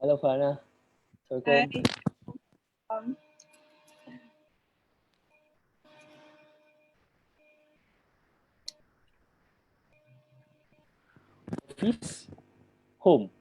Hello, Farna. Hi. Assalamualaikum. Um, Office, home.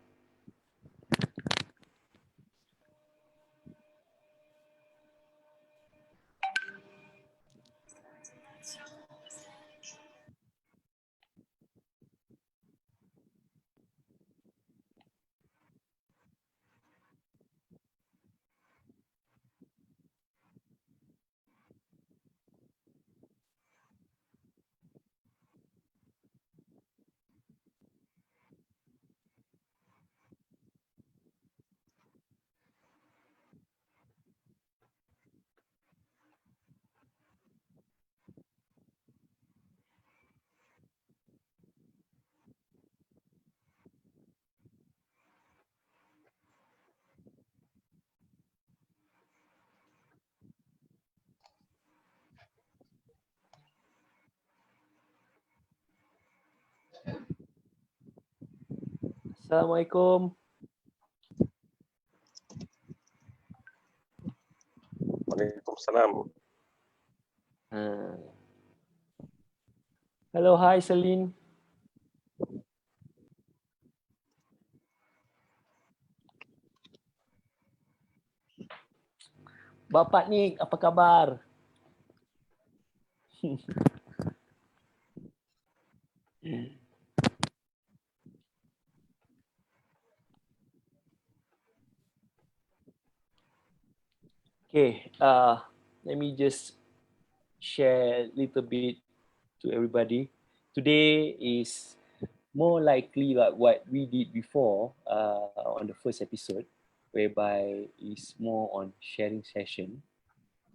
Assalamualaikum. Waalaikumsalam. Uh, Hello, hi, Celine. Bapak ni, apa kabar? Okay, let me just share a little bit to everybody. Today is more likely like what we did before on the first episode, whereby it's more on sharing session.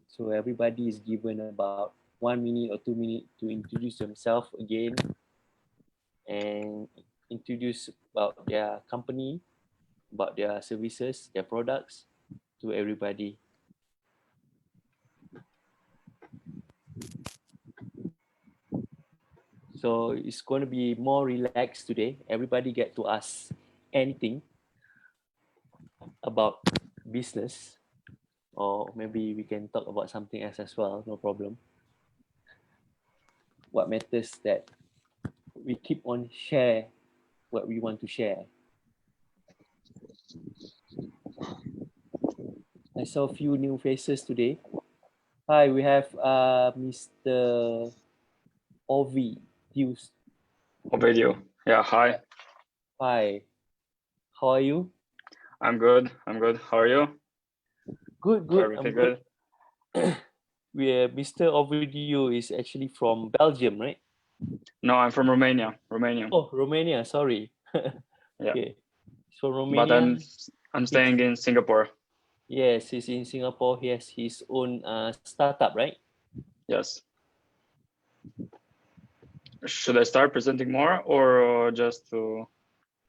So everybody is given about 1 minute or 2 minutes to introduce themselves again and introduce about their company, about their services, their products to everybody. So it's going to be more relaxed today. Everybody get to ask anything about business, or maybe we can talk about something else as well, no problem. What matters that we keep on share what we want to share. I saw a few new faces today. Hi, we have Mr. Ovi. Ovidio. Yeah, hi. Hi, how are you? I'm good. How are you? Good. Everything good? Mr. Ovidio is actually from Belgium, right? No, I'm from Romania. Oh, Romania. Sorry. Yeah. Okay. So But Romania. I'm staying in Singapore. Yes, he's in Singapore. He has his own startup, right? Yes. Should I start presenting more or just to?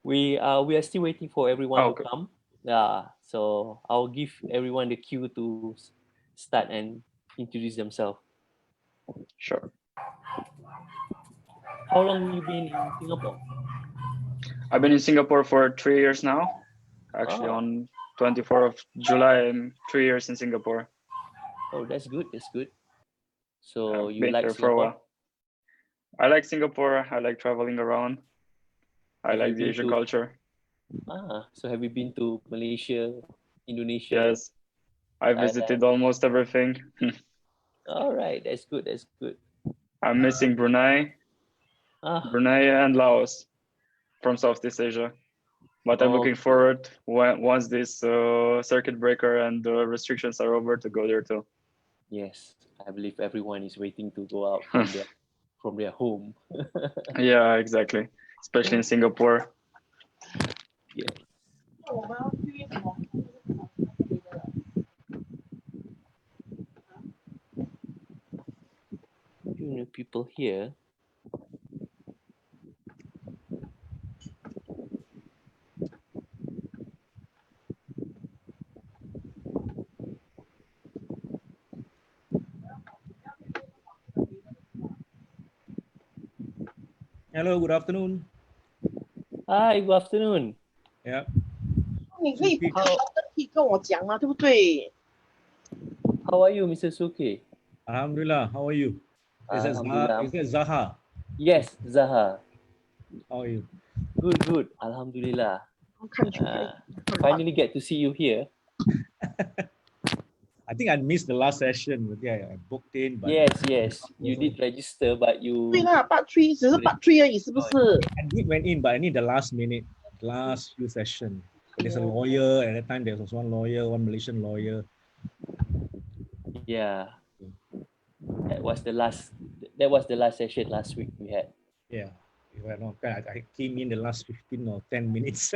We are still waiting for everyone Oh, to okay. come. Yeah. So I'll give everyone the cue to start and introduce themselves. Sure. How long you been in Singapore? I've been in Singapore for 3 years now. Actually, on 24th of July, I'm 3 years in Singapore. Oh, that's good. So I've you been like here for a Singapore? while. I like Singapore. I like traveling around. I Have you like the been Asian to culture. so have you been to Malaysia, Indonesia? Yes, I visited Thailand? almost everything. All right, that's good. I'm missing Brunei and Laos from Southeast Asia. But I'm looking forward once this circuit breaker and the restrictions are over to go there too. Yes, I believe everyone is waiting to go out from their home. Yeah, exactly. Especially in Singapore. Yeah. Few new people here. Hello, good afternoon. Hi, good afternoon. Yeah. 你可以不可以可以跟我讲吗？对不对？ How are you, Mr. Suki? Alhamdulillah, how are you? Is that Alhamdulillah. Zaha? Yes, Zaha. How are you? Good, good. Alhamdulillah. 看出 Finally get to see you here. I think I missed the last session. Yeah, I booked in, but Yes. You did register, but you 对啦，Part 3只是 Part 3而已，是不是？ I did went in, but I need the last minute, last few session. There's a lawyer at that time. There was one lawyer, one Malaysian lawyer. Yeah. That was the last session last week we had. Yeah, I came in the last 15 or 10 minutes.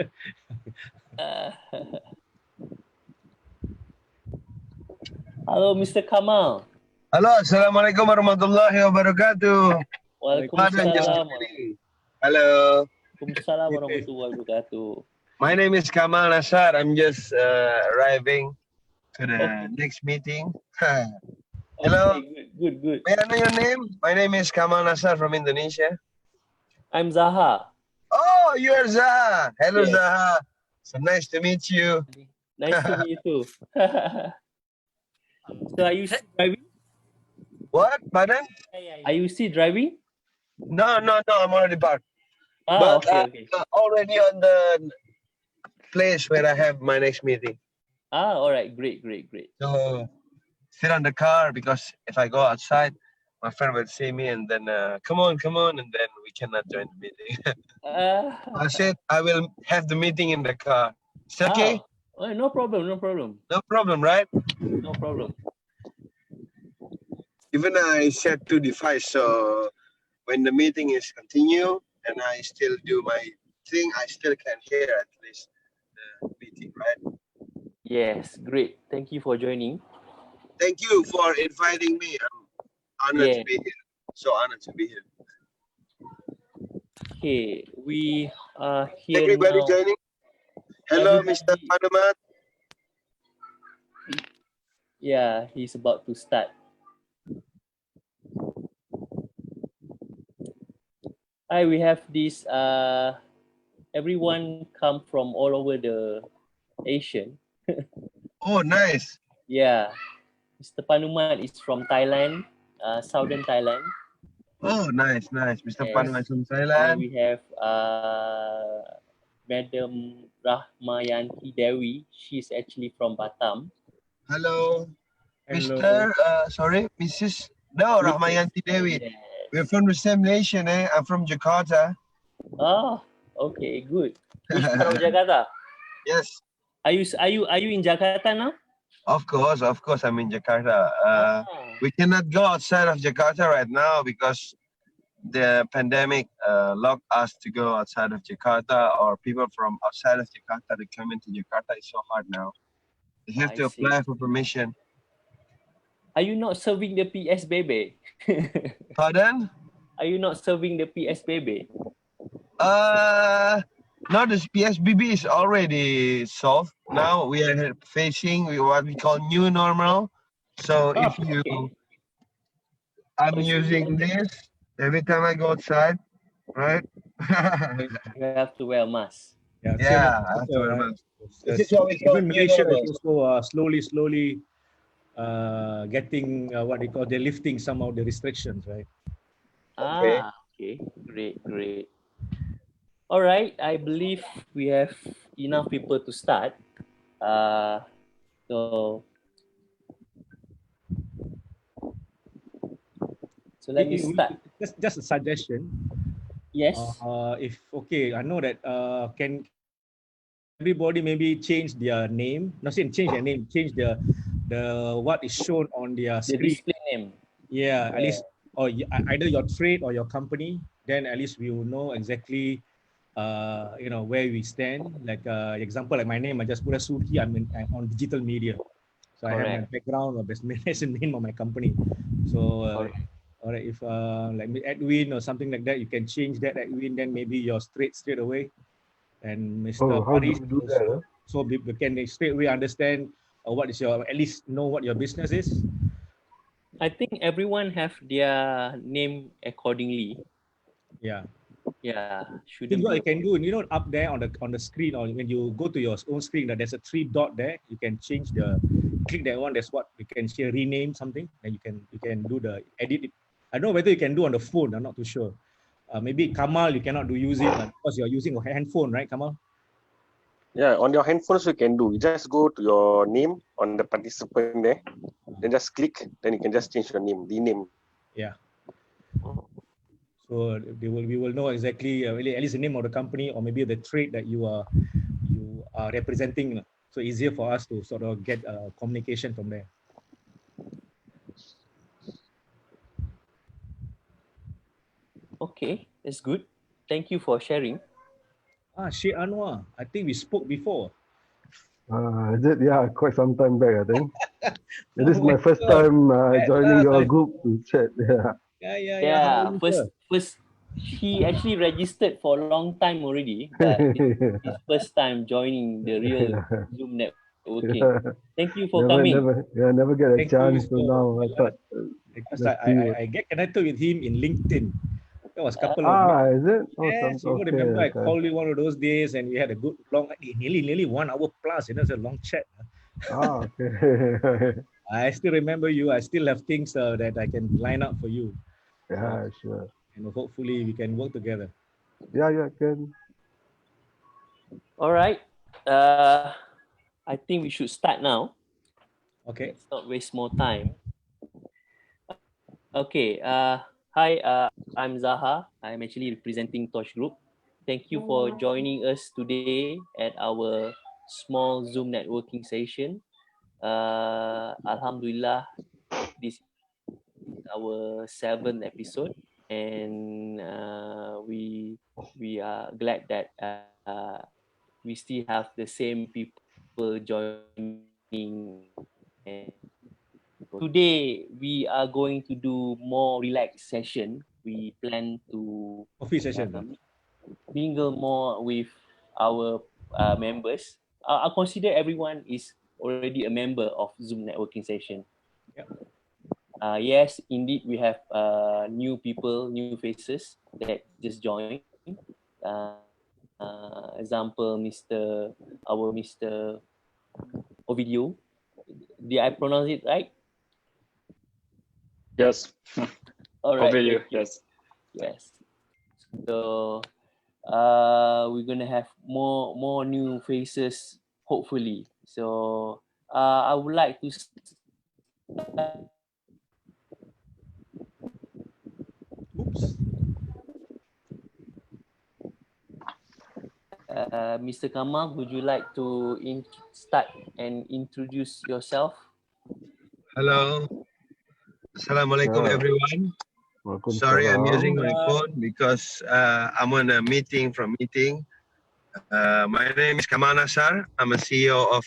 Hello, Mr. Kamal. Halo, Assalamualaikum warahmatullahi wabarakatuh. Waalaikumsalam. Hello. Waalaikumsalam warahmatullahi wabarakatuh. My name is Kamal Nasar. I'm just arriving to the next meeting. Hello. Okay, good. May I know your name? My name is Kamal Nasar from Indonesia. I'm Zaha. Oh, you're Zaha. Hello, Yes. Zaha. So nice to meet you. Nice to meet you too. So are you still driving? What? Pardon? Are you still driving? No. I'm already parked. Ah, But okay. I'm already on the place where I have my next meeting. Ah, all right. Great. So sit on the car because if I go outside, my friend will see me and then come on, and then we cannot join the meeting. I said I will have the meeting in the car. It's okay? Oh, no problem. No problem, right? No problem. Even I set to device, so when the meeting is continue and I still do my thing, I still can hear at least the meeting, right? Yes, great. Thank you for joining. Thank you for inviting me. I'm honored to be here. So honored to be here. Okay, we are here Everybody now. joining? Hello, Everybody. Mr. Padumat. Yeah, he's about to start. Hi, we have this everyone come from all over the Asian. Oh, nice. Yeah. Mr. Panumat is from Thailand, southern Thailand. Oh, nice. Mr. Yes. Padumat from And Thailand. we have Madam Rahmayanti Dewi. She's actually from Batam. Hello. Hello. Mrs. No, Rahmayanti Dewi. Yes. We're from the same nation, eh? I'm from Jakarta. Oh, okay, good. Which part of Jakarta? Yes. Are you in Jakarta now? Of course, I'm in Jakarta. We cannot go outside of Jakarta right now because the pandemic locked us to go outside of Jakarta, or people from outside of Jakarta to come into Jakarta. It's so hard now. They have to apply for permission. Are you not serving the PSBB? Pardon? Are you not serving the PSBB? No, this PSBB is already solved. Now we are facing what we call new normal. So if you, I'm using this every time I go outside, right? You have to wear a mask. Yeah, I have to wear a mask. This is what we call Even new Malaysia normal. is also slowly getting what they call, they're lifting some of the restrictions, right? Okay. Great. All right, I believe we have enough people to start. So let me start. Just a suggestion. Yes. If okay, I know that can everybody maybe change their name? Not saying change their name, change the what is shown on their The screen. display name. Yeah, at least, or either your trade or your company. Then at least we will know exactly, where we stand. Like example, like my name, I just put a Suki. I'm on digital media, so I have my background or best name of my company. So. All right, if like Edwin or something like that, you can change that Edwin, then maybe you're straight away. And Mr. Paris, so we can straight away understand what is your, at least know what your business is. I think everyone have their name accordingly. Yeah. Yeah, Here's shouldn't what be you a can problem. do. Up there on the screen, or when you go to your own screen, there's a three dot there. You can change click that one. That's what you can share, rename something. Then you can do the edit. I don't know whether you can do on the phone. I'm not too sure. Maybe Kamal, you cannot use it because you're using a handphone, right, Kamal? Yeah, on your handphones you can do. You just go to your name on the participant there, then just click, then you can just change your name, rename. Yeah. So we will know exactly really at least the name of the company or maybe the trade that you are representing. So easier for us to sort of get communication from there. Okay, that's good. Thank you for sharing. Sheikh Anwar, I think we spoke before. Is it? Yeah, quite some time back, I think. This is my first time joining your group to chat. Yeah. Yeah. How are Yeah, you, first, sir? he actually registered for a long time already, but this is his first time joining the real Zoom networking. Thank you for coming. never get a Thank you chance. So so now I thought, because let's see what. I get connected with him in LinkedIn. That was a couple of months. Is it? Oh, Yes, you okay, remember I okay. called you one of those days and we had a good long, nearly 1 hour plus. It's a long chat. Okay. I still remember you. I still have things that I can line up for you. Yeah, sure. And hopefully we can work together. Yeah, can. All right. I think we should start now. Okay. Let's not waste more time. Okay. Hi. I'm Zaha. I'm actually representing Tosh Group. Thank you for joining us today at our small Zoom networking session. Alhamdulillah, this is our 7th episode, and we are glad that we still have the same people joining. And today we are going to do more relaxed session. We plan to Coffee session. mingle more with our members. I consider everyone is already a member of Zoom networking session. Yep. Yes, indeed, we have new people, new faces that just joined. Example, Mr. Ovidio. Did I pronounce it right? Yes. All right. Video, yes. Yes. So we're gonna have more new faces hopefully. So I would like to Oops. Mr. Kamal, would you like to start and introduce yourself? Hello. Assalamualaikum, everyone. Sorry, I'm using my phone because I'm on a meeting. My name is Kamal Nasar. I'm a CEO of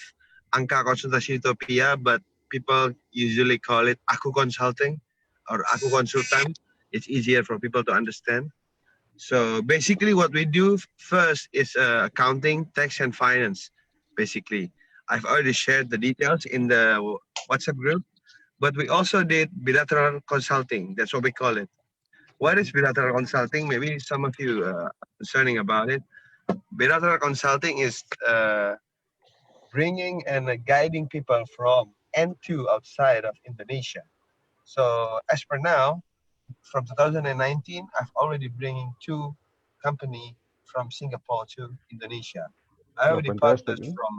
Angka Konsultasi Utopia, but people usually call it Aku Consulting or Aku Konsultan. It's easier for people to understand. So basically what we do first is accounting, tax and finance, basically. I've already shared the details in the WhatsApp group, but we also did bilateral consulting. That's what we call it. What is bilateral consulting? Maybe some of you are concerning about it. Bilateral consulting is bringing and guiding people from and to outside of Indonesia. So as per now, from 2019, I've already bringing 2 company from Singapore to Indonesia. I already partnered from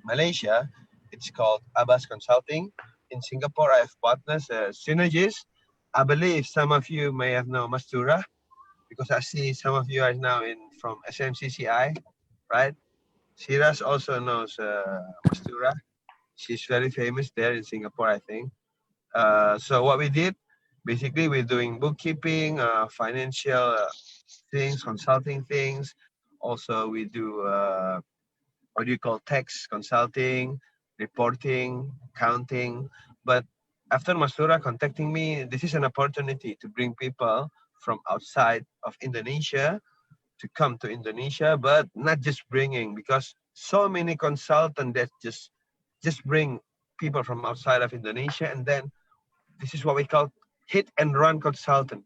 Malaysia. It's called Abbas Consulting. In Singapore, I have partners, Synergis. I believe some of you may have known Mastura because I see some of you are now from SMCCI, right? Siras also knows Mastura. She's very famous there in Singapore, I think. So what we did, basically we're doing bookkeeping, financial things, consulting things. Also we do, what do you call, tax consulting, reporting, accounting. But after Mastura contacting me, this is an opportunity to bring people from outside of Indonesia to come to Indonesia, but not just bringing, because so many consultants that just bring people from outside of Indonesia, and then this is what we call hit and run consultant.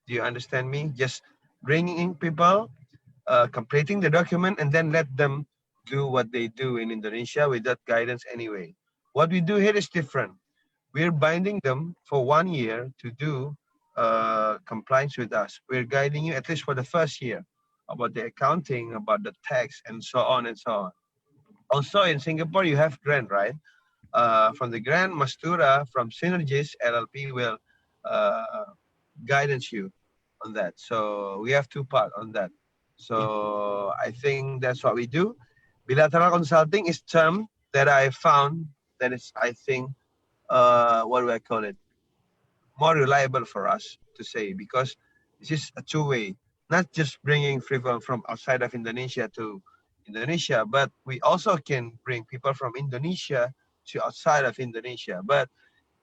Do you understand me? Just bringing people, completing the document, and then let them do what they do in Indonesia without guidance anyway. What we do here is different. We're binding them for 1 year to do compliance with us. We're guiding you at least for the first year about the accounting, about the tax, and so on and so on. Also in Singapore, you have grant, right? From the grant, Mastura from Synergis LLP will uh, guidance you on that. So we have two parts on that. So I think that's what we do. Bilateral consulting is term that I found that is, I think, what do I call it? More reliable for us to say, because this is a two-way, not just bringing people from outside of Indonesia to Indonesia, but we also can bring people from Indonesia to outside of Indonesia. But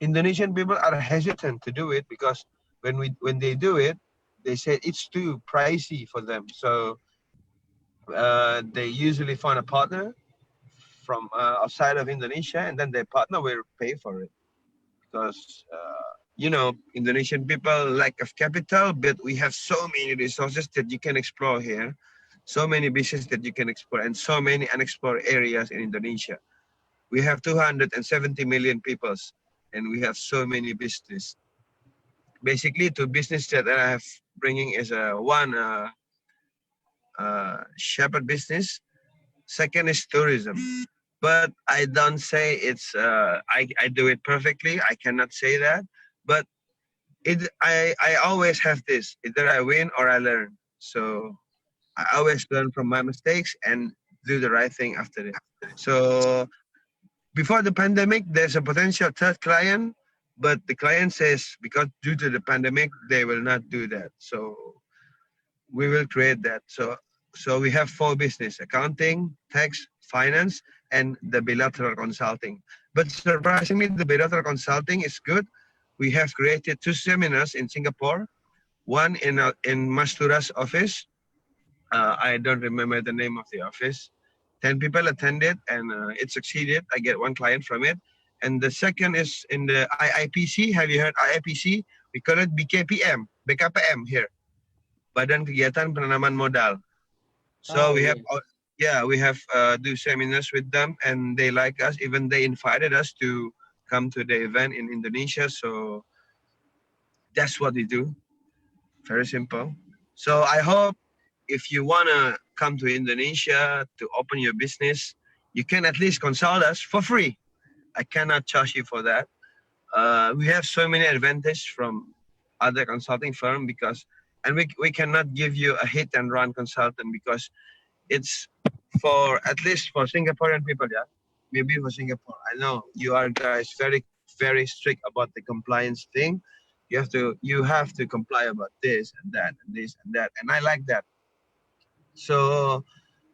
Indonesian people are hesitant to do it because when they do it, they say it's too pricey for them. So they usually find a partner from outside of Indonesia, and then their partner will pay for it because Indonesian people lack of capital, but we have so many resources that you can explore here, so many businesses that you can explore, and so many unexplored areas in Indonesia. We have 270 million people, and we have so many business. Basically, two business that I have bringing is one shepherd business. Second is tourism. But I don't say it's I do it perfectly. I cannot say that. But I always have this. Either I win or I learn. So I always learn from my mistakes and do the right thing after it. So before the pandemic, there's a potential third client, but the client says because due to the pandemic, they will not do that. So we will create that. So we have four business: accounting, tax, finance, and the bilateral consulting. But surprisingly, the bilateral consulting is good. We have created two seminars in Singapore, one in Mastura's office. I don't remember the name of the office. 10 people attended and it succeeded. I get one client from it. And the second is in the IIPC. Have you heard IIPC? We call it BKPM, BKPM here. Badan Kegiatan Penanaman Modal. So we have, we have do seminars with them, and they like us. Even they invited us to come to the event in Indonesia. So that's what we do. Very simple. So I hope if you wanna come to Indonesia to open your business, you can at least consult us for free. I cannot charge you for that. We have so many advantages from other consulting firm and we cannot give you a hit and run consultant because it's for at least for Singaporean people, yeah. Maybe for Singapore. I know you are guys very strict about the compliance thing. You have to comply about this and that and this and that. And I like that. So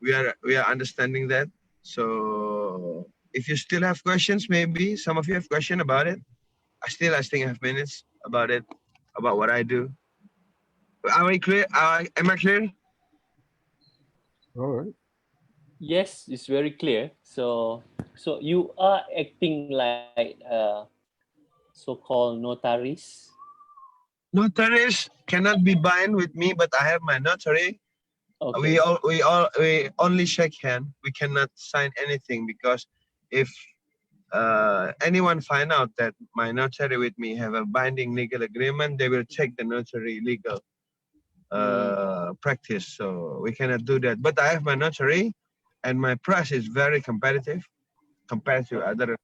we are understanding that. So if you still have questions, maybe some of you have question about it. I still have minutes about it, about what I do. Are we clear? Am I clear? All right. Yes, it's very clear. So you are acting like so-called notaries. Notaries cannot be bind with me, but I have my notary. Okay. We only shake hand. We cannot sign anything because if anyone find out that my notary with me have a binding legal agreement, they will check the notary legal practice. So we cannot do that. But I have my notary, and my price is very competitive compared to other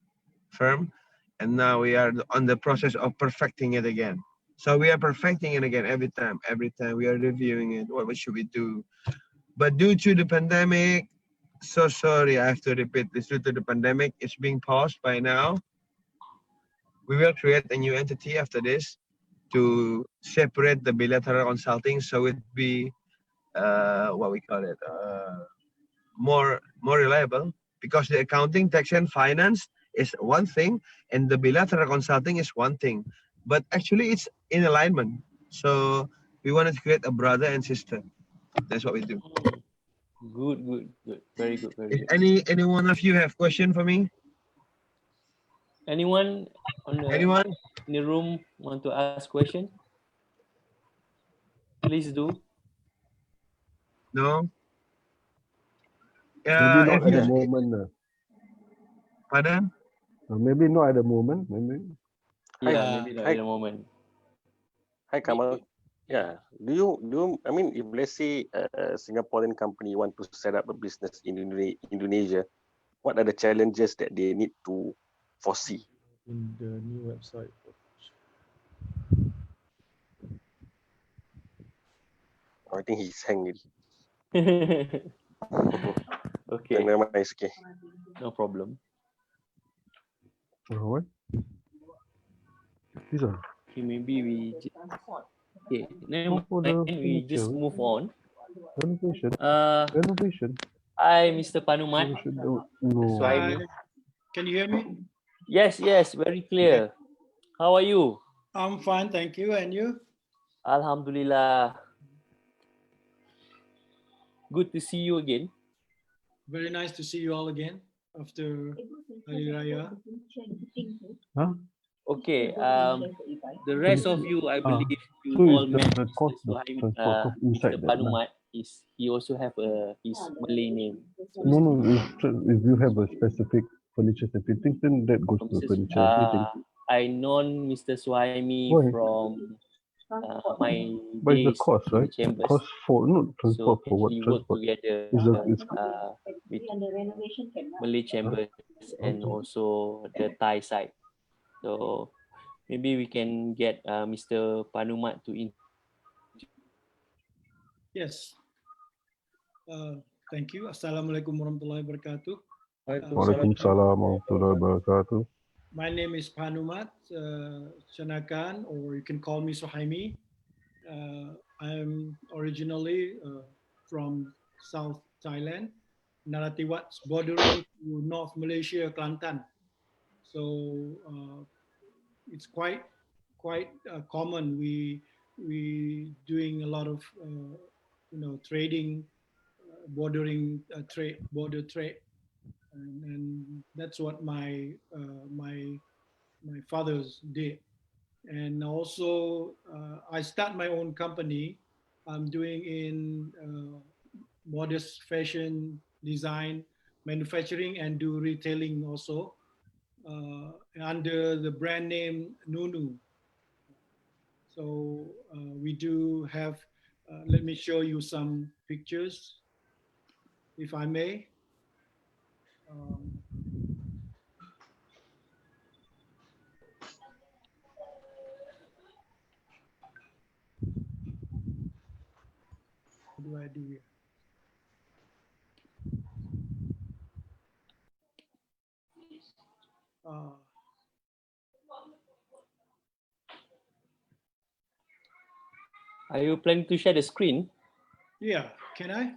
firm. And now we are on the process of perfecting it again. So we are perfecting it again every time. Every time we are reviewing it. What should we do? But due to the pandemic, so sorry, I have to repeat this. Due to the pandemic, it's being paused by now. We will create a new entity after this to separate the bilateral consulting, so it be what we call it more reliable, because the accounting, tax, and finance is one thing, and the bilateral consulting is one thing. But actually, it's in alignment. So we wanted to create a brother and sister. That's what we do. Good. Very good. Very If good. any one of you have question for me? Anyone Anyone? in the room want to ask question? Please do. No. Maybe Yeah, not and at the he's moment. pardon. Maybe not at the moment. Maybe. Yeah, Hi, maybe not hi, in a moment. hi, Kamal. Yeah. Do you, I mean, if let's say a Singaporean company want to set up a business in Indonesia, what are the challenges that they need to foresee? In the new website. I think he's hanging. Okay, Never mind, it's okay. no problem. What? These are Okay, maybe we okay, never all for mind. the We just furniture. move on. Renovation. Uh, Renovation. Hi, Mr. Panumat. Renovation. Mr. No. Suhaimi. Can you hear me? Yes, yes, very clear. How are you? I'm fine, thank you. And you? Alhamdulillah. Good to see you again. Very nice to see you all again after Hari Raya. Huh? Okay. The rest of you, I believe you So all is met the cost, Mr. the Suhaimi, transport cost inside Mr. that lah. Panumat. He also have his Malay name. So No, if you have a specific furniture and fittings, then that goes to furniture and fittings. I known Mr. Suhaimi Why? from my But it's the days cost, in right? the chambers. Cost for no So transport for what we work transport? together Is with Malay chambers and also the Thai side. So maybe we can get Mr. Panumat to Yes. Thank you. Assalamualaikum warahmatullahi wabarakatuh. Waalaikumsalam warahmatullahi wabarakatuh. My name is Panumat Chanakan, or you can call me Suhaimi. I'm originally from South Thailand, Narathiwat, bordering to North Malaysia, Kelantan. So it's quite common. We doing a lot of trading, bordering trade, border trade, and that's what my fathers did. And also, I start my own company. I'm doing in modest fashion design, manufacturing, and do retailing also under the brand name Nunu. So we do have, let me show you some pictures, if I may. What do I do here? Are you planning to share the screen? Yeah, can I?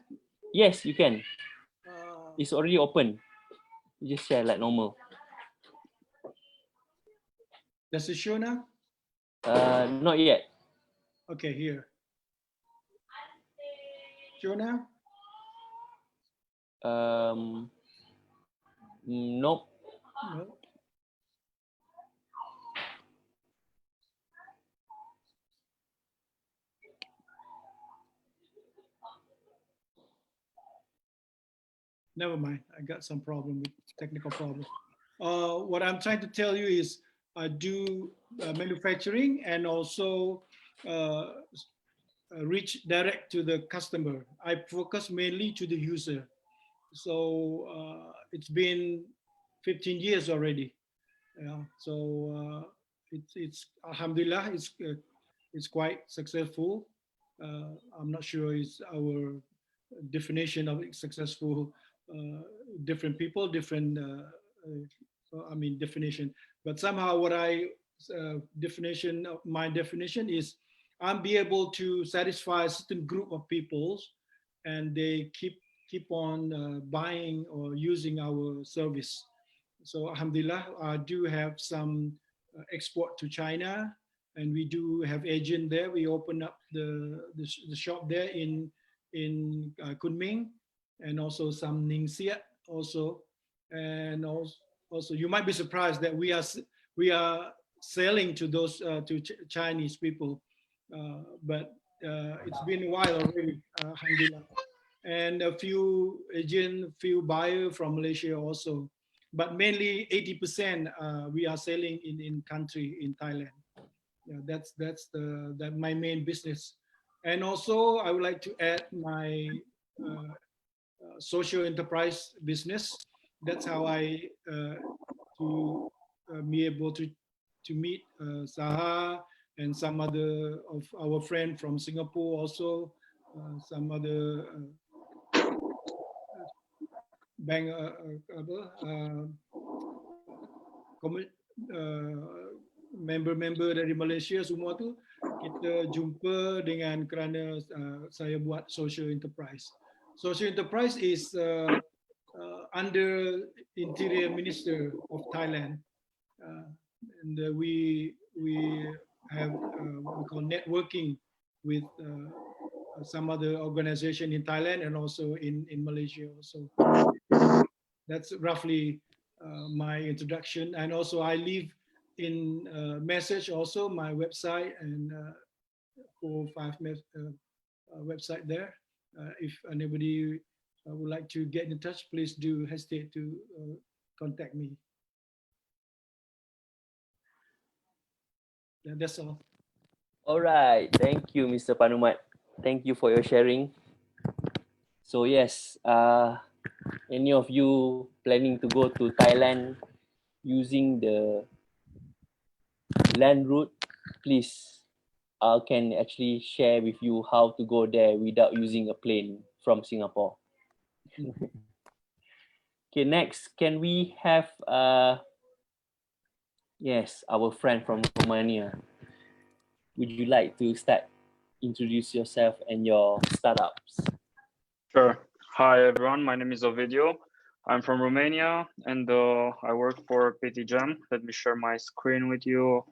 Yes, you can. It's already open. You just share like normal. Does it show now? Not yet. Okay, here. Show now? Nope. No. Never mind. I got some problem with technical problem. What I'm trying to tell you is I do manufacturing and also reach direct to the customer. I focus mainly to the user. So it's been 15 years already. Yeah. So it's Alhamdulillah, it's quite successful. I'm not sure it's our definition of successful. Different people, different. Definition. But somehow, what I definition of my definition is, I'm be able to satisfy a certain group of peoples, and they keep on buying or using our service. So Alhamdulillah, I do have some export to China, and we do have agent there. We open up the shop there in Kunming, and also some Ningxia also, and also you might be surprised that we are selling to those to Chinese people, but it's been a while already. Alhamdulillah. and a few agent, few buyer from Malaysia also. But mainly 80% we are selling in country in Thailand. Yeah, that's my main business. And also I would like to add my social enterprise business. That's how I to be able to meet Saha and some other of our friend from Singapore also, some other bank member-member dari Malaysia semua tu kita jumpa dengan kerana saya buat social enterprise. Social enterprise is under Interior Minister of Thailand, and we have what we call networking with some other organization in Thailand and also in Malaysia also. That's roughly my introduction. And also I leave in message also my website and 4 or 5 website there. If anybody would like to get in touch, please do hesitate to contact me. Yeah, that's all. All right, thank you, Mr. Panumat. Thank you for your sharing. So yes, any of you planning to go to Thailand using the land route, please, I can actually share with you how to go there without using a plane from Singapore. Okay, next, can we have yes, our friend from Romania? Would you like to introduce yourself and your startups? Sure. Hi everyone, my name is Ovidiu. I'm from Romania and I work for PTGem. Let me share my screen with you.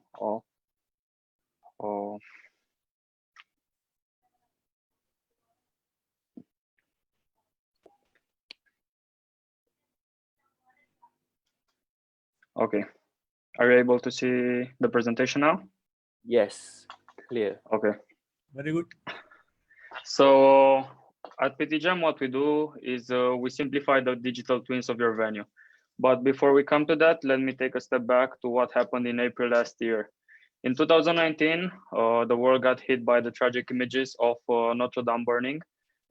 Okay. Are you able to see the presentation now? Yes, clear. Okay. Very good. So at PTGem, what we do is we simplify the digital twins of your venue. But before we come to that, let me take a step back to what happened in April last year. In 2019, the world got hit by the tragic images of Notre Dame burning.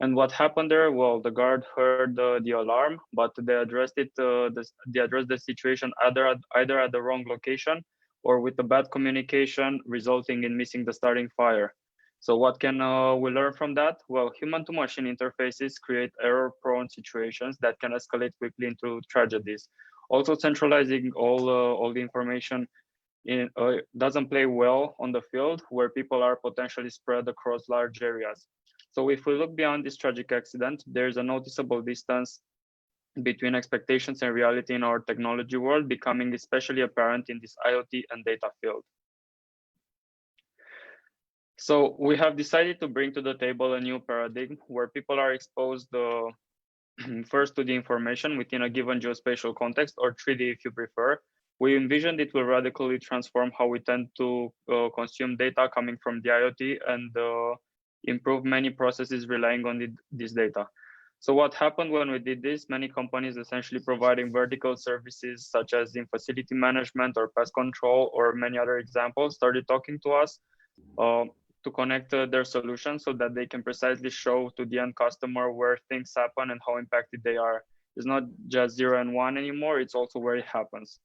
And what happened there? Well, the guard heard the alarm, but they addressed the situation either at the wrong location or with the bad communication, resulting in missing the starting fire. So what can we learn from that? Well, human-to-machine interfaces create error-prone situations that can escalate quickly into tragedies. Also, centralizing all the information doesn't play well on the field where people are potentially spread across large areas. So if we look beyond this tragic accident, there's a noticeable distance between expectations and reality in our technology world, becoming especially apparent in this IoT and data field. So we have decided to bring to the table a new paradigm where people are exposed first to the information within a given geospatial context, or 3D if you prefer. We envisioned it will radically transform how we tend to consume data coming from the IoT and improve many processes relying on this data. So what happened when we did this, many companies essentially providing vertical services such as in facility management or pest control or many other examples started talking to us to connect their solutions so that they can precisely show to the end customer where things happen and how impacted they are. It's not just 0 and 1 anymore, it's also where it happens.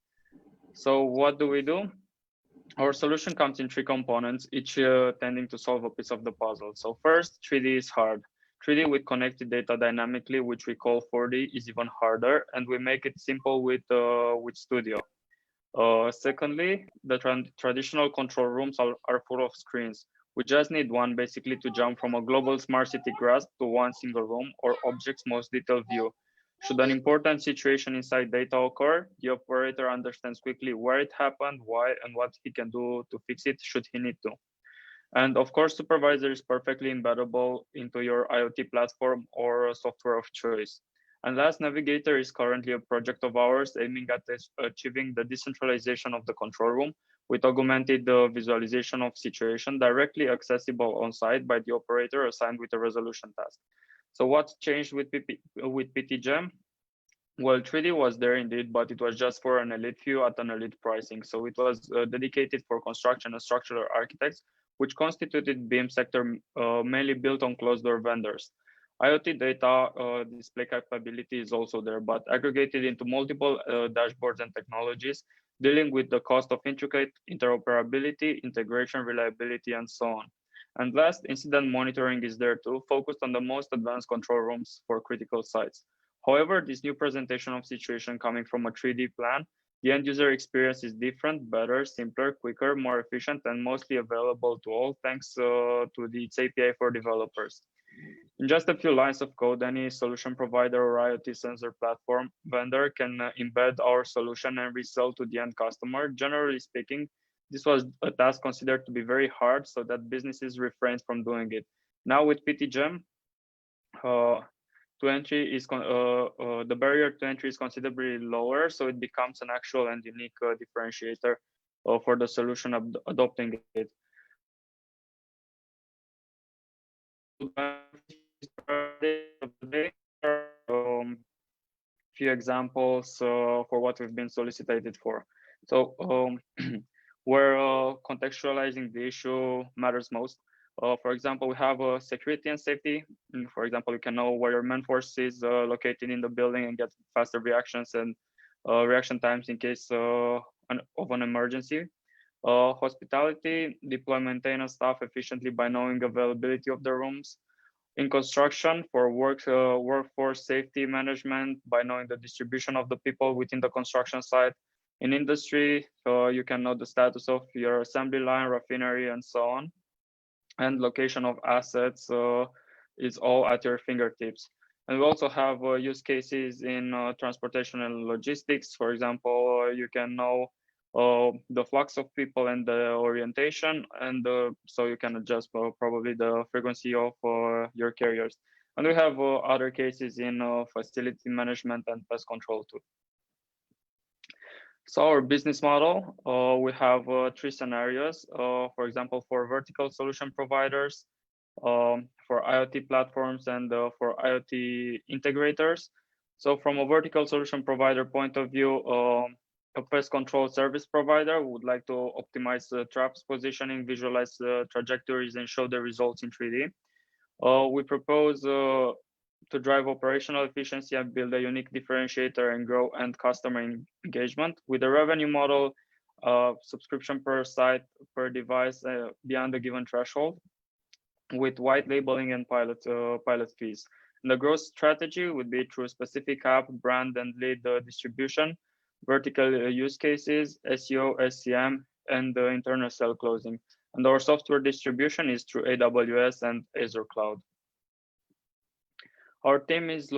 So what do we do? Our solution comes in 3 components, each tending to solve a piece of the puzzle. So first, 3D is hard. 3D with connected data dynamically, which we call 4D, is even harder, and we make it simple with Studio. Secondly, the traditional control rooms are full of screens. We just need one basically to jump from a global smart city grasp to one single room or object's most detailed view. Should an important situation inside data occur, the operator understands quickly where it happened, why, and what he can do to fix it should he need to. And of course, Supervisor is perfectly embeddable into your IoT platform or software of choice. And last, Navigator is currently a project of ours aiming at achieving the decentralization of the control room with augmented visualization of situation directly accessible on site by the operator assigned with a resolution task. So what's changed with PTGem? Well, 3D was there indeed, but it was just for an elite few at an elite pricing. So it was dedicated for construction and structural architects, which constituted BIM sector mainly built on closed door vendors. IoT data display capability is also there, but aggregated into multiple dashboards and technologies, dealing with the cost of intricate interoperability, integration, reliability, and so on. And last, incident monitoring is there too, focused on the most advanced control rooms for critical sites. However, this new presentation of situation coming from a 3D plan, the end user experience is different, better, simpler, quicker, more efficient, and mostly available to all thanks to its API for developers. In just a few lines of code, any solution provider or IoT sensor platform vendor can embed our solution and resell to the end customer. Generally speaking, this was a task considered to be very hard, so that businesses refrained from doing it. Now with PTGem, to entry is the barrier to entry is considerably lower, so it becomes an actual and unique differentiator for the solution adopting it. Few examples for what we've been solicited for. So where contextualizing the issue matters most. For example, we have security and safety. For example, you can know where your main force is located in the building and get faster reactions and reaction times in case of an emergency. Hospitality, deploy maintenance staff efficiently by knowing availability of the rooms. In construction, for workforce safety management by knowing the distribution of the people within the construction site. In industry, you can know the status of your assembly line, refinery, and so on. And location of assets is all at your fingertips. And we also have use cases in transportation and logistics. For example, you can know the flux of people and the orientation, and so you can adjust probably the frequency of your carriers. And we have other cases in facility management and pest control too. So our business model, we have 3 scenarios. For example, for vertical solution providers, for IoT platforms, and for IoT integrators. So from a vertical solution provider point of view, a pest control service provider would like to optimize the traps positioning, visualize the trajectories, and show the results in 3D. We propose to drive operational efficiency and build a unique differentiator and grow end customer engagement with a revenue model, subscription per site, per device beyond a given threshold, with white labeling and pilot fees. And the growth strategy would be through specific app, brand, and lead distribution, vertical use cases, SEO, SCM, and internal cell closing. And our software distribution is through AWS and Azure Cloud. Our team has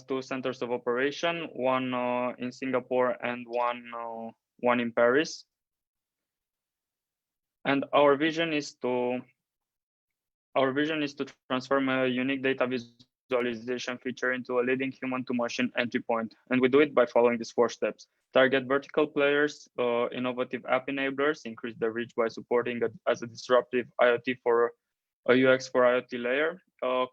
2 centers of operation, one in Singapore and one in Paris. And our vision is to transform a unique data visualization feature into a leading human-to-machine entry point. And we do it by following these 4 steps. Target vertical players, innovative app enablers, increase the reach by supporting as a disruptive IoT for a UX for IoT layer,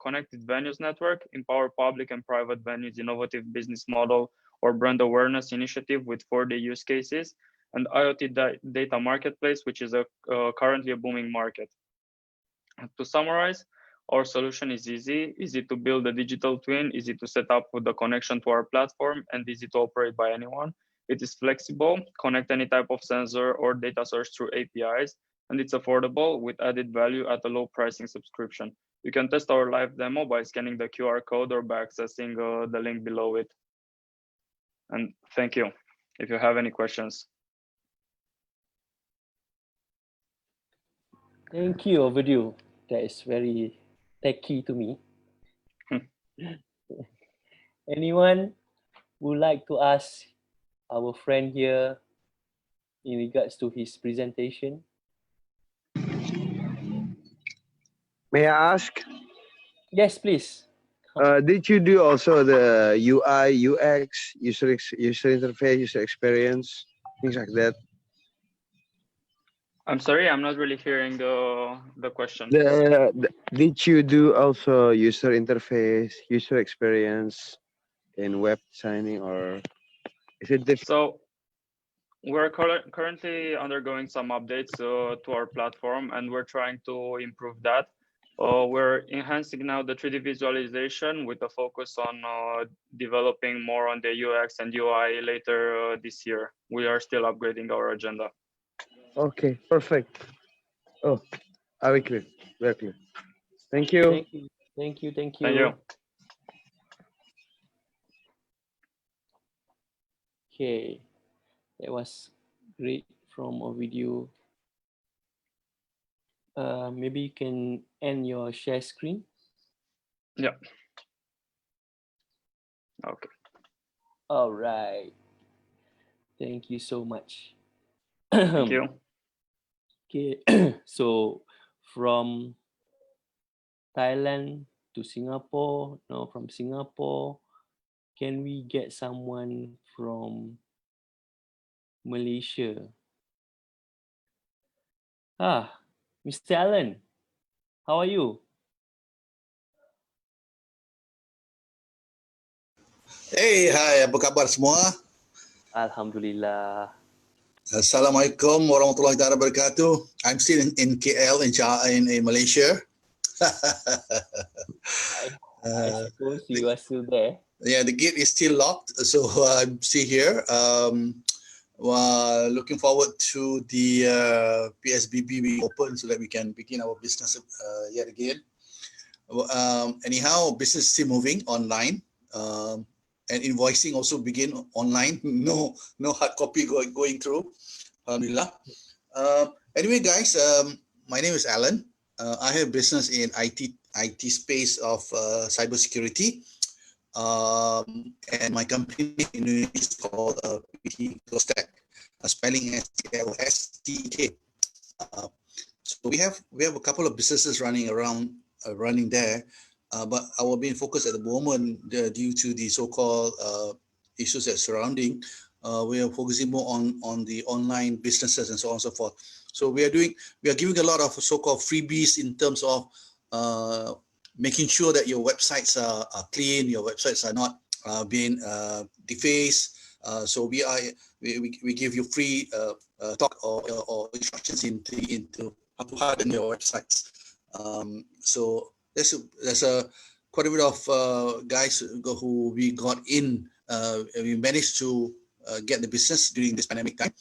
connected venues network, empower public and private venues, innovative business model or brand awareness initiative with 4D use cases, and IoT data marketplace, which is currently a booming market. To summarize, our solution is easy to build a digital twin, easy to set up with the connection to our platform, and easy to operate by anyone. It is flexible, connect any type of sensor or data source through APIs, and it's affordable with added value at a low pricing subscription. You can test our live demo by scanning the QR code or by accessing the link below it. And thank you. If you have any questions. Thank you, Ovidio. That is very techy to me. Anyone would like to ask our friend here in regards to his presentation? May I ask? Yes, please. Did you do also the UI, UX, user interface, user experience, things like that? I'm sorry, I'm not really hearing the question. Did you do also user interface, user experience in web designing, or is it different? So we're currently undergoing some updates to our platform, and we're trying to improve that. We're enhancing now the 3D visualization with a focus on developing more on the UX and UI later this year. We are still upgrading our agenda. Okay, perfect. Oh, very clear. Very clear. Thank you. Thank you. Thank you. Thank you. Thank you. Okay, that was great from a video. Maybe you can end your share screen. Yeah. Okay. All right. Thank you so much. Thank you. Okay, so from Thailand to Singapore, no, from Singapore, can we get someone from Malaysia? Mr. Allen, how are you? Hey, hai, apa khabar semua? Alhamdulillah. Assalamualaikum warahmatullahi wabarakatuh. I'm still in KL in Malaysia. I suppose you are still there. Yeah, the gate is still locked, so I'm still here. Looking forward to the PSBB being open so that we can begin our business yet again. Anyhow, business is still moving online. And invoicing also begin online. No hard copy going through. Alhamdulillah. Anyway, guys, my name is Alan. I have business in IT space of cybersecurity. And my company in Indonesia is called PT Glostek, spelling STK. So we have a couple of businesses running there. But our main focus at the moment, due to the so-called issues that surrounding, we are focusing more on the online businesses and so on and so forth. So we are giving a lot of so-called freebies in terms of making sure that your websites are clean, your websites are not being defaced. So we give you free talk or instructions into how to harden your websites. So there's quite a bit of guys who we got in. We managed to get the business during this pandemic time,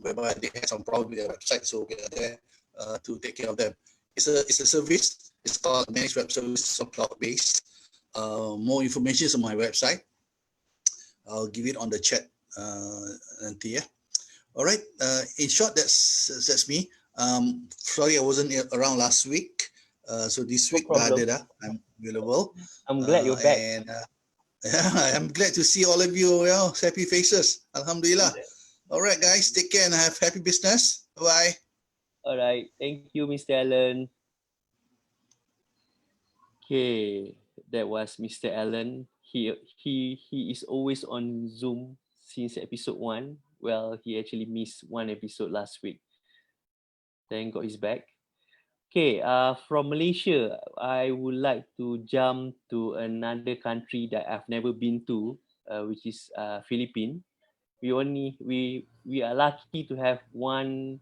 whereby they had some problem with their website, so we are there to take care of them. It's a service. It's called Managed Web Services, cloud-based. More information is on my website. I'll give it on the chat nanti, yeah. All right. In short, that's me. Sorry, I wasn't around last week. So this week I'm available. I'm glad you're back. And I'm glad to see all of you, happy faces. Alhamdulillah. All right, guys, take care and have happy business. Bye. All right, thank you, Mr. Allen. Okay, that was Mr. Allen. He is always on Zoom since episode 1. Well, he actually missed one episode last week. Thank God he's back. Okay, from Malaysia, I would like to jump to another country that I've never been to, which is Philippines. We are lucky to have one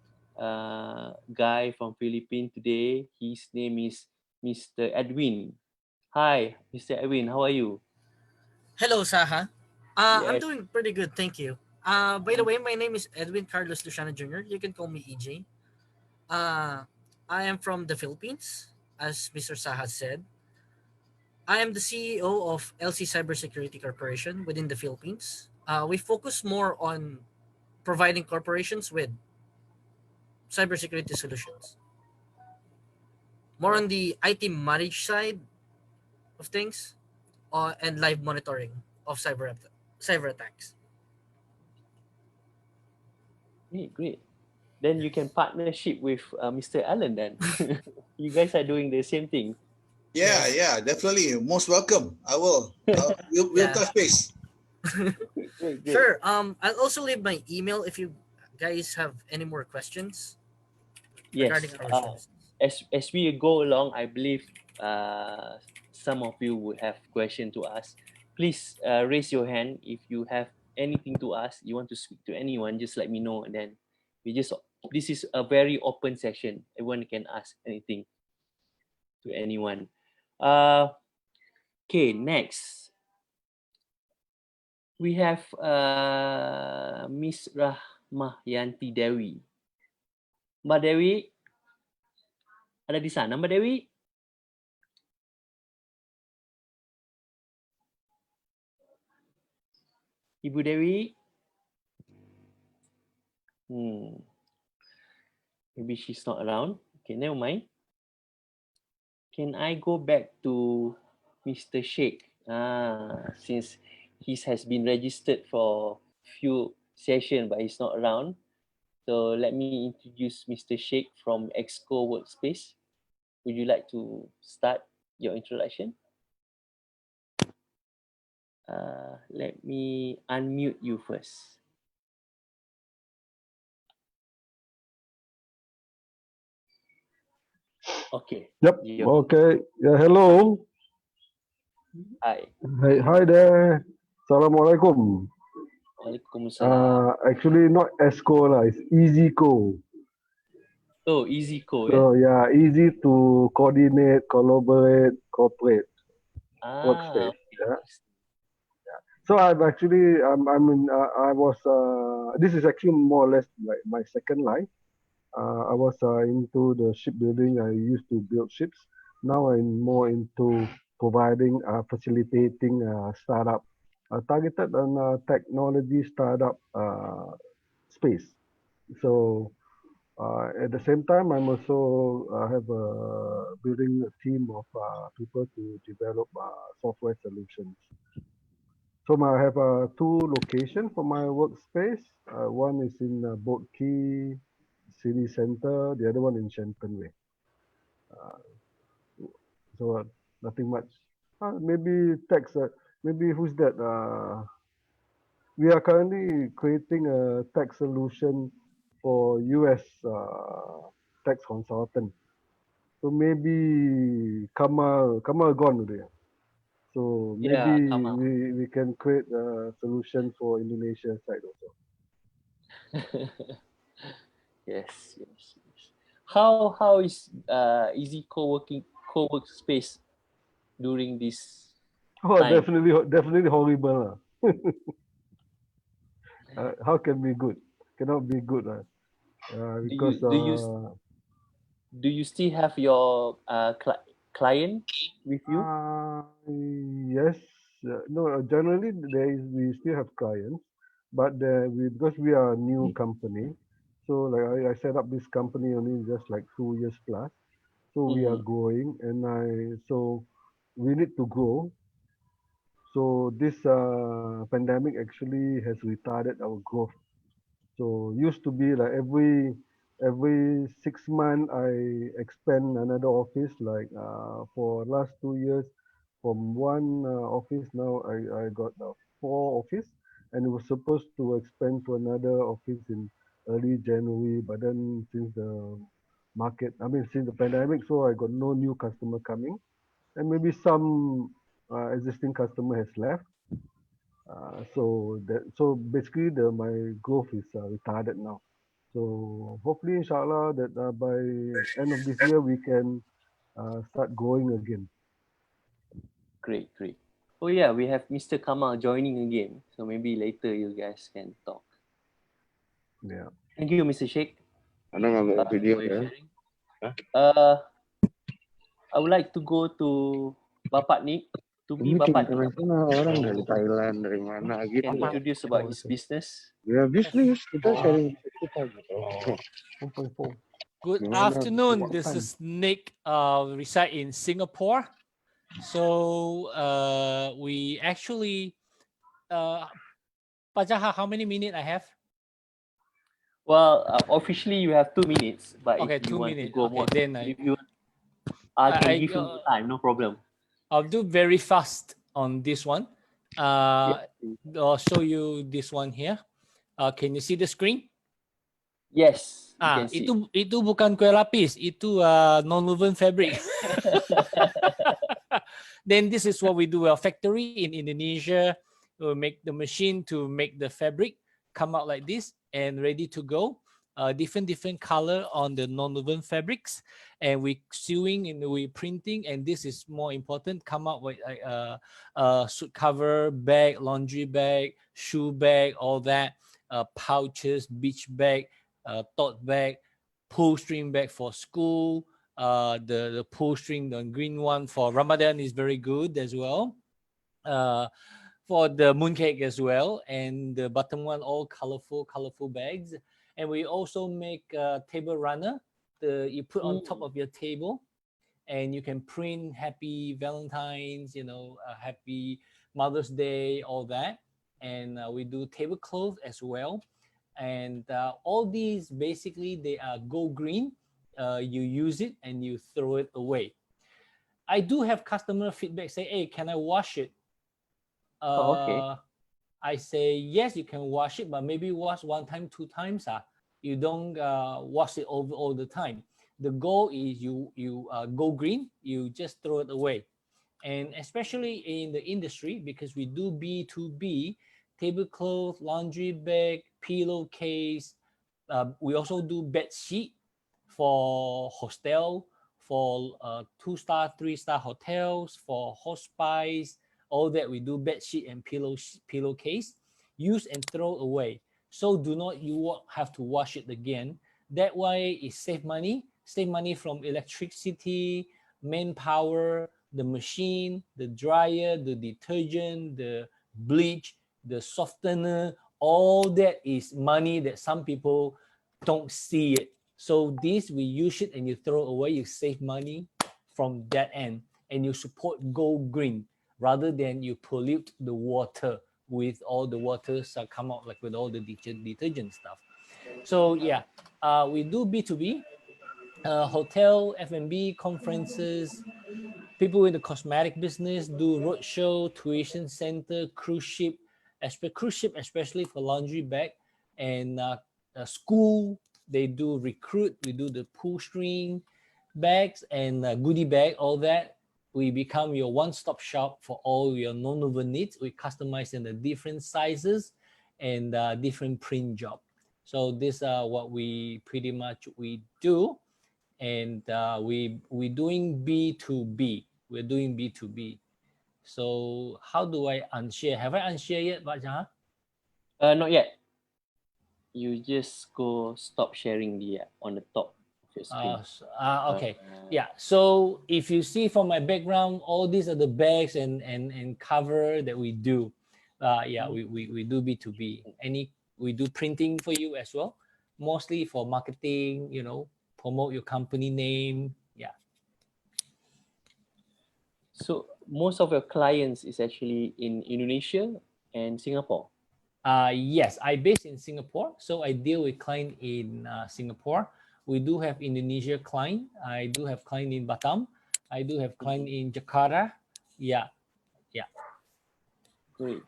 guy from Philippines today. His name is Mr. Edwin. Hi, Mr. Edwin, how are you? Hello, Saha. Yes. I'm doing pretty good, thank you. By the way, my name is Edwin Carlos Luciano Jr. You can call me EJ. I am from the Philippines, as Mr. Saha said. I am the CEO of LC Cybersecurity Corporation within the Philippines. We focus more on providing corporations with cybersecurity solutions. More on the IT managed side of things, and live monitoring of cyber attacks. Great. Then you can partnership with Mr. Allen then. You guys are doing the same thing. Yeah, definitely. Most welcome. I will. We'll touch base. Great. Sure. I'll also leave my email if you guys have any more questions. regarding Yes. our services. As we go along, I believe some of you would have question to ask. Please raise your hand if you have anything to ask. You want to speak to anyone, just let me know, and then this is a very open session. Everyone can ask anything to anyone. Okay, next we have Miss Rahmayanti Dewi. Mbak Dewi, ada di sana Mbak Dewi? Ibu Dewi? Maybe she's not around. Okay, never mind. Can I go back to Mr. Sheikh? Since he has been registered for few sessions but he's not around. So let me introduce Mr. Sheikh from Exco Workspace. Would you like to start your introduction? Let me unmute you first. Okay. Yep. Okay. Yeah. Hello. Hi. Hi there. Assalamualaikum. Waalaikumsalam. Actually, not ESCO lah. It's EasyCo. Oh, EasyCo. So yeah, easy to coordinate, collaborate, cooperate. Workspace. Okay. Yeah. So I've actually, I was. This is actually more or less like my second life. I was into the shipbuilding. I used to build ships. Now I'm more into providing, facilitating startup, targeted on technology startup space. So at the same time, I'm also have building a team of people to develop software solutions. So I have two locations for my workspace. One is in Boat Quay City Center, the other one in Shenton Way. So nothing much. Maybe text. Maybe who's that? We are currently creating a tax solution for US tax consultant. So maybe Kamal gone there. So maybe we can create a solution for Indonesia side also. Yes. How is easy co-work space during this time? Definitely horrible. How can be good? Cannot be good. Because do you still have your client with you? Yes. No. Generally, we still have clients, but because we are a new company, so like I set up this company only just like 2 years plus. So we are growing, and so we need to grow. So this pandemic actually has retarded our growth. So used to be like every 6 months I expand another office. Like for last 2 years, from one office now I got 4 office, and it was supposed to expand to another office in early January. But then since the since the pandemic, so I got no new customer coming, and maybe some existing customer has left. So basically my growth is retarded now. So hopefully, inshallah, that by end of this year we can start growing again. Great. Oh yeah, we have Mr. Kamal joining again. So maybe later you guys can talk. Yeah. Thank you, Mr. Sheikh. Video, I would like to go to Bapak Nick. To be Bapak Nick. Orang dari Thailand, dari mana gitu. Can introduce about his business. Ya bisnis, kita sharing kita gitu. Good afternoon. This is Nick. Reside in Singapore. So we actually, Pajaha, how many minutes I have? Well, officially you have 2 minutes, but okay, if you want to go more, then if you I can give you time, no problem. I'll do very fast on this one. I'll show you this one here. Can you see the screen? Yes, you can see. Itu bukan kue lapis, itu non-woven fabric. Then this is what we do. A factory in Indonesia will make the machine to make the fabric come out like this and ready to go. Different color on the non-woven fabrics, and we sewing and we printing, and this is more important. Come out with suit cover, bag, laundry bag, shoe bag, all that, pouches, beach bag, tote bag, pull string bag for school. The pull string, the green one for Ramadan is very good as well. For the mooncake as well, and the bottom one all colorful bags. And we also make a table runner. You put on top of your table, and you can print Happy Valentine's, Happy Mother's Day, all that. And we do tablecloth as well. And all these basically they are go green. You use it and you throw it away. I do have customer feedback say, "Hey, can I wash it?" Okay. I say yes, you can wash it, but maybe wash 1 time, 2 times. You don't wash it over all the time. The goal is you go green, you just throw it away. And especially in the industry, because we do B2B, tablecloth, laundry bag, pillowcase. We also do bed sheet for hostel, for 2-star, 3-star hotels, for hospice, all that. We do bed sheet and pillowcase, use and throw away. So do not you have to wash it again. That way it save money from electricity, manpower, the machine, the dryer, the detergent, the bleach, the softener. All that is money that some people don't see it. So this, we use it and you throw away, you save money from that end, and you support Go Green rather than you pollute the water with all the waters come out like with all the detergent stuff. So yeah, we do B2B, hotel, F&B, conferences, people in the cosmetic business do roadshow, tuition center, cruise ship, especially for laundry bag, and school. They do recruit. We do the pull string bags and goodie bag, all that. We become your one-stop shop for all your non-woven needs. We customize in the different sizes and different print job. So these are what we pretty much we do, and we doing B2B. We're doing B2B. So how do I unshare? Have I unshare yet, Pak Jaha? Not yet. You just go stop sharing the on the top of your screen. Okay. Yeah. So if you see from my background, all these are the bags and cover that we do. Yeah, we do B2B. We do printing for you as well, mostly for marketing. Promote your company name. Yeah. So most of your clients is actually in Indonesia and Singapore. Yes, I based in Singapore, so I deal with client in Singapore. We do have Indonesia client. I do have client in Batam. I do have client in Jakarta. Yeah. Great.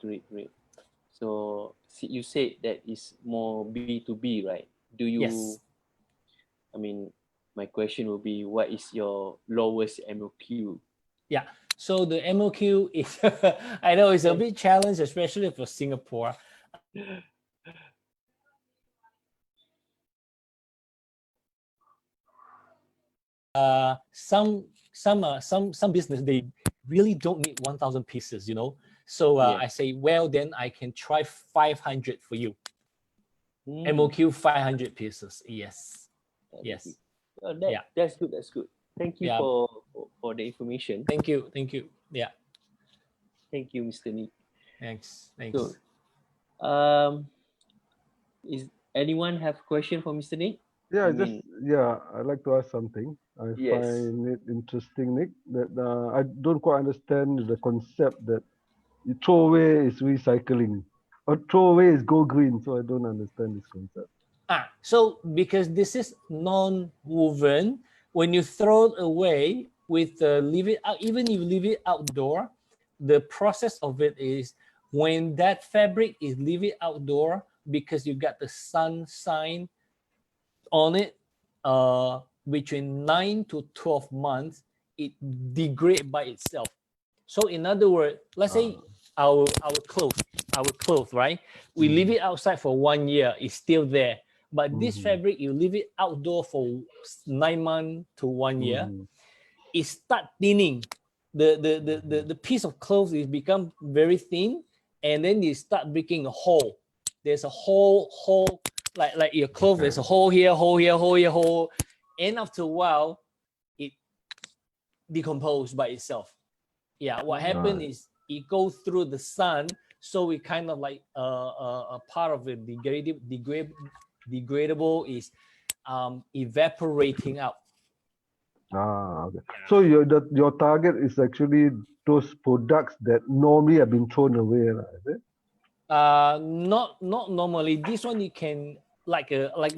So you said that is more B2B, right? Do you? Yes. I mean, my question will be, what is your lowest MOQ? Yeah. So the MOQ is, I know it's a bit challenge, especially for Singapore. Some business, they really don't need 1,000 pieces, So I say, well, then I can try 500 for you. MOQ 500 pieces. Yes. Yes. That's good. Thank you for the information. Thank you. Yeah. Thank you, Mr. Nick. Thanks. So, is anyone have question for Mr. Nick? Yeah, I'd like to ask something. I find it interesting, Nick, that I don't quite understand the concept that you throw away is recycling, or throw away is go green. So I don't understand this concept. So because this is non-woven, when you throw it away with leave it out, even if you leave it outdoor, the process of it is when that fabric is leave it outdoor, because you got the sunshine on it between 9 to 12 months, it degrades by itself. So in other words, let's say our clothes, right? We leave it outside for 1 year, it's still there. But this fabric, you leave it outdoor for 9 months to 1 year, it start thinning. The piece of clothes is become very thin, and then you start breaking a hole. There's a hole like your clothes. There's a hole here, hole here, hole here, hole. And after a while, it decomposed by itself. Yeah, what happened is it goes through the sun, so it kind of like a part of the degradable is evaporating out. Okay. So your target is actually those products that normally have been thrown away, is it? Not normally. This one you can like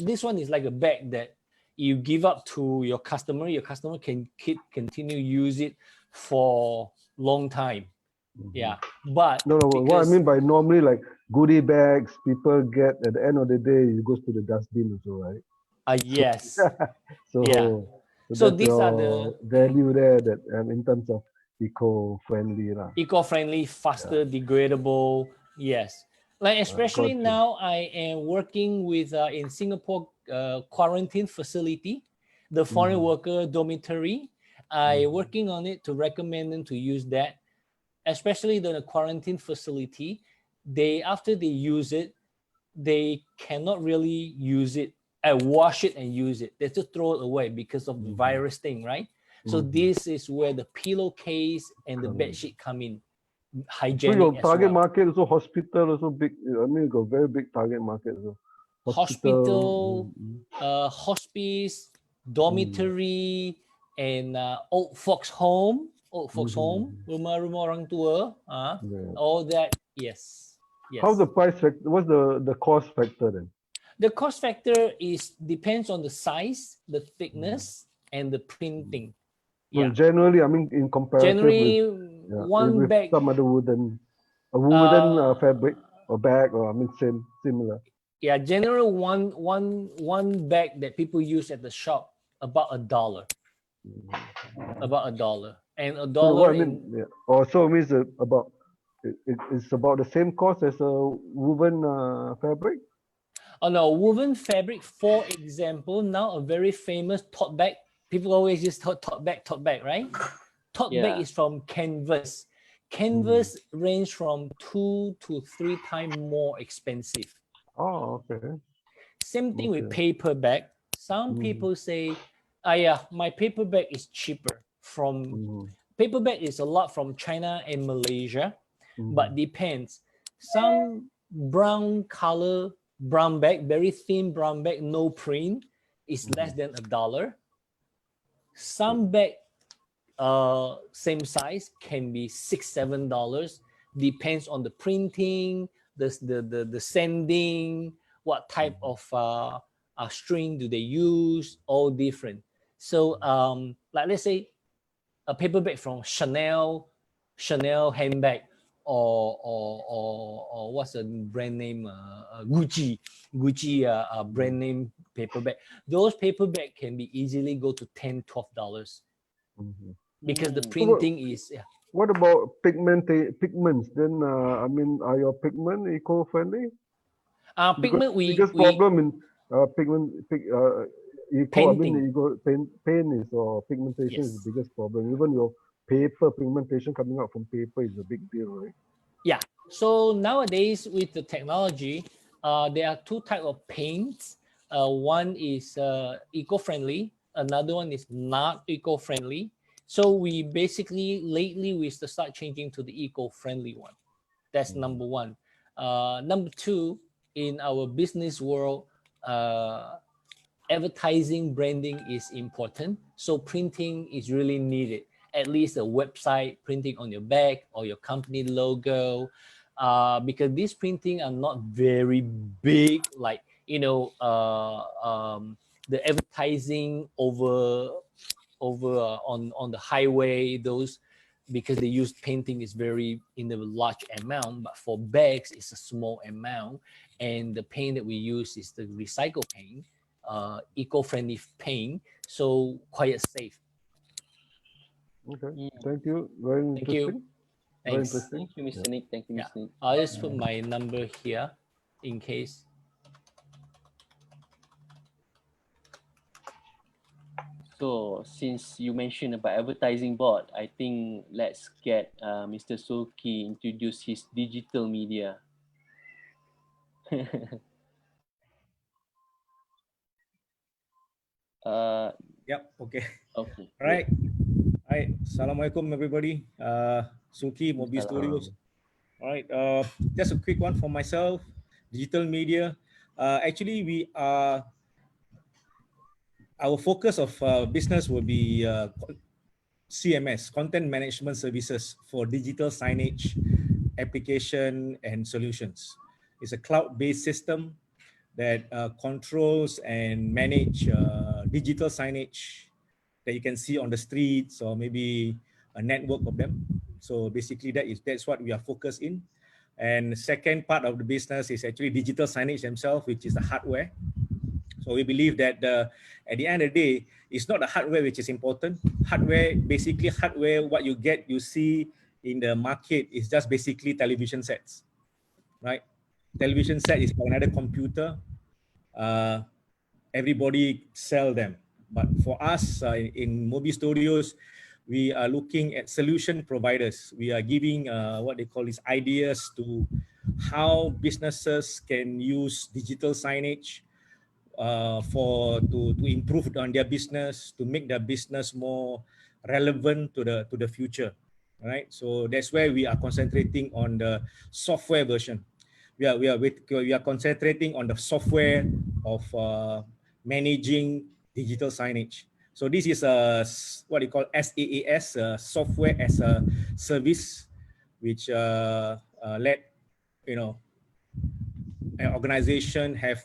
this one is like a bag that you give up to your customer. Your customer can continue use it for long time. Yeah, but no, what I mean by normally, like goodie bags people get at the end of the day, it goes to the dustbin also, right? Yes. So, yeah. so these your are the value there that in terms of eco-friendly. Eco-friendly, faster, degradable. Yes. Like especially now I am working with in Singapore quarantine facility, the foreign worker dormitory. I working on it to recommend them to use that, especially the quarantine facility. They after they use it, they cannot really use it and wash it and use it. They just throw it away because of the virus thing, right? So this is where the pillowcase and the bed sheet come in. Hygienic. So your target market also hospital also big. I mean, you got very big target market also. Hospital, hospice, dormitory, and old folks home. Rumah-rumah orang tua. All that, yes. How's the price factor? What's the cost factor then? The cost factor is depends on the size, the thickness, and the printing. Well, generally, I mean, in comparative with bag, some other wooden fabric or bag, or I mean, similar. Yeah, generally one bag that people use at the shop about $1. About $1, and $1. So what I mean, so it means about it's about the same cost as a woven fabric. Oh no, woven fabric. For example, now a very famous tote bag. People always use tote bag, right? Tote bag is from canvas. Canvas range from 2 to 3 times more expensive. Oh, okay. Same thing with paper bag. Some people say, yeah, my paper bag is cheaper. Paper bag is a lot from China and Malaysia, but depends. Some brown bag, very thin brown bag, no print, is less than $1. Some bag, same size, can be $6-7. Depends on the printing, the sanding, what type of string do they use, all different. So like let's say a paper bag from Chanel handbag, or what's the brand name? Gucci brand name paper bag. Those paper bag can be easily go to $10-12 because the printing is. What about pigments? Then I mean, are your pigment eco-friendly? Pigment biggest problem in pigment eco. I mean, paint is or pigmentation is the biggest problem. Even your paper pigmentation coming out from paper is a big deal, right? Yeah. So nowadays with the technology, there are 2 types of paints. One is eco-friendly. Another one is not eco-friendly. So we basically lately we start changing to the eco-friendly one. That's number one. Number two, in our business world, advertising branding is important. So printing is really needed. At least a website printing on your bag or your company logo, because these printing are not very big, like the advertising over on the highway, those, because they use painting is very in a large amount, but for bags it's a small amount, and the paint that we use is the recycle paint. eco-friendly paint, so quite safe. Okay. Thank you. Very Thank you. interesting. Very Thanks. interesting. Thank you, Mr. Nick. Thank you, Yeah. Mr. Nick. I'll just put my number here in case. So since you mentioned about advertising board, I think let's get Mr. Soki introduce his digital media. Yep. Okay. Okay. All right. Hi. Assalamualaikum, everybody. Suki, Mobi Studios. All right. Just a quick one for myself. Digital media. Actually, we are. Our focus of business will be CMS, Content Management Services for digital signage, application, and solutions. It's a cloud-based system that controls and manage digital signage that you can see on the streets or maybe a network of them. So basically that's what we are focused in. And the second part of the business is actually digital signage themselves, which is the hardware. So we believe that at the end of the day, it's not the hardware which is important. Hardware, what you get, you see in the market is just basically television sets, right? Television set is like another computer. Everybody sell them. But for us in Mobi Studios, we are looking at solution providers. We are giving what they call these ideas to how businesses can use digital signage to improve on their business, to make their business more relevant to the future. All right. So that's where we are concentrating on the software version. We are concentrating on the software of managing digital signage. So this is what you call SaaS, software as a service, which let an organization have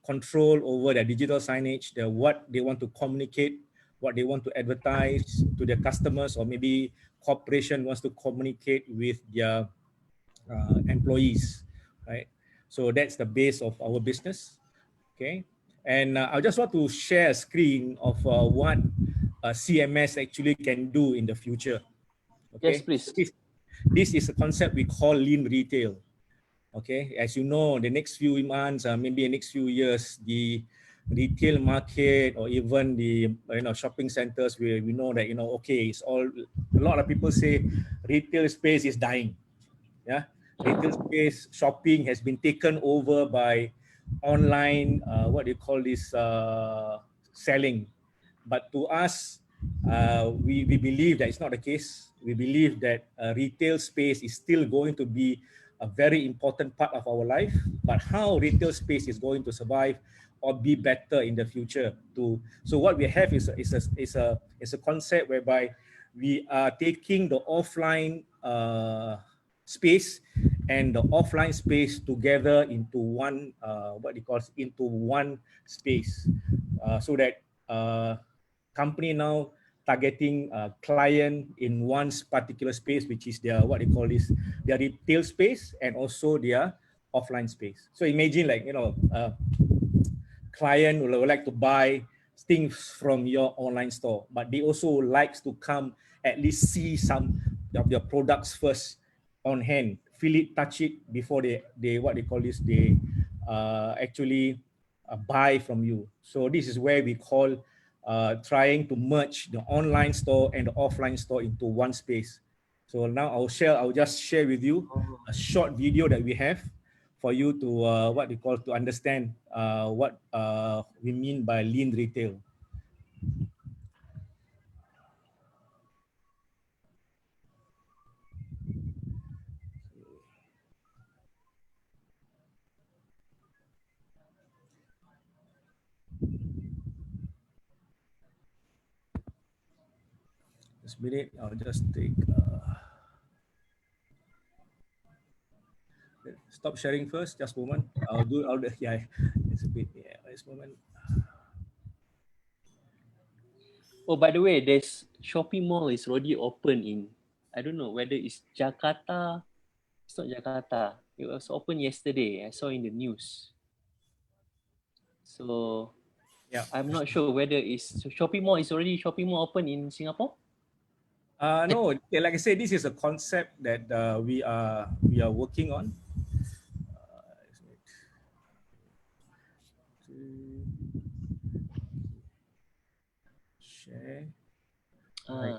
control over their digital signage, what they want to communicate, what they want to advertise to their customers, or maybe corporation wants to communicate with their employees, right? So that's the base of our business, okay? And I just want to share a screen of what CMS actually can do in the future, Yes, okay? please. This is a concept we call lean retail. Okay, as you know, the next few months, maybe the next few years, the retail market or even the shopping centers, we know that okay, it's all, a lot of people say retail space is dying. Yeah, retail space shopping has been taken over by online. What do you call this? Selling. But to us, we believe that it's not the case. We believe that retail space is still going to be a very important part of our life. But how retail space is going to survive or be better in the future? So what we have is a concept whereby we are taking the offline space and the offline space together into one into one space, so that company now targeting client in one particular space, which is their what they call this, their retail space and also their offline space. So imagine like client will like to buy things from your online store, but they also likes to come at least see some of your products first on hand, feel it, touch it before they what they call this, they actually buy from you. So this is where we call trying to merge the online store and the offline store into one space. So now I'll just share with you a short video that we have for you to what we call to understand what we mean by lean retail. This minute, I'll just take. Stop sharing first. Just a moment. I'll do. Yeah. It's a bit. Yeah. This moment. Oh, by the way, there's shopping mall is already open in, I don't know whether it's Jakarta. It's not Jakarta. It was open yesterday. I saw in the news. So Yeah. I'm not sure whether shopping mall is already shopping mall open in Singapore. No, like I said, this is a concept that we are working on. Share. Right.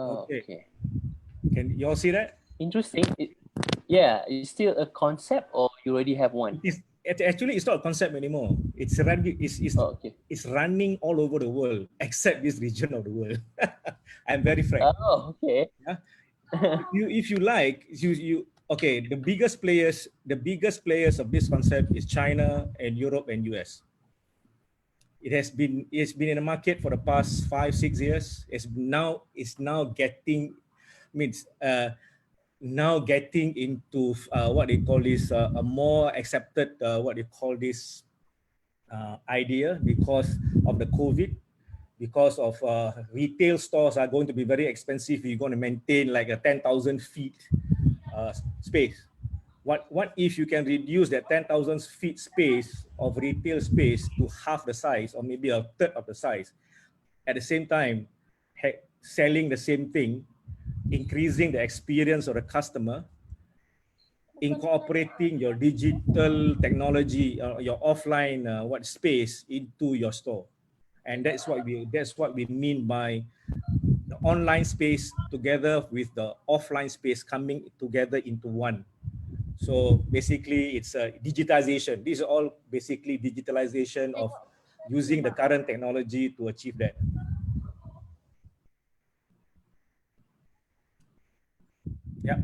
Okay. Okay. Can you all see that? Interesting. Yeah, it's still a concept, or you already have one? Actually, it's not a concept anymore. It's running all over the world except this region of the world. I'm very frank. Oh, okay. Yeah. if you like, you okay. The biggest players of this concept is China and Europe and US. It's been in the market for the past 5-6 years. It's now getting now getting into what they call this a more accepted what they call this idea because of the COVID, because of retail stores are going to be very expensive. You're going to maintain like a 10,000 feet space. What if you can reduce that 10,000 feet space of retail space to half the size or maybe a third of the size, at the same time selling the same thing, increasing the experience of the customer, incorporating your digital technology, your offline space into your store, and that's what we mean by the online space together with the offline space coming together into one. So basically, it's a digitization. These are all basically digitalization of using the current technology to achieve that. Yeah.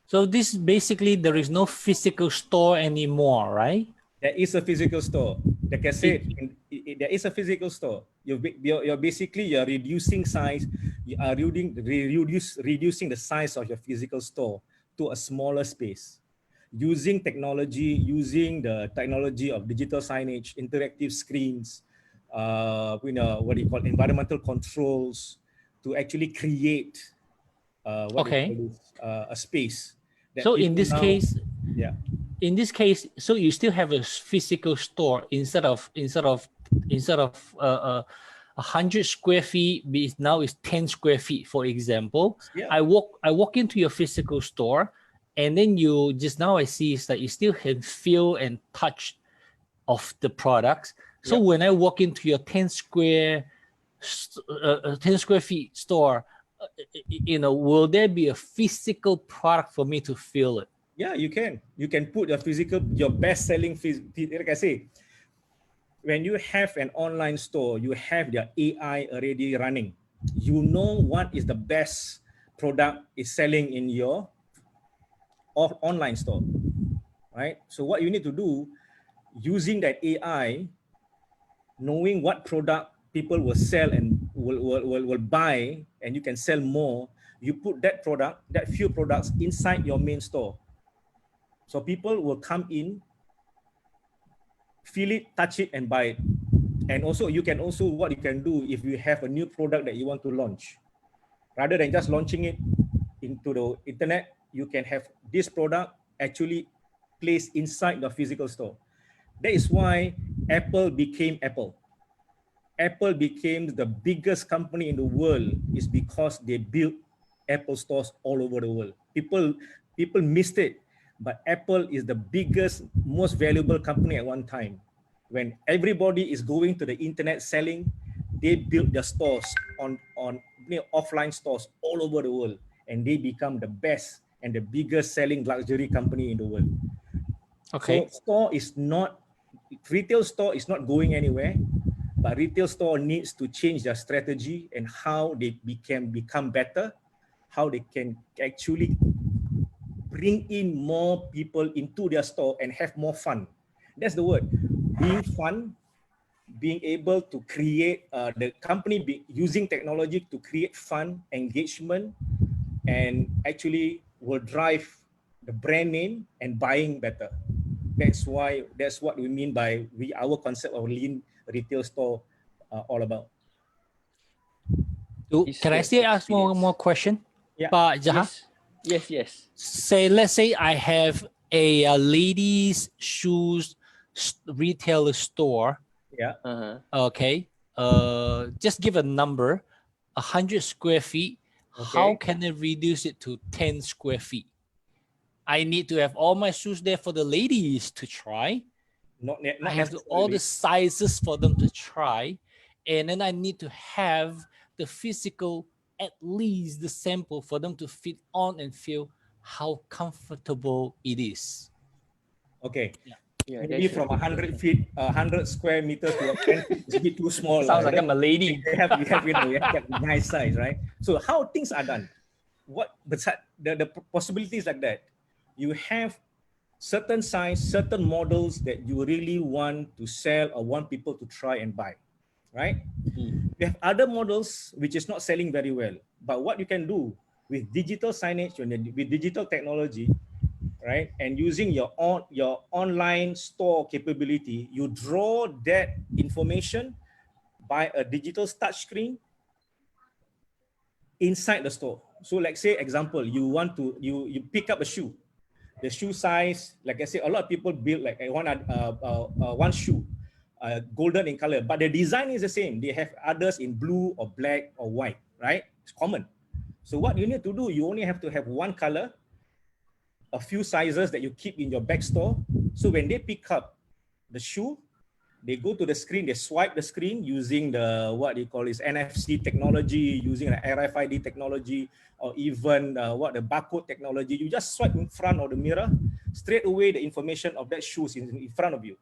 So this basically there is no physical store anymore, right? There is a physical store. Like I said, there is a physical store. You're reducing size. You are reducing the size of your physical store to a smaller space, using the technology of digital signage, interactive screens, what do you call environmental controls to actually create a space. So in this case, yeah. In this case, so you still have a physical store instead of 100 square feet, now it's 10 square feet, for example. Yeah. I walk into your physical store, and then I see is that you still have feel and touch of the products. So when I walk into your 10 square feet store, will there be a physical product for me to feel it? Yeah, you can. You can put your best selling, like I say, when you have an online store, you have their AI already running. You know what is the best product is selling in your online store, right? So what you need to do, using that AI, knowing what product people will sell and will buy, and you can sell more, you put that few products inside your main store. So people will come in, feel it, touch it, and buy it. And also, what you can do if you have a new product that you want to launch, rather than just launching it into the internet, you can have this product actually placed inside the physical store. That is why Apple became Apple. Apple became the biggest company in the world is because they built Apple stores all over the world. People missed it, but Apple is the biggest, most valuable company at one time. When everybody is going to the internet selling, they built their stores on offline stores all over the world, and they become the best and the biggest selling luxury company in the world. Okay. So retail store is not going anywhere, but retail store needs to change their strategy and how they can become better, how they can actually bring in more people into their store and have more fun. That's the word, being fun, being able to create the company using technology to create fun, engagement, and actually will drive the brand name and buying better. That's what we mean by our concept of lean retail store all about. Can I still ask one more question? Yeah. Pak Jaha? Yes. Let's say I have a ladies' shoes retail store. Yeah. Okay. Just give a number, 100 square feet. Okay. How can I reduce it to 10 square feet? I need to have all my shoes there for the ladies to try. I have all the sizes for them to try. And then I need to have the physical, at least the sample for them to fit on and feel how comfortable it is. Okay. Yeah, maybe from 100 feet, 100 square meters to 10 feet is a bit too small. Sounds like I'm a lady. You have nice size, right? So how things are done? The possibilities like that? You have certain size, certain models that you really want to sell or want people to try and buy, right? You have other models which is not selling very well. But what you can do with digital signage, with digital technology, right, and using your online store capability, you draw that information by a digital touch screen inside the store. So like say example, you pick up a shoe, the shoe size, like I said, a lot of people build like one shoe, golden in color, but the design is the same. They have others in blue or black or white, right? It's common. So what you need to do, you only have to have one color, a few sizes that you keep in your back store. So when they pick up the shoe, they go to the screen, they swipe the screen using the what they call is NFC technology, using an RFID technology, or even the barcode technology. You just swipe in front of the mirror, straight away the information of that shoe is in front of you.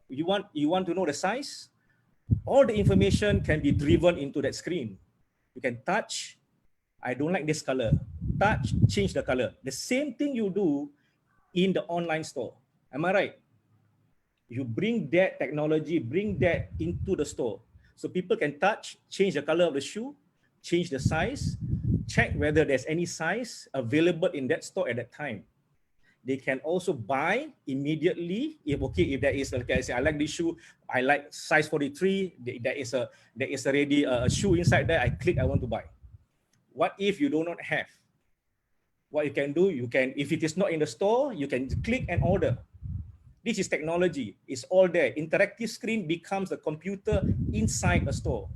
You want to know the size? All the information can be driven into that screen. You can touch. I don't like this color. Touch, change the color. The same thing you do in the online store. Am I right? You bring that technology, bring that into the store. So people can touch, change the color of the shoe, change the size, check whether there's any size available in that store at that time. They can also buy immediately if there is, like I say, I like this shoe, I like size 43, there is already a shoe inside there, I click, I want to buy. What if you do not have? What you can do, if it is not in the store, you can click and order. This is technology. It's all there. Interactive screen becomes the computer inside a store.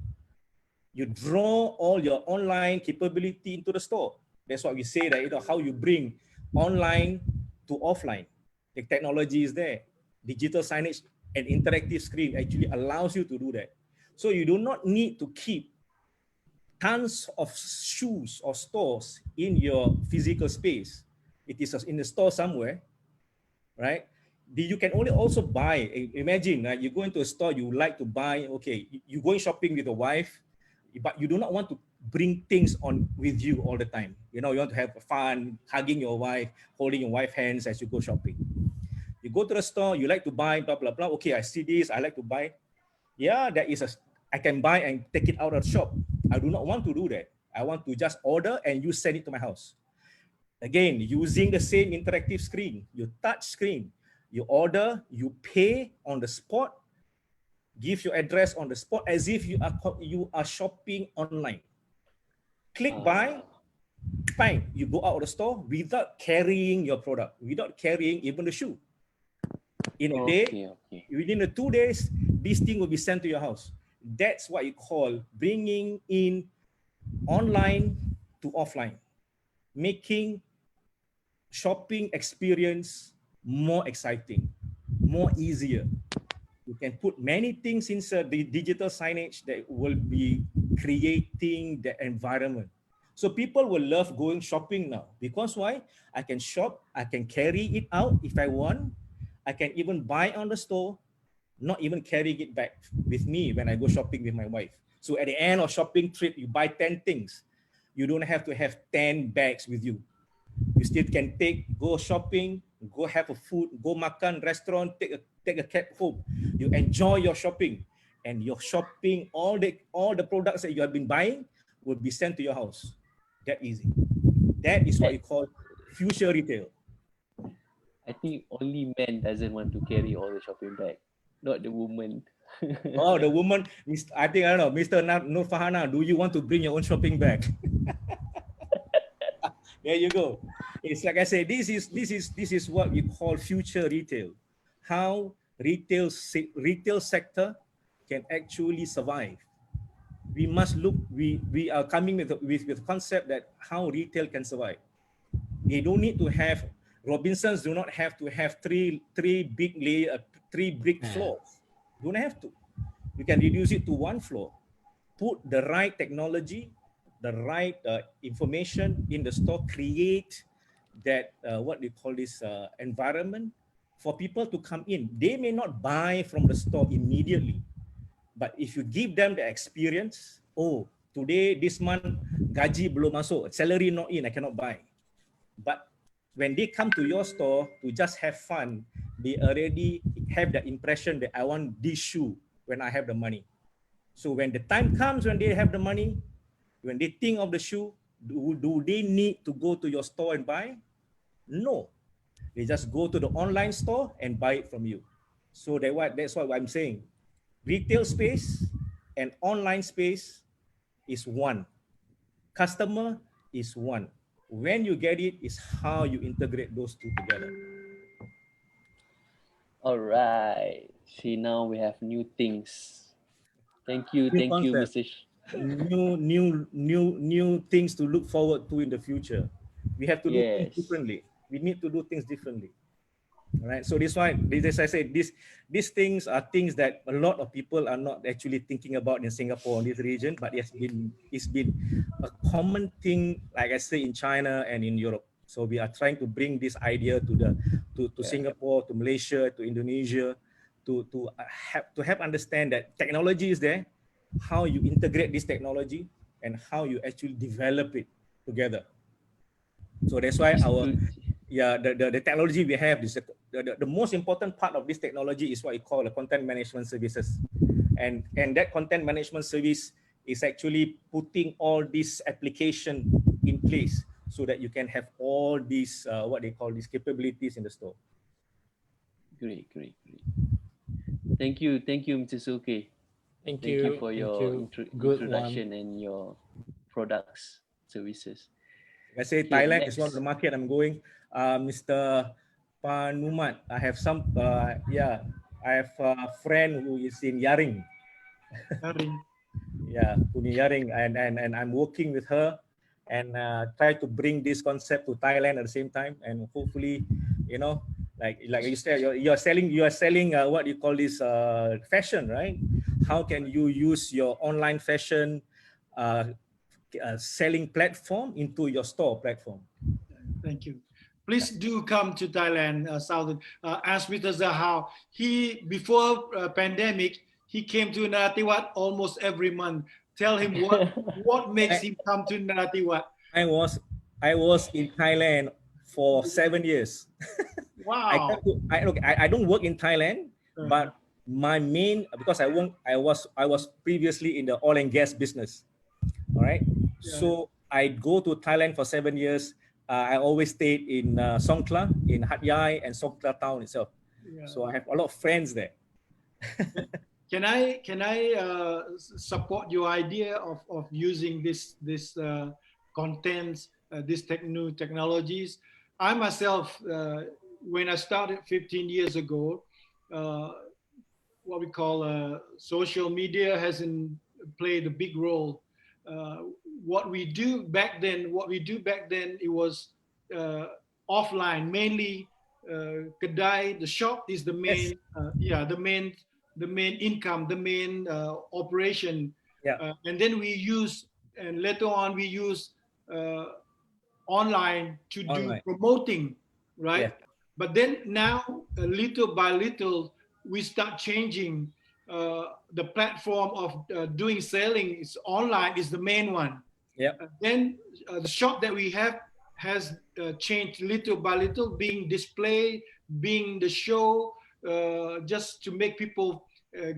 You draw all your online capability into the store. That's what we say that how you bring online to offline. The technology is there. Digital signage and interactive screen actually allows you to do that. So you do not need to keep tons of shoes or stores in your physical space. it is in the store somewhere, right? You can only also buy. Imagine you go into a store, you like to buy. Okay, you going shopping with a wife, but you do not want to bring things on with you all the time. You know, you want to have fun, hugging your wife, holding your wife's hands as you go shopping. You go to the store, you like to buy, blah blah blah. Okay, I see this, I like to buy. Yeah, I can buy and take it out of the shop. I do not want to do that. I want to just order and you send it to my house. Again, using the same interactive screen, you touch screen, you order, you pay on the spot, give your address on the spot as if you are shopping online. Click buy, fine, you go out of the store without carrying your product, without carrying even the shoe. In a day, within the 2 days, this thing will be sent to your house. That's what you call bringing in online to offline, making shopping experience more exciting, more easier. You can put many things inside the digital signage that will be creating the environment. So people will love going shopping now because why? I can shop, I can carry it out if I want. I can even buy on the store, not even carrying it back with me when I go shopping with my wife. So at the end of shopping trip, you buy 10 things. You don't have to have 10 bags with you. You still can go shopping, go have a food, go makan, restaurant, take a cab home. You enjoy your shopping, and your shopping, all the products that you have been buying will be sent to your house. That easy. That is what you call future retail. I think only men doesn't want to carry all the shopping bag, not the woman. Oh, the woman. I don't know, Mr. Nur Fahana, do you want to bring your own shopping bag? There you go. It's like I said, this is what we call future retail. How retail sector can actually survive. We must look. We are coming with concept that how retail can survive. They don't need to have Robinsons. Do not have to have three big layer, three brick floors. Don't have to. You can reduce it to one floor. Put the right technology, the right information in the store, create that what they call this environment for people to come in. They may not buy from the store immediately, but if you give them the experience, oh, today, this month, gaji belum masuk, salary not in, I cannot buy. But when they come to your store to just have fun, they already have the impression that I want this shoe when I have the money. So when the time comes when they have the money, when they think of the shoe, do they need to go to your store and buy? No. They just go to the online store and buy it from you. So that's what I'm saying. Retail space and online space is one. Customer is one. When you get it is how you integrate those two together. All right. See, now we have new things. Thank you, Mr. New things to look forward to in the future. We have to do things differently. We need to do things differently. All right. So this why, as I said, these things are things that a lot of people are not actually thinking about in Singapore, in this region, but it's been a common thing, like I say, in China and in Europe. So we are trying to bring this idea to Singapore, to Malaysia, to Indonesia, to help understand that technology is there, how you integrate this technology, and how you actually develop it together. So that's why the technology we have is the most important part of this technology is what we call the content management services, and that content management service is actually putting all this application in place so that you can have all these what they call these capabilities in the store. Great. Thank you, Mr. Suki. Thank you for your introduction and your products, services. I say Thailand is one of the market I'm going. Mr. Panumat, I have I have a friend who is in Yaring. Yaring, and I'm working with her and try to bring this concept to Thailand at the same time, and hopefully, like you said, you are selling what you call this fashion, right? How can you use your online fashion selling platform into your store platform? Thank you. please do come to Thailand, Southern. Ask Mr. Zahao. He before pandemic, he came to Narathiwat almost every month. Tell him what makes him come to Narathiwat. I was in Thailand for 7 years. Wow. I don't work in Thailand, but my main, because I was previously in the oil and gas business. All right. Yeah. So I go to Thailand for 7 years. I always stayed in Songkhla, in Hat Yai and Songkhla town itself. Yeah. So I have a lot of friends there. Can I support your idea of using this contents, these new technologies? I myself, when I started 15 years ago, what we call social media hasn't played a big role. What we do back then, it was offline, mainly kedai, the shop is the main, the main income, the main operation. Yeah. And then and later on we use online to do promoting, right? Yeah. But then now, little by little, we start changing. The platform of doing selling is online is the main one. Yeah. Then the shop that we have has changed little by little, being display, being the show, just to make people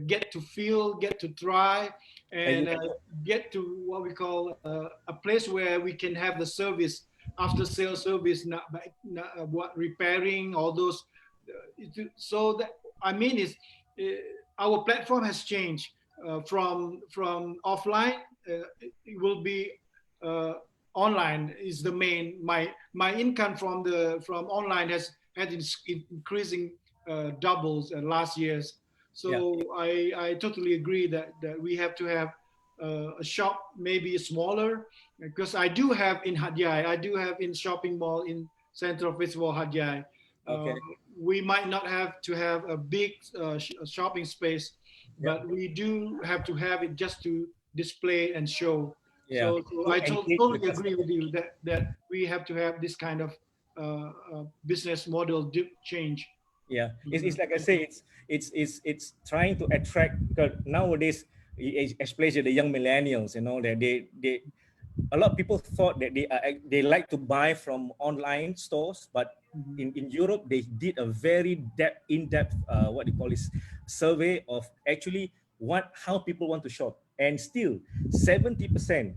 get to feel, get to try, and get to what we call a place where we can have the service, after sales service, what repairing, all those. So that I mean is our platform has changed from offline. It will be online is the main. My income from online has increasing doubles last years. So I totally agree that we have to have a shop maybe smaller, because I do have in Hat Yai, I do have in shopping mall in Central Festival Hat Yai. Okay. We might not have to have a big shopping space, but we do have to have it just to display and show. Yeah. So I totally agree with you that we have to have this kind of business model change. Yeah, it's like I say, it's trying to attract, because nowadays, especially the young millennials, you know, that they a lot of people thought that they like to buy from online stores, but in Europe they did a very in-depth what they call this survey of actually how people want to shop, and still 70%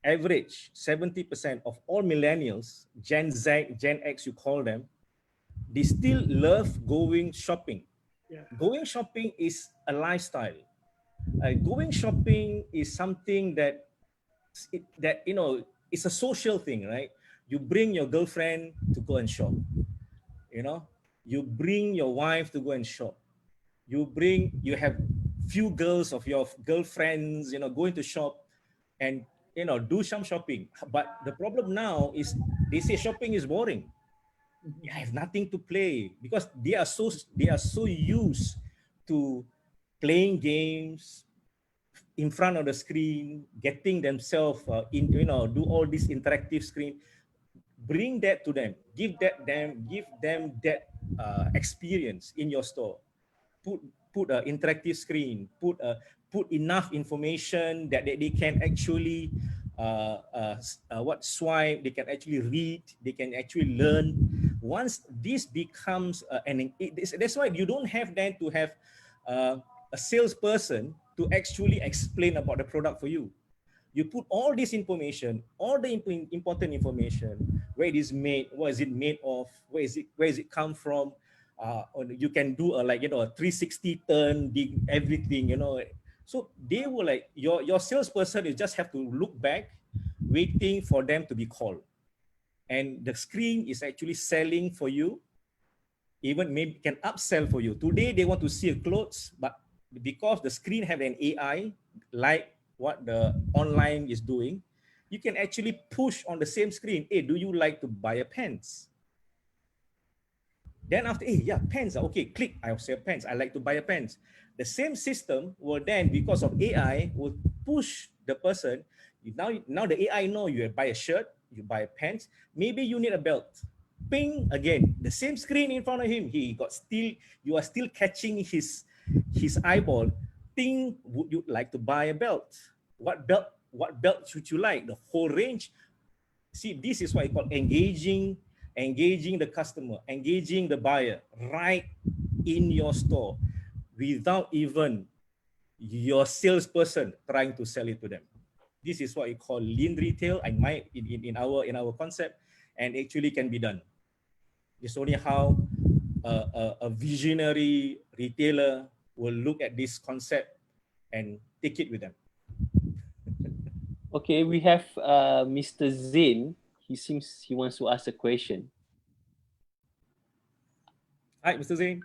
average 70% of all millennials, Gen Z, Gen X, you call them, they still love going shopping. Yeah. Going shopping is a lifestyle. Going shopping is something that you know, it's a social thing, right? You bring your girlfriend to go and shop. You know, you bring your wife to go and shop. You have few girls of your girlfriends, you know, going to shop and, you know, do some shopping. But the problem now is they say shopping is boring. I have nothing to play, because they are so used to playing games in front of the screen, getting themselves do all this interactive screen. Bring that to them. Give them that experience in your store. Put an interactive screen. Put enough information that they can actually swipe. They can actually read. They can actually learn. Once this becomes that's why you don't have then to have a salesperson to actually explain about the product for you. You put all this information, all the important information, where it is made, what is it made of, where is it come from. You can do a 360 turn, everything, you know. So they will your salesperson is just have to look back, waiting for them to be called, and the screen is actually selling for you. Even maybe can upsell for you. Today they want to see clothes, but because the screen have an AI, like what the online is doing, you can actually push on the same screen, hey, do you like to buy a pants? Then after, hey, yeah, pants, okay, click, I'll say pants, I like to buy a pants. The same system will then, because of AI, will push the person. Now the AI know you buy a shirt, you buy a pants, maybe you need a belt. ping again, the same screen in front of him. You are still catching his eyeball. Ping, would you like to buy a belt? What belt should you like? The whole range. See, this is what I call engaging the customer, engaging the buyer right in your store without even your salesperson trying to sell it to them. This is what we call lean retail in our concept, and actually can be done. It's only how a visionary retailer will look at this concept and take it with them. Okay, we have Mr. Zain. He seems he wants to ask a question. Hi, Mr. Zain.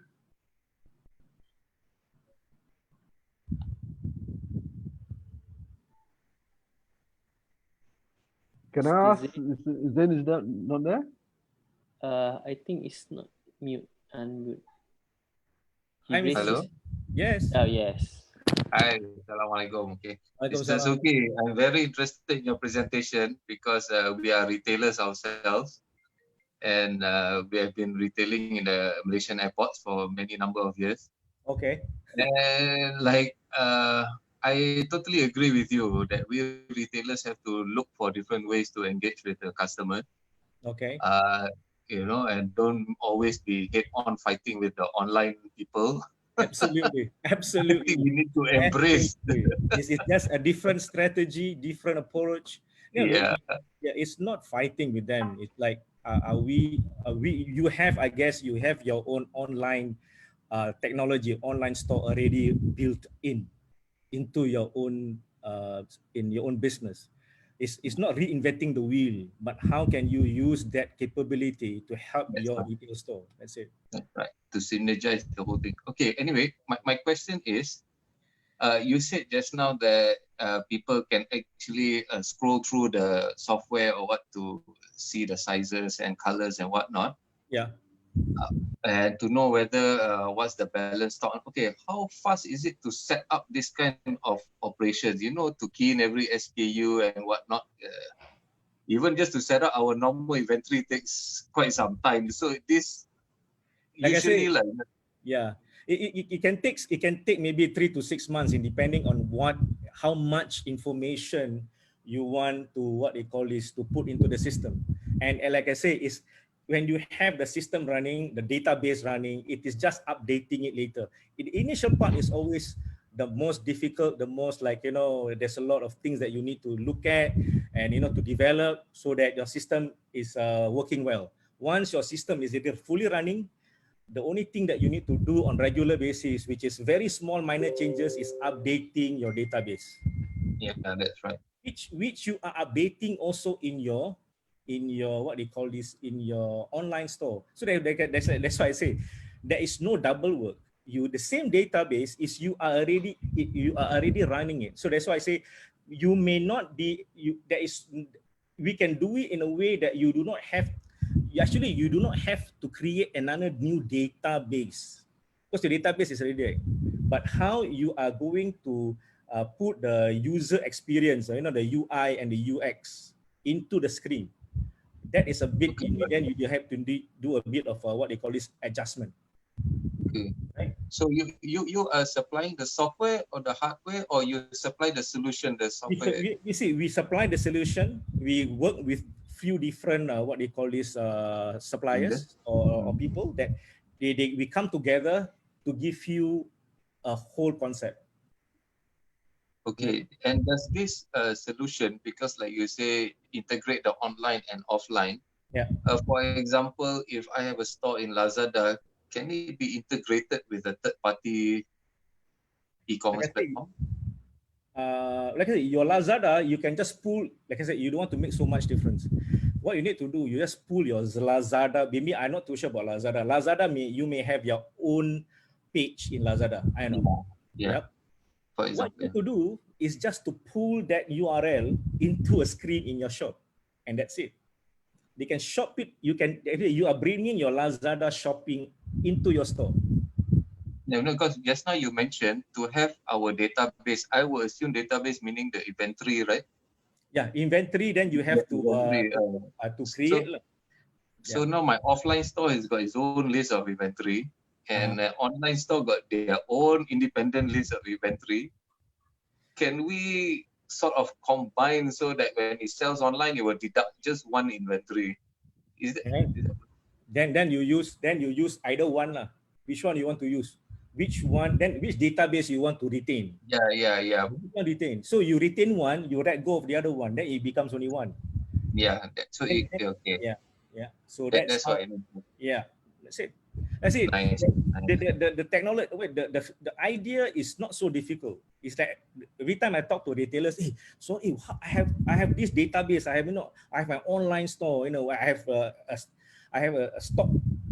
Can I ask, Zain is that not there? I think it's not mute, unmute. Hi, Mr. Hello? Yes. Oh, yes. Hi, Assalamualaikum. Okay. Mr. Suki, I'm very interested in your presentation because we are retailers ourselves, and we have been retailing in the Malaysian airports for many number of years. Okay. And like I totally agree with you that we retailers have to look for different ways to engage with the customer. Okay. You know, and don't always be head-on fighting with the online people. Absolutely. I think we need to embrace. It's just a different strategy, different approach. Yeah. It's not fighting with them. It's like, you have, I guess, you have your own online technology, online store already built into your own in your own business. It's not reinventing the wheel, but how can you use that capability to help your retail store? That's it. That's right. To synergize the whole thing. Okay, anyway, my question is, you said just now that people can actually scroll through the software or what to see the sizes and colors and whatnot. Yeah. And to know whether what's the balance stock. Okay, how fast is it to set up this kind of operations? You know, to key in every SKU and whatnot. Even just to set up our normal inventory takes quite some time. So this like usually I say, yeah, it can take maybe 3 to 6 months, in depending on how much information you want to to put into the system. And like I say, is when you have the system running, the database running, it is just updating it later. The initial part is always the most difficult, the most there's a lot of things that you need to look at and to develop so that your system is working well. Once your system is either fully running, the only thing that you need to do on regular basis, which is very small minor changes, is updating your database. Yeah, that's right. Which you are updating also in your in your online store. So that's why I say there is no double work. The same database is you are already running it. So that's why I say you may not be we can do it in a way that you do not have to create another new database, because the database is already there. But how you are going to put the user experience, the UI and the UX into the screen, that is a bit, then you have to do a bit of what they call this adjustment. Okay. Right. So you are supplying the software or the hardware, or you supply the solution, the software? We supply the solution. We work with few different suppliers or people that we come together to give you a whole concept. Okay, and does this solution, because like you say, integrate the online and offline? Yeah. For example, if I have a store in Lazada, can it be integrated with a third-party e-commerce platform? Like I said, your Lazada, you can just pull. Like I said, you don't want to make so much difference. What you need to do, you just pull your Lazada. Maybe I'm not too sure about Lazada. You may have your own page in Lazada. I know. Yeah. Yep. For example, what you need to do is just to pull that URL into a screen in your shop, and that's it. They can shop it. You are bringing your Lazada shopping into your store. No, because just now you mentioned to have our database. I will assume database meaning the inventory, right? Yeah, inventory. Then you have to create. So now my offline store has got its own list of inventory, and online store got their own independent list of inventory. Can we sort of combine so that when it sells online, it will deduct just one inventory? Is that, then you use either one lah. Which one you want to use? Which one? Then which database you want to retain? Yeah. You want retain. So you retain one, you let go of the other one. Then it becomes only one. Yeah. Okay. Yeah. So That's how. what I mean. Yeah. That's it. Nice. The technology. Wait, the idea is not so difficult. It's like every time I talk to retailers, I have this database. I have my online store. I have a stock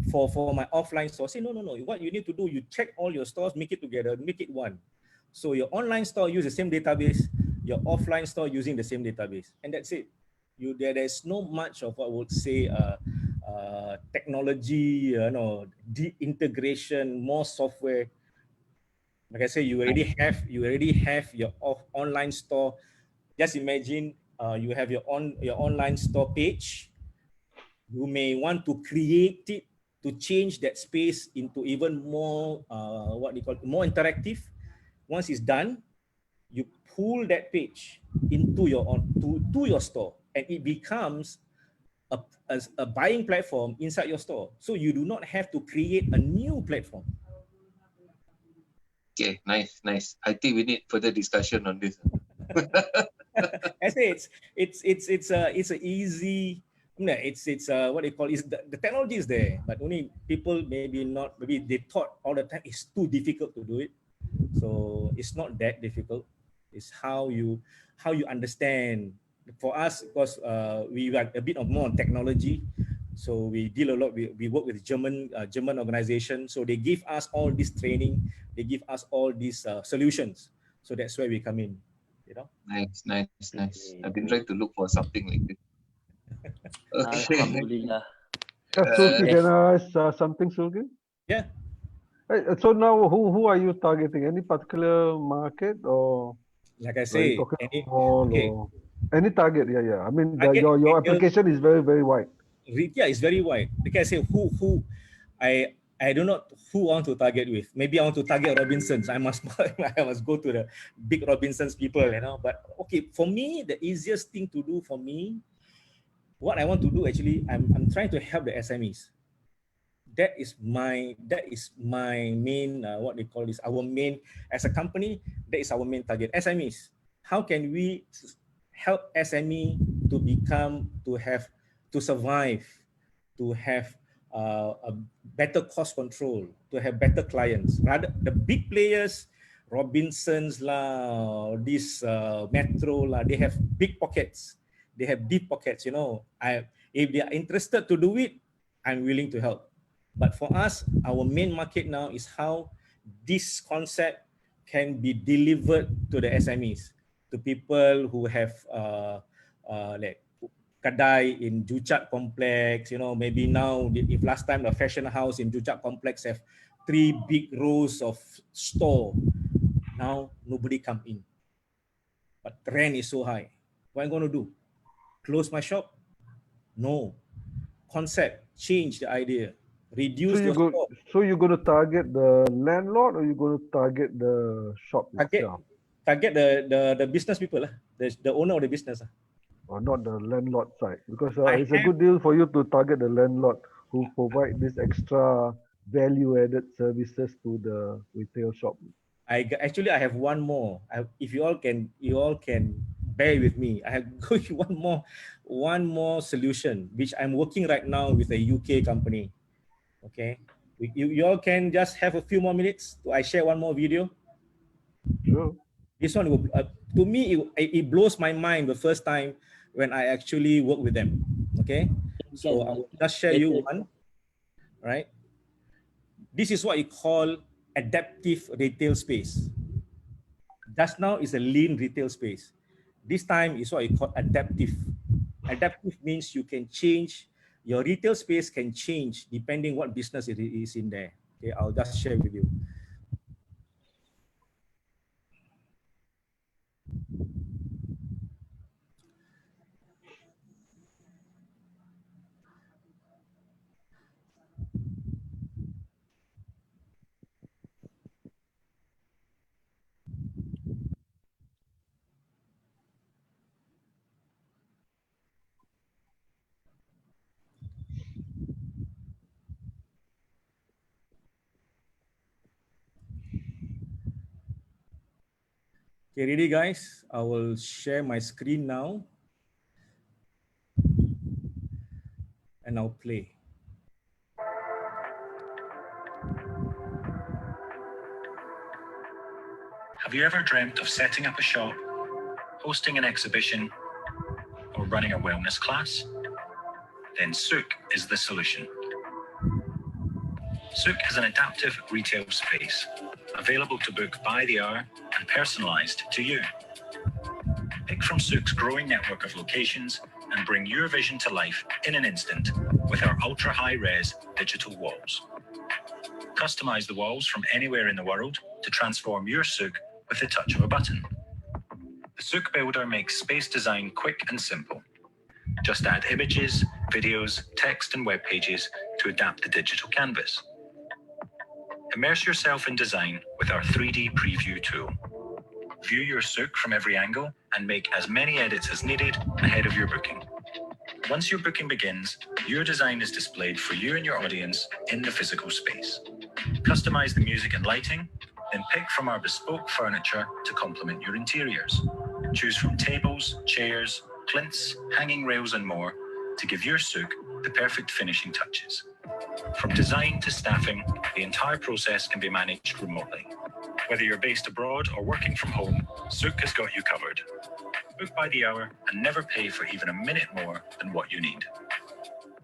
for my offline store. Say no. What you need to do, you check all your stores, make it together, make it one. So your online store use the same database, your offline store using the same database, and that's it. There's no much of what I would say technology, de-integration, more software. Like I say, you already have your online store. Just imagine you have your online store page. You may want to create it to change that space into even more more interactive. Once it's done, you pull that page into to your store, and it becomes a buying platform inside your store. So you do not have to create a new platform. Okay, nice. I think we need further discussion on this. I say it's a easy. It's what they call is the technology is there, but only people maybe they thought all the time it's too difficult to do it. So it's not that difficult. It's how you understand. For us, because we are a bit of more on technology, so we deal a lot. We work with German organization, so they give us all this training. They give us all these solutions. So that's where we come in. Nice. I've been trying to look for something like this. Okay. Alhamdulillah. Sulki, can I ask something, Sulki? Yeah. So now, who are you targeting? Any particular market, or like I say, any target? Yeah. I mean, Target your retail. application is very, very wide. Yeah, it's very wide. Like I say, I do not who I want to target with. Maybe I want to target Robinsons. I must go to the big Robinsons people, But okay, for me, the easiest thing to do for me, what I want to do actually, I'm trying to help the SMEs. That is my main what they call this, our main, as a company, that is our main target. SMEs. How can we help SME to survive, to have a better cost control, to have better clients? Rather, the big players, Robinsons lah, this Metro lah, they have big pockets. They have deep pockets. If they are interested to do it, I'm willing to help. But for us, our main market now is how this concept can be delivered to the SMEs, to people who have like Kadai in Juchat complex. Maybe now, if last time the fashion house in Juchat complex have 3 big rows of store, now nobody come in. But rent is so high. What am I going to do? Close my shop? No. Concept, change the idea. Reduce the stock. So you're going to target the landlord, or you're going to target the shop itself? Target the business people, the owner of the business. Or not the landlord side, because it's a good deal for you to target the landlord who provide this extra value-added services to the retail shop. I have one more. If you all can bear with me, I have one more solution which I'm working right now with a UK company. Okay, you all can just have a few more minutes. I share one more video. Sure. This one will, to me, it blows my mind the first time when I actually work with them. Okay, so I will just share you one. Right. This is what you call adaptive retail space. Just now is a lean retail space. This time is what you call adaptive. Adaptive means you can change, your retail space can change depending what business it is in there. Okay, I'll just share with you. Okay, ready guys? I will share my screen now and I'll play. Have you ever dreamt of setting up a shop, hosting an exhibition, or running a wellness class? Then Souk is the solution. Souk is an adaptive retail space, available to book by the hour and personalized to you. Pick from Souk's growing network of locations and bring your vision to life in an instant with our ultra-high-res digital walls. Customize the walls from anywhere in the world to transform your Souk with the touch of a button. The Souk Builder makes space design quick and simple. Just add images, videos, text, and web pages to adapt the digital canvas. Immerse yourself in design with our 3D preview tool. View your Souk from every angle and make as many edits as needed ahead of your booking. Once your booking begins, your design is displayed for you and your audience in the physical space. Customize the music and lighting, then pick from our bespoke furniture to complement your interiors. Choose from tables, chairs, plinths, hanging rails, and more to give your Souk the perfect finishing touches. From design to staffing, the entire process can be managed remotely. Whether you're based abroad or working from home, Souk has got you covered. Book by the hour and never pay for even a minute more than what you need.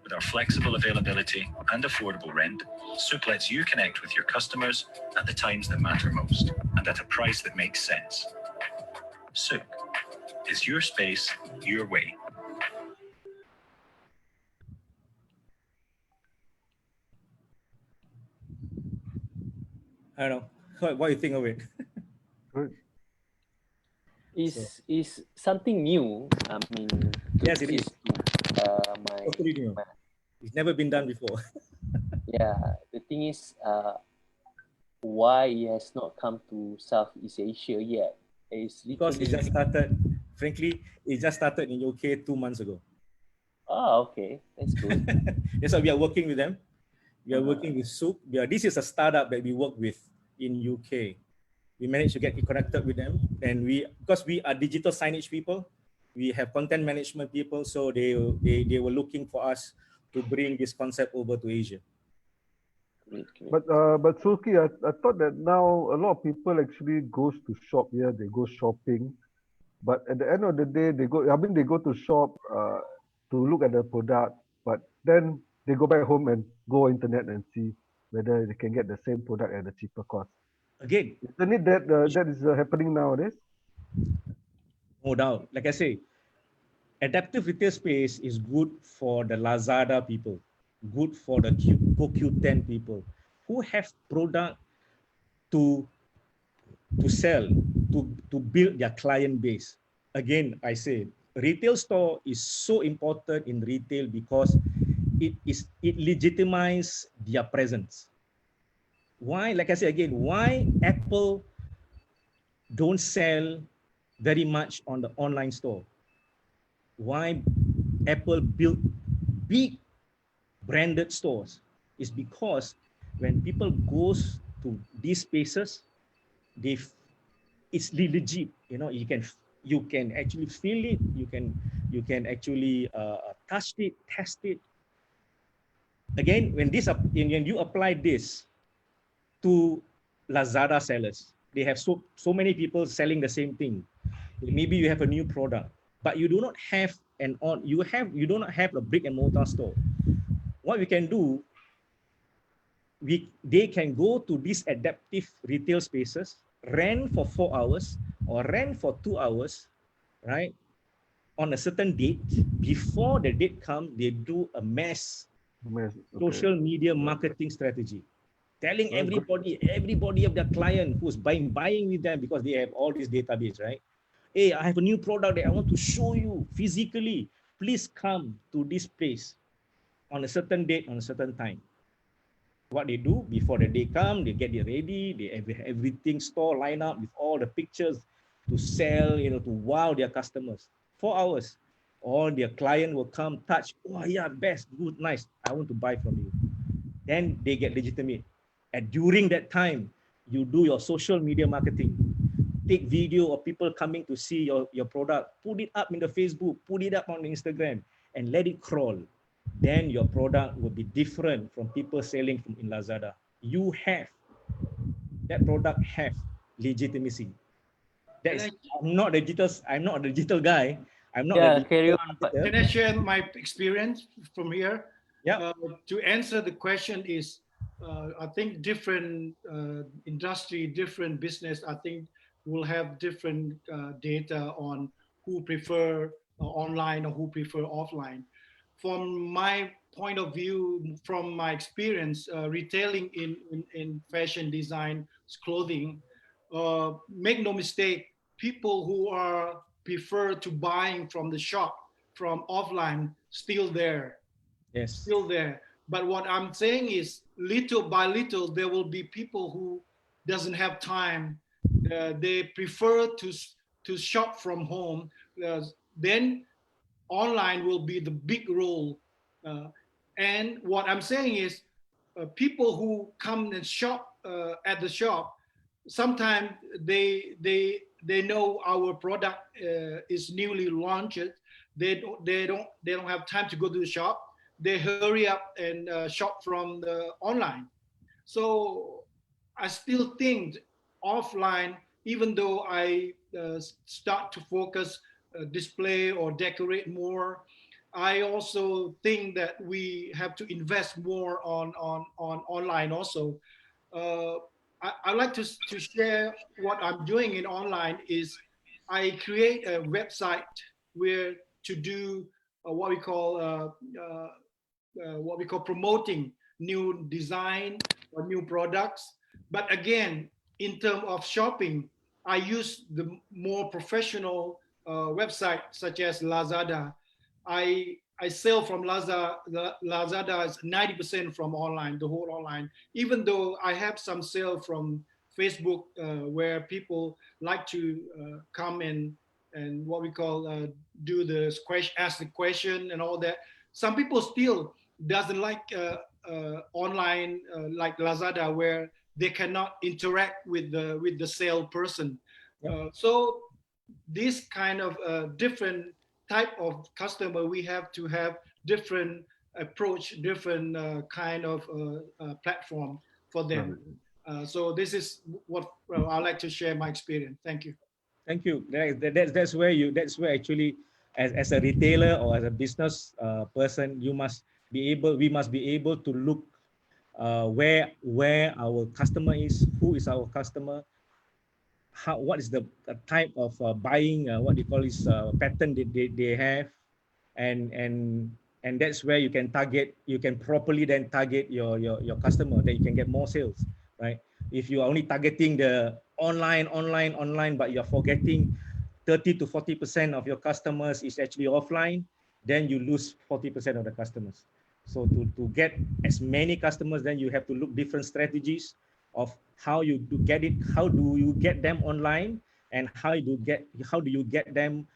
With our flexible availability and affordable rent, Souk lets you connect with your customers at the times that matter most and at a price that makes sense. Souk is your space, your way. I don't know. What do you think of it? Good. Is something new. I mean, yes, it is. My, totally new. It's never been done before. Yeah, the thing is, why it has not come to Southeast Asia yet? It's because it just started. Frankly, it just started in UK 2 months ago. Oh, okay, that's good. That's why we are working with them. We are working with Souk. This is a startup that we work with in UK. We managed to get connected with them, and because we are digital signage people, we have content management people, so they were looking for us to bring this concept over to Asia. But Suki, I thought that now a lot of people actually goes to shop here. They go shopping, but at the end of the day, they go. I mean, they go to shop to look at the product, but then they go back home and go internet and see whether they can get the same product at a cheaper cost. Again, isn't it that that is happening nowadays? No doubt. Like I say, adaptive retail space is good for the Lazada people, good for the Q10 people who have product to sell, to build their client base. Again, I say retail store is so important in retail because it legitimizes their presence. Why? Like I say again, why Apple don't sell very much on the online store? Why Apple built big branded stores is because when people goes to these spaces, it's legit. You know, you can actually feel it. You can actually touch it, test it. Again, when you apply this to Lazada sellers, they have so many people selling the same thing. Maybe you have a new product, but you do not have you do not have a brick and mortar store. What we can do, they can go to these adaptive retail spaces, rent for 4 hours or rent for 2 hours, right? On a certain date. Before the date comes, they do a mass social media marketing strategy, telling everybody of their client who's buying with them, because they have all this database, right? Hey, I have a new product that I want to show you physically. Please come to this place on a certain date, on a certain time. What they do before the day come, they get it ready. They have everything store line up with all the pictures to sell, to wow their customers. 4 hours, all their client will come, touch. Oh yeah, best, good, nice. I want to buy from you. Then they get legitimate. And during that time, you do your social media marketing. take video of people coming to see your product, put it up in the Facebook, put it up on Instagram, and let it crawl. Then your product will be different from people selling from in Lazada. You have that product have legitimacy. That's I'm not a digital guy. I'm not a Yeah, digital carry on. But marketer. Can I share my experience from here? Yeah. To answer the question is, I think different industry, different business, I think will have different data on who prefer online or who prefer offline. From my point of view, from my experience, retailing in fashion design, clothing, make no mistake, people who are prefer to buying from the shop, from offline, still there, Yes. still there. But what I'm saying is, little by little, there will be people who doesn't have time. They prefer to shop from home. Then online will be the big role. And what I'm saying is, people who come and shop at the shop, sometimes they know our product is newly launched. They don't have time to go to the shop. They hurry up and shop from the online. So I still think offline, even though I start to focus display or decorate more, I also think that we have to invest more on online also. Uh, I like to share what I'm doing in online is I create a website where to do what we call promoting new design or new products. But again, in terms of shopping, I use the more professional website such as Lazada. I sell from Lazada. Lazada is 90% from online, the whole online. Even though I have some sale from Facebook, where people like to come and what we call do the question, ask the question and all that. Some people still doesn't like online like Lazada, where they cannot interact with the salesperson. So this kind of different type of customer, we have to have different approach, different kind of platform for them. So this is what I like to share my experience. Thank you. Thank you. That's where actually, as a retailer or as a business person, we must be able to look where our customer is, who is our customer, what is the type of buying, what they call is pattern they have, and that's where you can properly then target your customer, that you can get more sales, right? If you are only targeting the online, but you're forgetting 30 to 40% of your customers is actually offline, then you lose 40% of the customers. So to get as many customers, then you have to look different strategies of how you do get it, how do you get them online, and how do you get them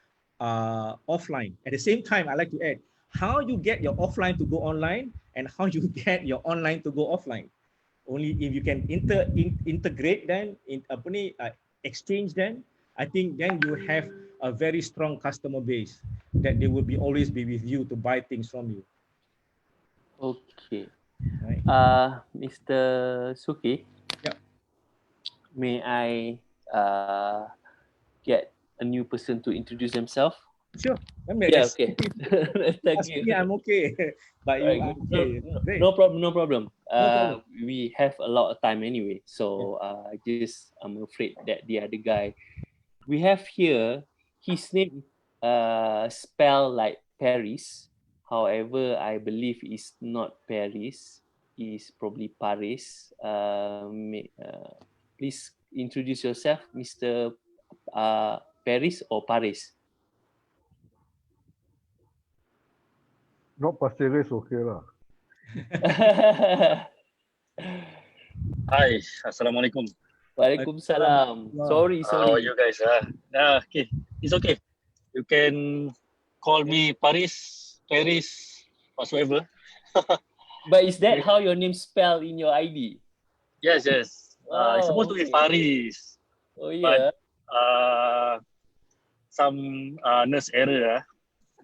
offline. At the same time, I like to add how you get your offline to go online and how you get your online to go offline. Only if you can integrate them, exchange them, I think then you have a very strong customer base that they will always be with you to buy things from you. Okay. Right. Mr. Suki. Yeah. May I get a new person to introduce themselves? Sure. Yeah, okay. Thank you. I'm okay. But you are okay. No problem, no problem. No problem. We have a lot of time anyway, so I'm afraid that the other guy we have here, his name spelled like Paris. However, I believe it's not Paris. It's probably Paris. Please introduce yourself, Mr. Paris or Paris. Not Pasir Ris, okay lah. Hi, Assalamualaikum. Waalaikumsalam. Sorry. How are you guys? Okay, it's okay. You can call me Paris, whatsoever. But is that how your name spelled in your ID? Yes. It's supposed to be Paris. Oh yeah. some nurse error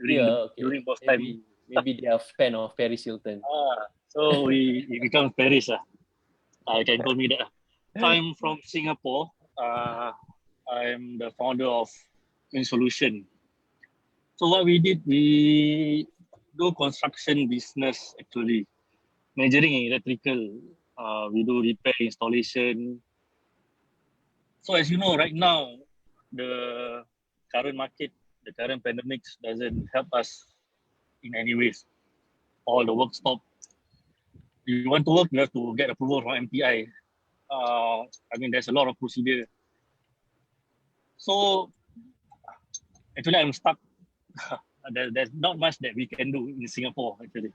during both time. Maybe they are fan of Paris Hilton. So we become Paris. I can call me that. So I'm from Singapore. I'm the founder of Green Solution. So what we did, we do construction business actually, majoring in electrical. We do repair, installation. So as you know, right now, the current market, the current pandemic doesn't help us in any ways. All the work stop. If you want to work, you have to get approval from MPI. I mean, there's a lot of procedure. So actually, I'm stuck. There's not much that we can do in Singapore actually.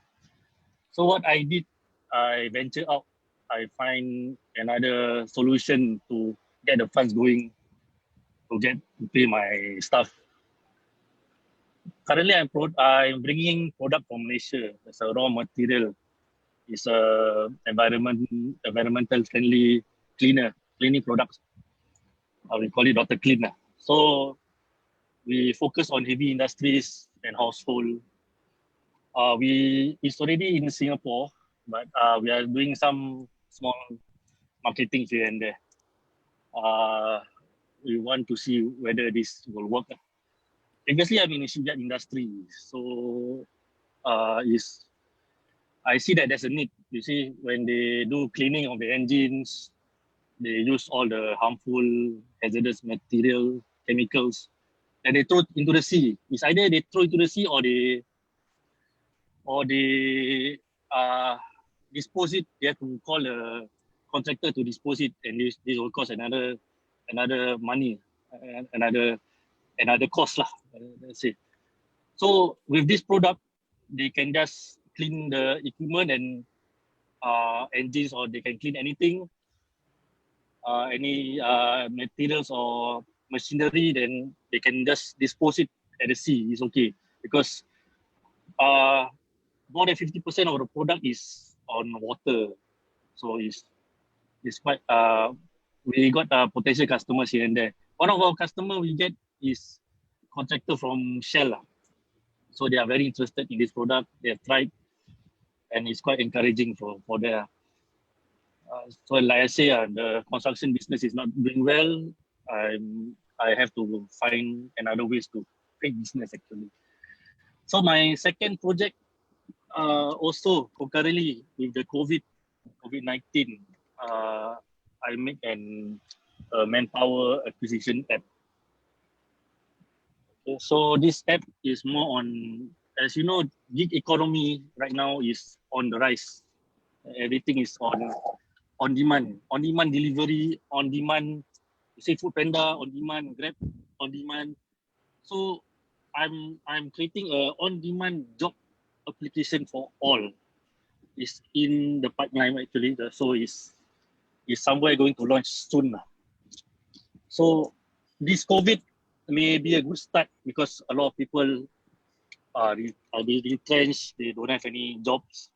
So what I did, I venture out. I find another solution to get the funds going, to pay my staff. Currently, I'm bringing product from Malaysia. It's a raw material. It's a environmental friendly cleaning products. We call it Dr. Clean. So we focus on heavy industries and household. It's already in Singapore, but we are doing some small marketing here and there. We want to see whether this will work. Previously, I'm in the shipyard industry, so I see that there's a need. You see, when they do cleaning of the engines, they use all the harmful, hazardous material, chemicals, and they throw it into the sea. It's either they throw it into the sea or they dispose it. They have to call a contractor to dispose it, and this will cost another money, another cost lah. Let's say. So with this product, they can just clean the equipment and engines, or they can clean anything, any materials or machinery. Then they can just dispose it at the sea. It's okay because more than 50% of the product is on water, so it's quite. We got potential customers here and there. One of our customers we get is contractor from Shell. So they are very interested in this product. They have tried, and it's quite encouraging for them. So like I say, the construction business is not doing well. I have to find another ways to make business actually. So my second project, also concurrently with the COVID-19, I make a manpower acquisition app. Okay, so this app is more on, as you know, gig economy right now is on the rise. Everything is on demand delivery, on demand, say Food Panda, on demand, Grab, on demand. So I'm creating a on-demand job application for all. It's in the pipeline actually. So is somewhere going to launch soon. So this COVID may be a good start because a lot of people are retrenched. They don't have any jobs.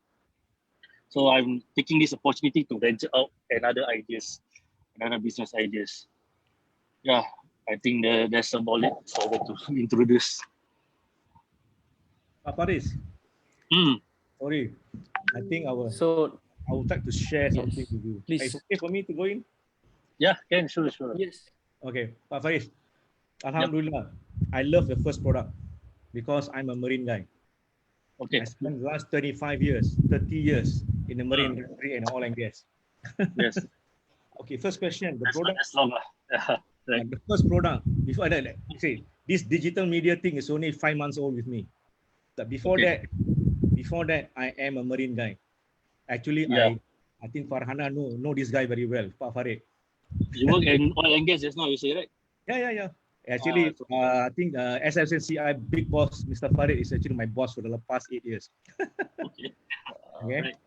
So I'm taking this opportunity to venture out another business ideas. Yeah, I think that's about it to introduce. Paris. Sorry, I think I would like to share something with you. Please. Is it okay for me to go in? Yeah, can, sure. Yes. Okay, Pak Faris. Alhamdulillah, I love the first product because I'm a marine guy. Okay. I spent the last 30 years in the marine industry and oil and gas. Yes. Okay, first question. The that's product. That's long. Right. The first product, before that, say this digital media thing is only 5 months old with me. But before that, I am a marine guy. Actually, I think Farhana know this guy very well, Pak Farid. You work in oil and gas just now, you say, right? Yeah. Actually, I think SFCI big boss, Mr. Farid, is actually my boss for the past 8 years. Okay. Okay. Right.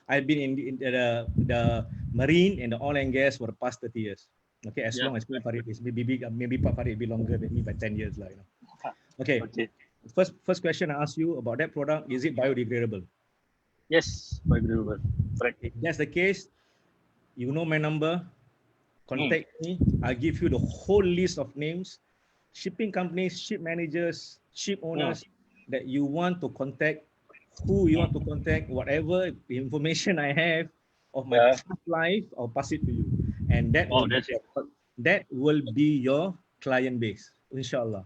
I've been in the marine and the oil and gas for the past 30 years. Okay, as long as Farid is maybe Pak Farid will be longer than me by 10 years, like. Okay. First question I ask you about that product: is it biodegradable? Yes, biodegradable. Correct. If that's the case, you know my number. contact me. I'll give you the whole list of names, shipping companies, ship managers, ship owners that you want to contact, who you want to contact, whatever information I have of my past life, I'll pass it to you. And that will be your client base, inshallah.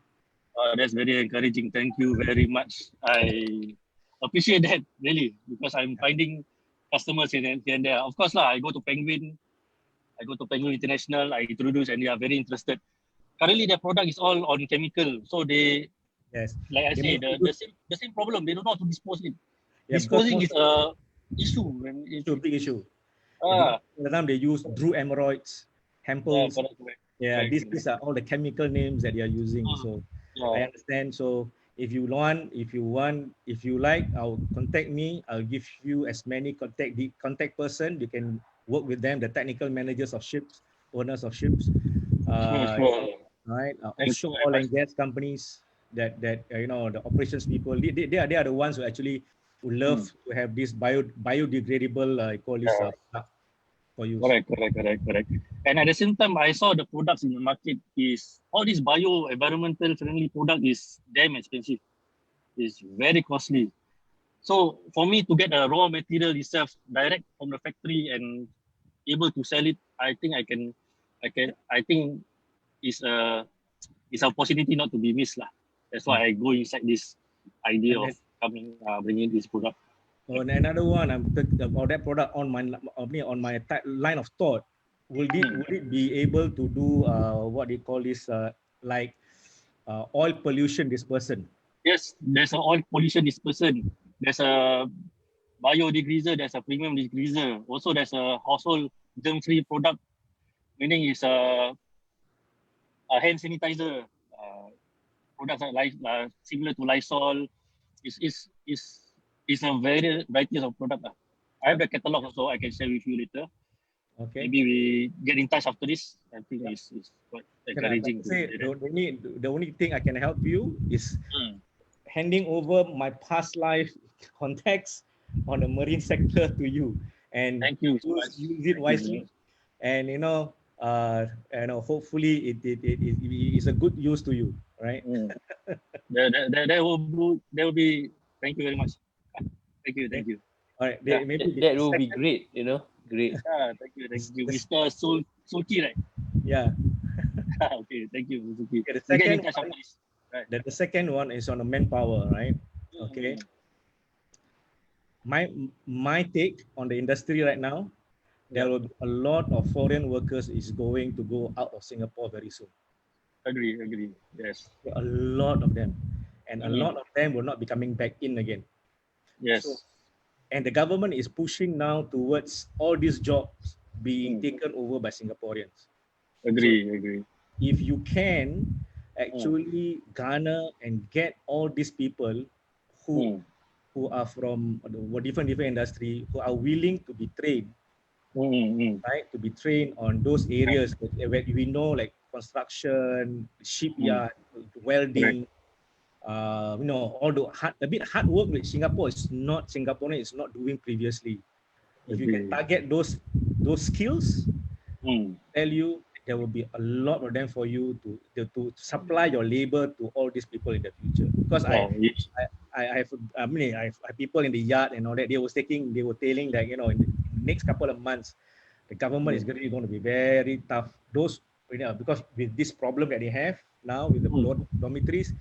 That's very encouraging. Thank you very much. I appreciate that really because I'm finding customers here and there. Of course, I go to Penguin International, I introduce and they are very interested. Currently, their product is all on chemical. So they, like I say, the same problem. They don't know how to dispose it. Disposing is a issue. It's a big issue. Ah. The time they use Drew Emeroids, Hempels. Correct. These are all the chemical names that they are using. So I understand. So if you like, I'll contact me. I'll give you as many contact person. You can work with them, the technical managers of ships, owners of ships. Right, offshore oil and gas companies that the operations people. They are the ones who actually would love to have this biodegradable for use. Correct. And at the same time, I saw the products in the market is all these environmental friendly product is damn expensive. It's very costly. So for me to get a raw material itself direct from the factory and able to sell it, I think it's a opportunity not to be missed lah. That's why I go inside this idea of bringing this product. And another one, I'm about that product on my line of thought. Will it be able to do what they call this oil pollution dispersant? Yes, there's an oil pollution dispersant. There's a biodegreaser. There's a premium degreaser. Also, there's a household germ-free product, meaning it's a hand sanitizer. Products like similar to Lysol. It's a variety of product. I have the catalog also. I can share with you later. Okay. Maybe we get in touch after this. I think it's quite encouraging. The only thing I can help you is handing over my past life contacts on the marine sector to you, and thank you. Use it wisely, and hopefully it is a good use to you, right? That will be. Thank you very much. Thank you. All right, that will be great. Great. Thank you, Mr. Sulki, right? Yeah. Okay, thank you, Suzuki. Okay, the second one is on the manpower, right? Okay. My take on the industry right now, there will be a lot of foreign workers is going to go out of Singapore very soon. Agree. Yes. A lot of them, and a lot of them will not be coming back in again. Yes. And the government is pushing now towards all these jobs being taken over by Singaporeans. Agree. If you can actually garner and get all these people who are from different industry, who are willing to be trained, right? To be trained on those areas where we know, like construction, shipyard, welding. All the hard work that Singaporean is not doing previously. If you can target those skills, tell you there will be a lot of them for you to supply your labor to all these people in the future. Because I have people in the yard and all that. They were telling that in the next couple of months, the government is really going to be very tough. Because with this problem that they have now with the dormitories,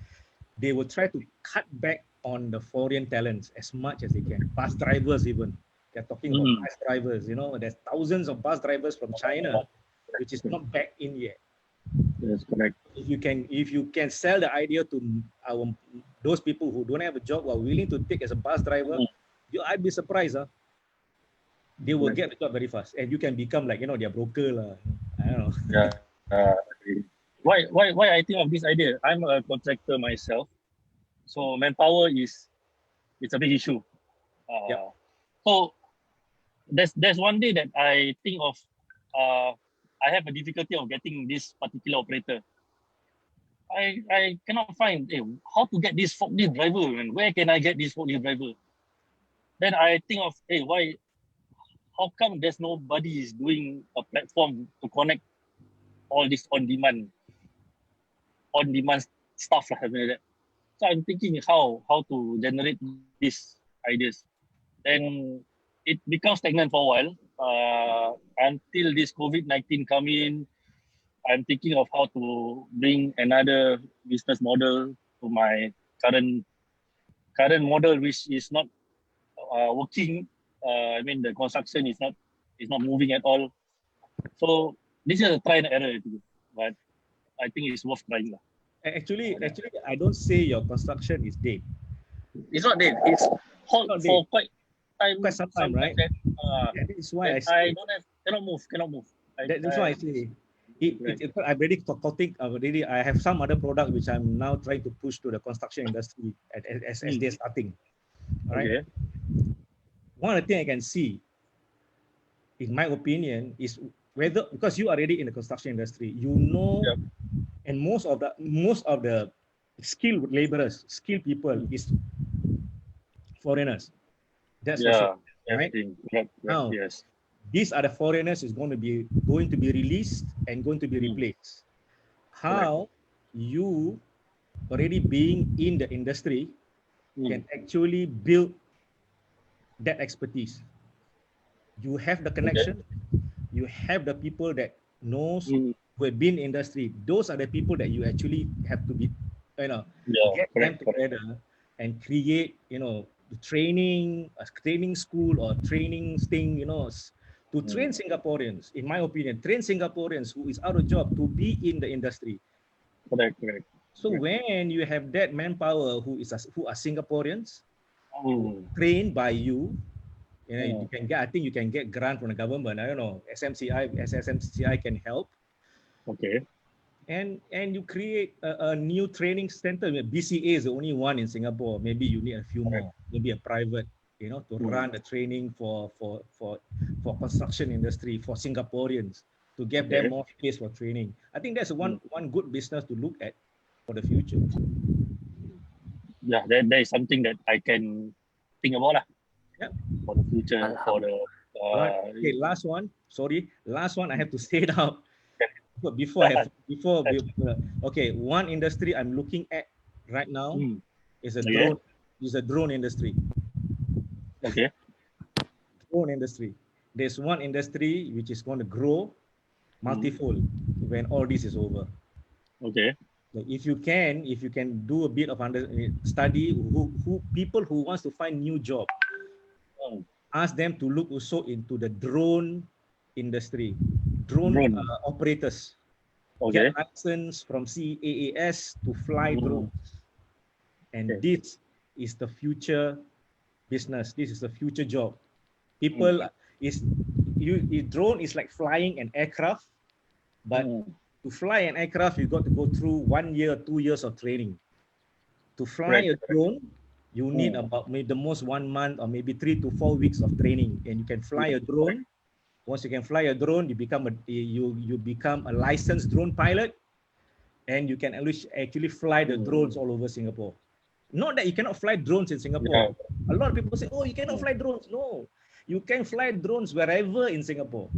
they will try to cut back on the foreign talents as much as they can. Bus drivers even. They're talking about bus drivers. There's thousands of bus drivers from China, which is not back in yet. That's correct. If you can sell the idea to those people who don't have a job, who are willing to take as a bus driver, I'd be surprised. They will get the job very fast, and you can become like their broker. I don't know. Yeah. Why I think of this idea? I'm a contractor myself, so manpower it's a big issue. So there's one day that I think of I have a difficulty of getting this particular operator. I cannot find how to get this forklift driver, and where can I get this forklift driver? Then I think of how come there's nobody is doing a platform to connect all this on-demand stuff lah, something like that. So I'm thinking how to generate these ideas. Then it becomes stagnant for a while until this COVID-19 come in. I'm thinking of how to bring another business model to my current model, which is not working. I mean, the construction is not moving at all. So this is a try and error, but I think it's worth trying. Actually, I don't say your construction is dead. It's not dead. It's halt for quite some time, right? That, that is why I don't have cannot move. That's why I say I'm already talking already. I have some other product which I'm now trying to push to the construction industry as they're starting. All right. Okay. One of the things I can see, in my opinion, is whether, because you are already in the construction industry, you know, and most of the skilled laborers, skilled people is foreigners. That's for sure, right? Now, yes. These are the foreigners is going to be released and going to be replaced. How you already being in the industry can actually build that expertise. You have the connection, you have the people that knows who have been in industry. Those are the people that you actually have to be, get them together and create, the training, a training school or training thing, to train Singaporeans. In my opinion, train Singaporeans who is out of job to be in the industry. Correct. So when you have that manpower who are Singaporeans, trained by you, you can get. I think you can get grant from the government. I don't know. SMCI can help. Okay. And you create a new training center. BCA is the only one in Singapore. Maybe you need a few more. Maybe a private, to run the training for construction industry for Singaporeans, to give them more space for training. I think that's one good business to look at for the future. Yeah, that is something that I can think about for the future. For the okay, last one. Sorry, last one. I have to say it out. Okay, one industry I'm looking at right now is a drone. Is a drone industry. Okay. Drone industry. There's one industry which is going to grow multifold when all this is over. Okay. So if you can do a bit of study who people who wants to find new job, ask them to look also into the drone industry, drone. Operators. Get license from CAAS to fly drones, and this is the future business. This is the future job. People drone is like flying an aircraft, but to fly an aircraft you got to go through 1 year, 2 years of training. To fly a drone, you need about maybe the most 1 month or maybe 3 to 4 weeks of training, and you can fly a drone. Once you can fly a drone, you become a licensed drone pilot, and you can actually fly the drones all over Singapore. Not that you cannot fly drones in Singapore. A lot of people say, "Oh, you cannot fly drones." No, you can fly drones wherever in Singapore,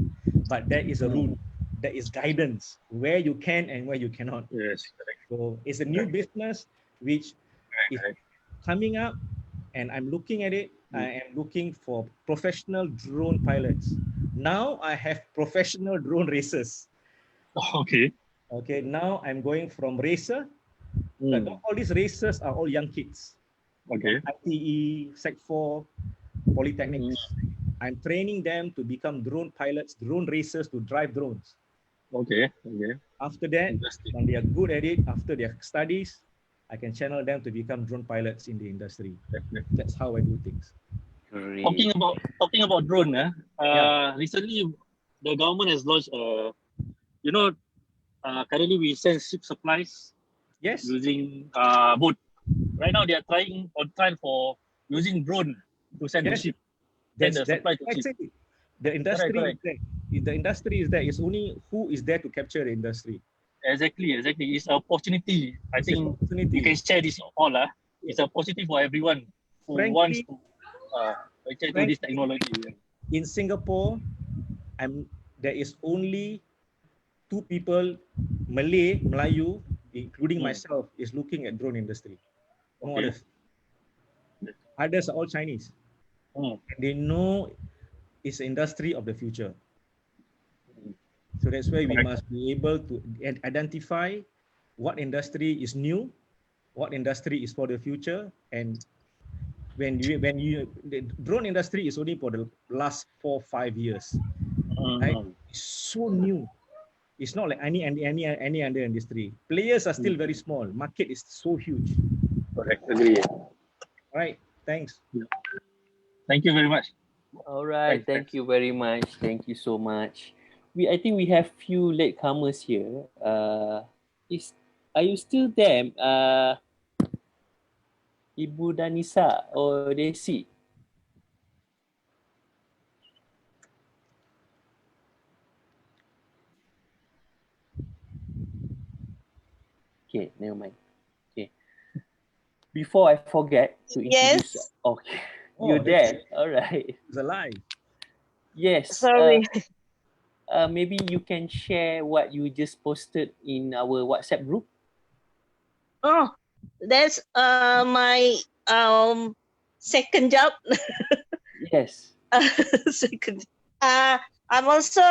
but there is a rule. There is guidance where you can and where you cannot. Yes. So it's a new business which is coming up, and I'm looking at it. I am looking for professional drone pilots. Now I have professional drone racers. Okay. Okay, now I'm going from racer. All these racers are all young kids. Okay. ITE, Sec 4, polytechnics. I'm training them to become drone pilots, drone racers, to drive drones. Okay. After that, when they are good at it, after their studies, I can channel them to become drone pilots in the industry. That's how I do things. Talking about drone, recently the government has launched currently we send ship supplies using boat. Right now they are trying on trial for using drone to send the ship. The industry is there. It's only who is there to capture the industry. Exactly. It's an opportunity. I think we can share this all. It's a positive for everyone who wants to do this technology. In Singapore, there is only 2 people, Melayu, including myself, is looking at drone industry. No Okay. others. Others are all Chinese. And they know it's the industry of the future. So that's why we must be able to identify what industry is new, what industry is for the future, and when the drone industry is only for the last 4-5 years, right? It's so new. It's not like any other industry. Players are still very small. Market is so huge. Correct. Agree. All right. Thanks. Yeah. Thank you very much. All right. Thank you very much. Thank you so much. I think we have few latecomers here. Are you still there? Ibu Danisa or Desi? Okay, never mind. Okay. Before I forget to introduce. Yes. Okay. You're there. All right. It's alive. Yes. Sorry. Maybe you can share what you just posted in our WhatsApp group. Oh, that's my second job. Yes. Second. I'm also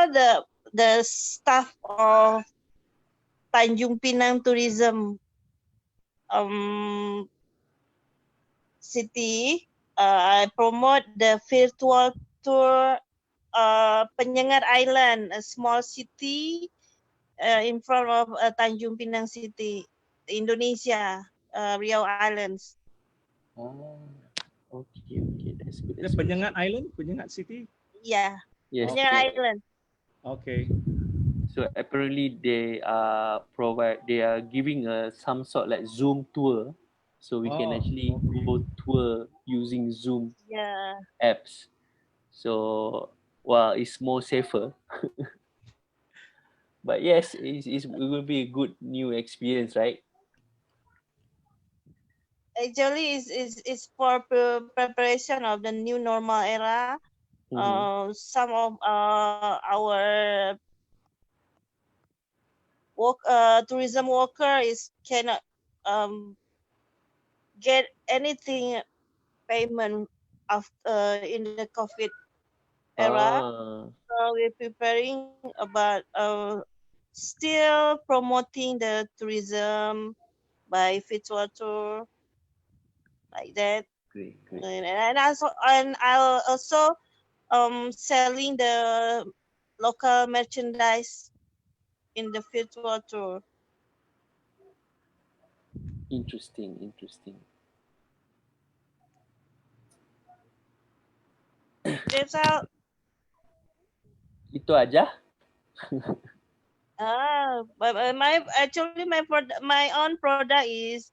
the staff of Tanjung Pinang Tourism city. I promote the virtual tour Penyengat Island, a small city in front of Tanjung Pinang city, Indonesia, Riau Islands. Okay, that's good. The Penyengat Island, Penyengat City. Yeah. Yes. Penyengat Island. Okay. So apparently they are giving some sort like Zoom tour, so we can actually go tour using Zoom apps. So it's more safer. But yes, it will be a good new experience, right? Actually, it's for preparation of the new normal era. Some of our tourism worker cannot get anything payment in the COVID era. So we're preparing about still promoting the tourism by virtual tour like that. Great. And I'll also selling the local merchandise in the virtual tour. Interesting. That's all. Itu aja. But my own product is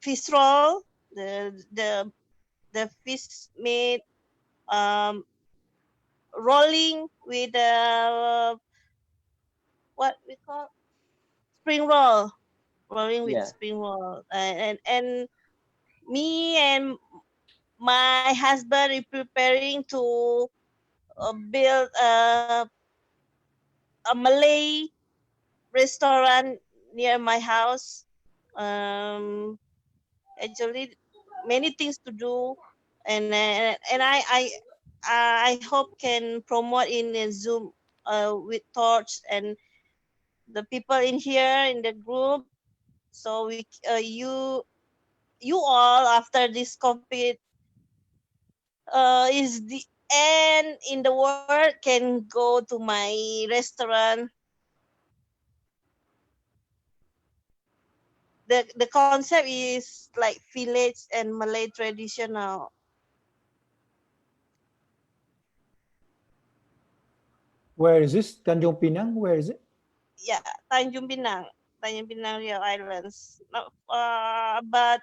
fish roll, the fish made rolling with what we call spring roll, rolling with spring roll, and me and my husband is preparing to build a Malay restaurant near my house. Actually, many things to do, and I hope can promote in a Zoom with Torch and the people in here in the group. So you all after this COVID is the end in the world can go to my restaurant. The concept is like village and Malay traditional. Where is this? Tanjung Pinang? Where is it? Yeah, Tanjung Pinang Riau Islands. About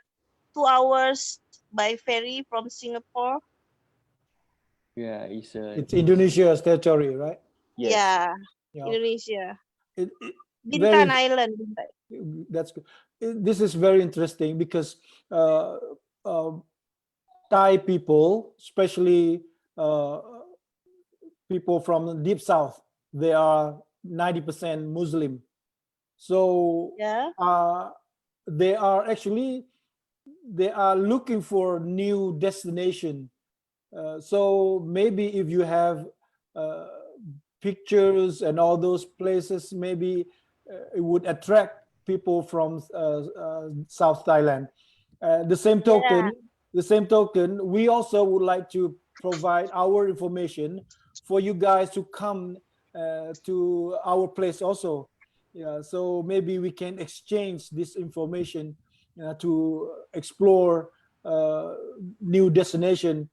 2 hours by ferry from Singapore. Yeah, it's Indonesia's territory, right? Yes. Yeah. Indonesia. Very Bintan Island. That's good. This is very interesting because Thai people, especially people from the deep south, they are 90% Muslim. So Yeah. they are looking for new destination. So maybe if you have pictures and all those places, maybe it would attract people from South Thailand. The same token, we also would like to provide our information for you guys to come to our place also. Yeah, so maybe we can exchange this information to explore new destination,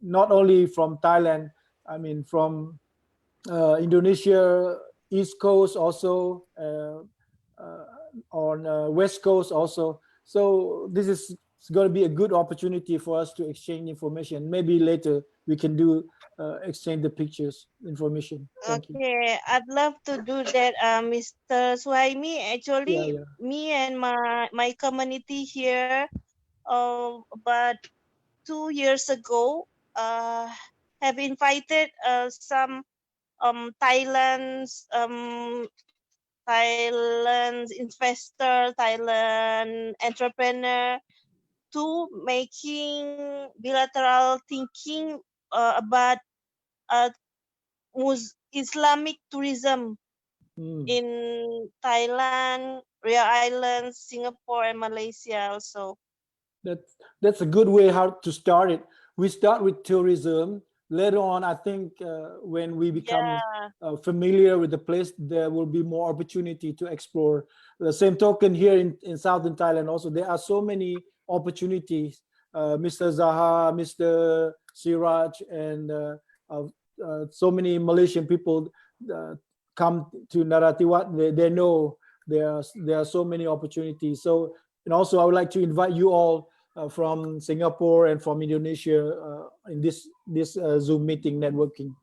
not only from Thailand, I mean from Indonesia, East Coast also, on West Coast also. So this is going to be a good opportunity for us to exchange information. Maybe later we can do exchange the pictures information. Thank you. Okay, I'd love to do that, Mr. Suhaimi. Actually, Yeah. me and my community here, about 2 years ago, have invited some Thailand's investor, Thailand entrepreneur to making bilateral thinking about Islamic tourism in Thailand, Ria Islands, Singapore, and Malaysia also. That's a good way how to start it. We start with tourism. Later on, I think when we become familiar with the place, there will be more opportunity to explore. The same token here in Southern Thailand also, there are so many opportunities. Mr. Zaha, Mr. Siraj, and so many Malaysian people come to Narathiwat. They know there are so many opportunities. So, and also I would like to invite you all from Singapore and from Indonesia in this Zoom meeting networking.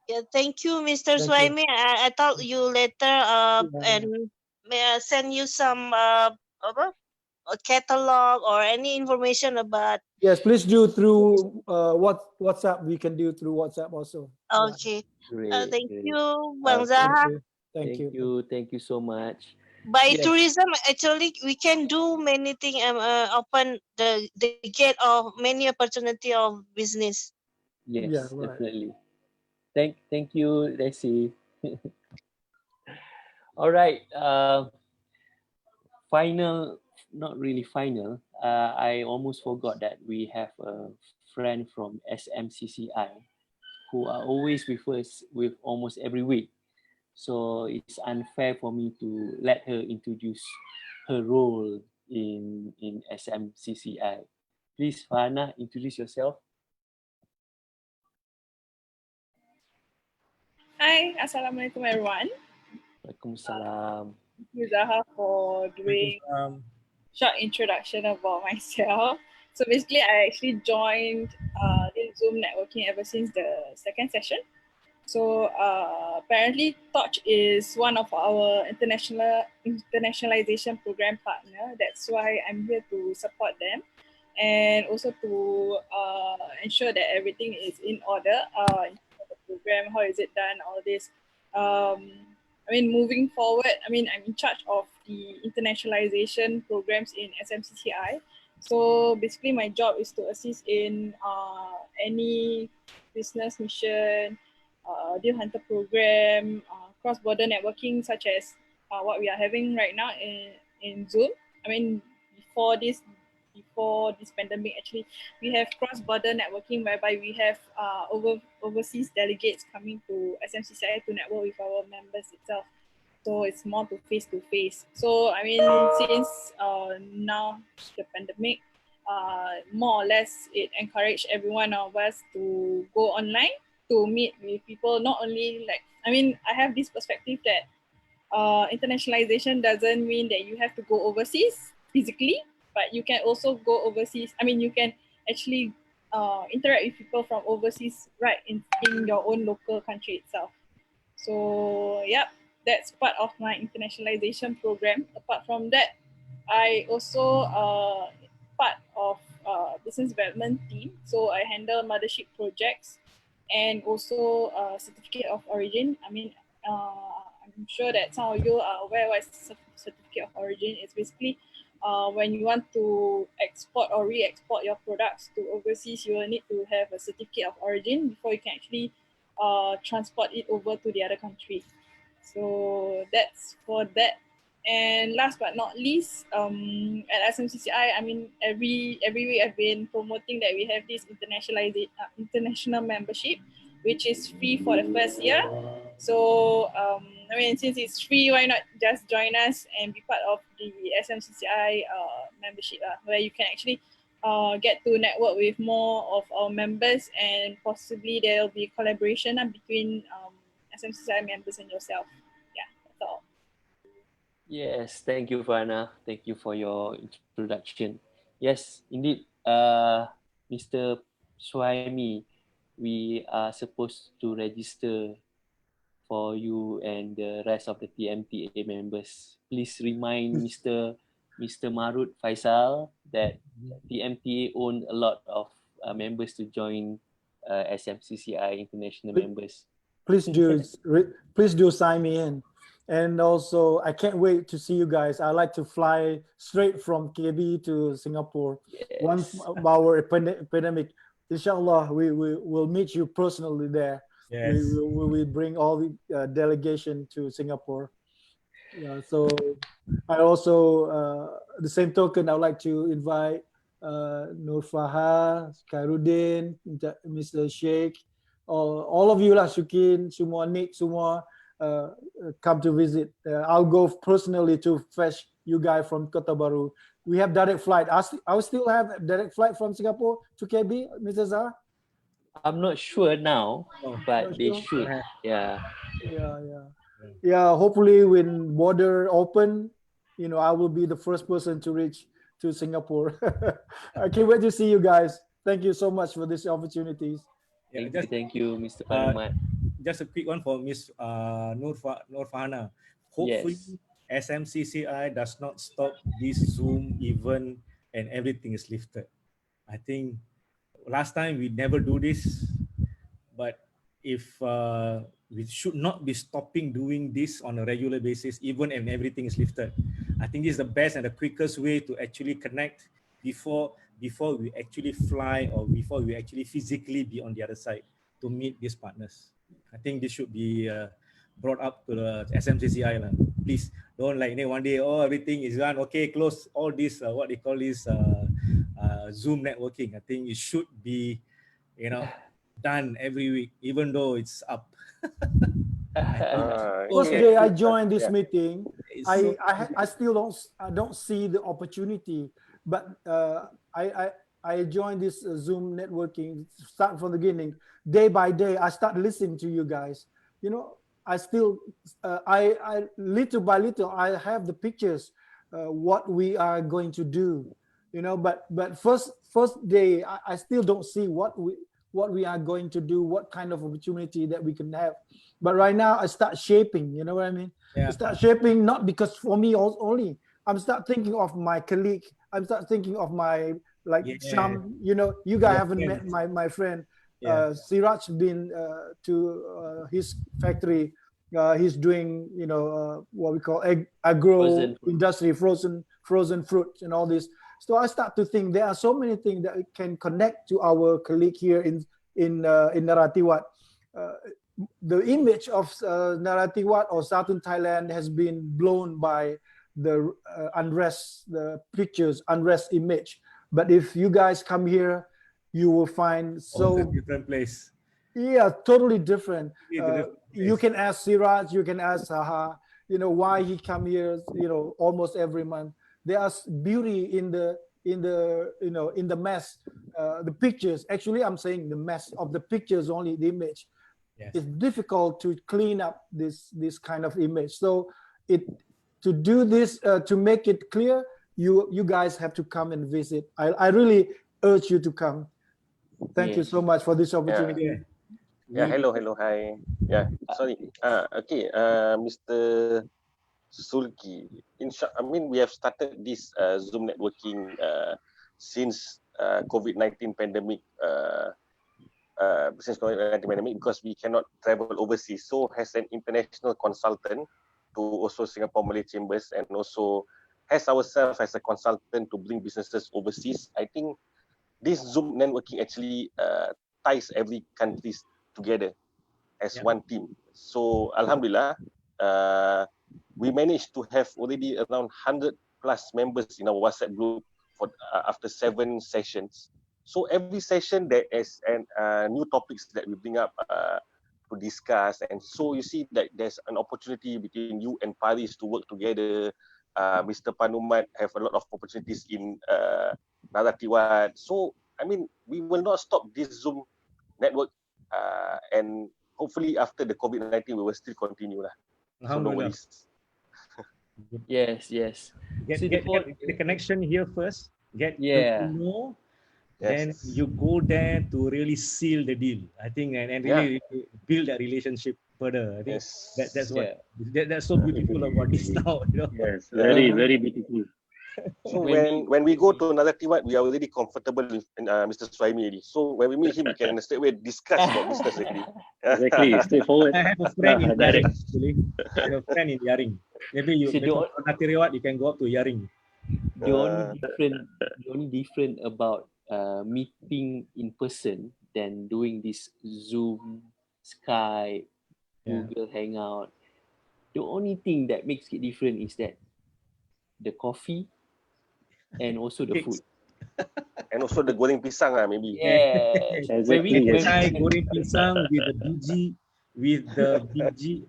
Yeah, thank you, Mr. Suhaimi. I thought you later and may I send you some a catalog or any information about. Yes, please do through WhatsApp. We can do through WhatsApp also. Okay. Great, Thank great. you, Bang Zaha. Thank you. Thank you so much. By Yes. tourism, actually, we can do many things. Open the gate of many opportunity of business. Yes, definitely. Thank you, Desi. All right. Final, not really final. I almost forgot that we have a friend from SMCCI who are always with us with almost every week. So it's unfair for me to let her introduce her role in SMCCI. Please, Fahana, introduce yourself. Hi, Assalamualaikum everyone. Waalaikumsalam. Thank you, Zaha, for doing short introduction about myself. So basically, I actually joined this Zoom networking ever since the second session. So apparently, Torch is one of our internationalization program partner. That's why I'm here to support them and also to ensure that everything is in order in the program. How is it done? All this. I mean, moving forward, I mean, I'm in charge of the internationalization programs in SMCCI. So basically, my job is to assist in any business mission, deal hunter program, cross-border networking, such as what we are having right now in Zoom. I mean, before this pandemic, actually, we have cross-border networking whereby we have overseas delegates coming to SMCCI to network with our members itself. So it's more to face-to-face. So I mean, since now the pandemic, more or less it encouraged every one of us to go online to meet with people. Not only like, I mean, I have this perspective that internationalization doesn't mean that you have to go overseas physically, but you can also go overseas. I mean, you can actually interact with people from overseas right in your own local country itself. So yep, that's part of my internationalization program. Apart from that, I also part of business development team. So I handle mothership projects and also certificate of origin. I mean, I'm sure that some of you are aware what is certificate of origin. It's basically when you want to export or re-export your products to overseas, you will need to have a certificate of origin before you can actually transport it over to the other country. So that's for that. And last but not least, at SMCCI, I mean, every week I've been promoting that we have this international membership, which is free for the first year. So, I mean, since it's free, why not just join us and be part of the SMCCI membership, where you can actually get to network with more of our members, and possibly there will be collaboration between SMCCI members and yourself. Yeah, that's all. Yes, thank you, Fana. Thank you for your introduction. Yes, indeed, Mr. Suhaimi, we are supposed to register for you and the rest of the TMTA members. Please remind Mr. Marut Faisal that TMTA own a lot of members to join SMCCI international members. Please do sign me in. And also, I can't wait to see you guys. I like to fly straight from KB to Singapore. Once our epidemic, inshallah, we will meet you personally there. Yes. We bring all the delegation to Singapore. So I also, the same token, I would like to invite Nur Faha, Khairuddin, Mr. Sheikh, all of you lah, Syukin, semua Nick, semua come to visit. I'll go personally to fetch you guys from Kota Baru. We have direct flight. I still have direct flight from Singapore to KB, Mr. Zah? I'm not sure now, but they should. Yeah. Yeah, hopefully when border open, I will be the first person to reach to Singapore. I can't wait to see you guys. Thank you so much for these opportunities. Thank you, Mr. Paramat. Just a quick one for Miss Nur Fahana. Hopefully, SMCCI does not stop this Zoom event and everything is lifted. I think last time we never do this, but if we should not be stopping doing this on a regular basis, even and everything is lifted. I think this is the best and the quickest way to actually connect before we actually fly or before we actually physically be on the other side to meet these partners. I think this should be brought up to the SMCCI. Please don't like one day, everything is done, okay, close all this, what they call this Zoom networking. I think it should be, done every week, even though it's up. First day I joined this meeting, I still don't see the opportunity, but I joined this Zoom networking, start from the beginning. Day by day, I start listening to you guys. I still, I little by little, I have the pictures, what we are going to do, but first day, I still don't see what we are going to do, what kind of opportunity that we can have. But right now, I start shaping, you know what I mean? I start shaping, not because for me only. I'm start thinking of my colleague. I'm start thinking of my, some, you guys haven't met my friend. Siraj been to his factory. He's doing, what we call agro industry, frozen fruit and all this. So I start to think there are so many things that can connect to our colleague here in Narathiwat. The image of Narathiwat or Southern Thailand has been blown by the unrest, the pictures, unrest image. But if you guys come here, you will find different place. Yeah, totally different. You can ask Siraj, you can ask Saha, why he come here, almost every month. There's beauty in the mess, the pictures. Actually, I'm saying the mess of the pictures only, the image. It's difficult to clean up this kind of image. So to do this, to make it clear, you guys have to come and visit. I really urge you to come. Thank you so much for this opportunity. Hello, hi. Sorry. Okay, Mr. Sulki. I mean, we have started this Zoom networking since COVID-19 pandemic business pandemic because we cannot travel overseas. So has an international consultant to also Singapore Malay Chambers, and also has ourselves as a consultant to bring businesses overseas. I think this Zoom networking actually ties every country together as one team. So Alhamdulillah, we managed to have already around 100 plus members in our WhatsApp group for after 7 sessions. So every session there is new topics that we bring up to discuss, and so you see that there's an opportunity between you and Paris to work together. Mr. Panumat have a lot of opportunities in Naratiwat. So I mean, we will not stop this Zoom network, and hopefully after the COVID-19 we will still continue lah. So no worries. Yes. Get the connection here first. Get Yeah. to know. Yes. Then you go there to really seal the deal. I think, and really build that relationship further. I think that's what that's so beautiful about this now. You know? Yes, very beautiful. So when we go to Naratiwat, we are already comfortable with Mr. Swaimi already. So when we meet him, we can straight away discuss about business already. Exactly, straightforward. I have a friend in Yaring actually. I have a friend in Yaring. Maybe you from Naratiwat, you can go up to Yaring. The only different about meeting in person than doing this Zoom, Skype, Google Hangout. The only thing that makes it different is that the coffee and also the food. And also the goreng pisang maybe. Yes. Exactly. Chai goreng pisang with the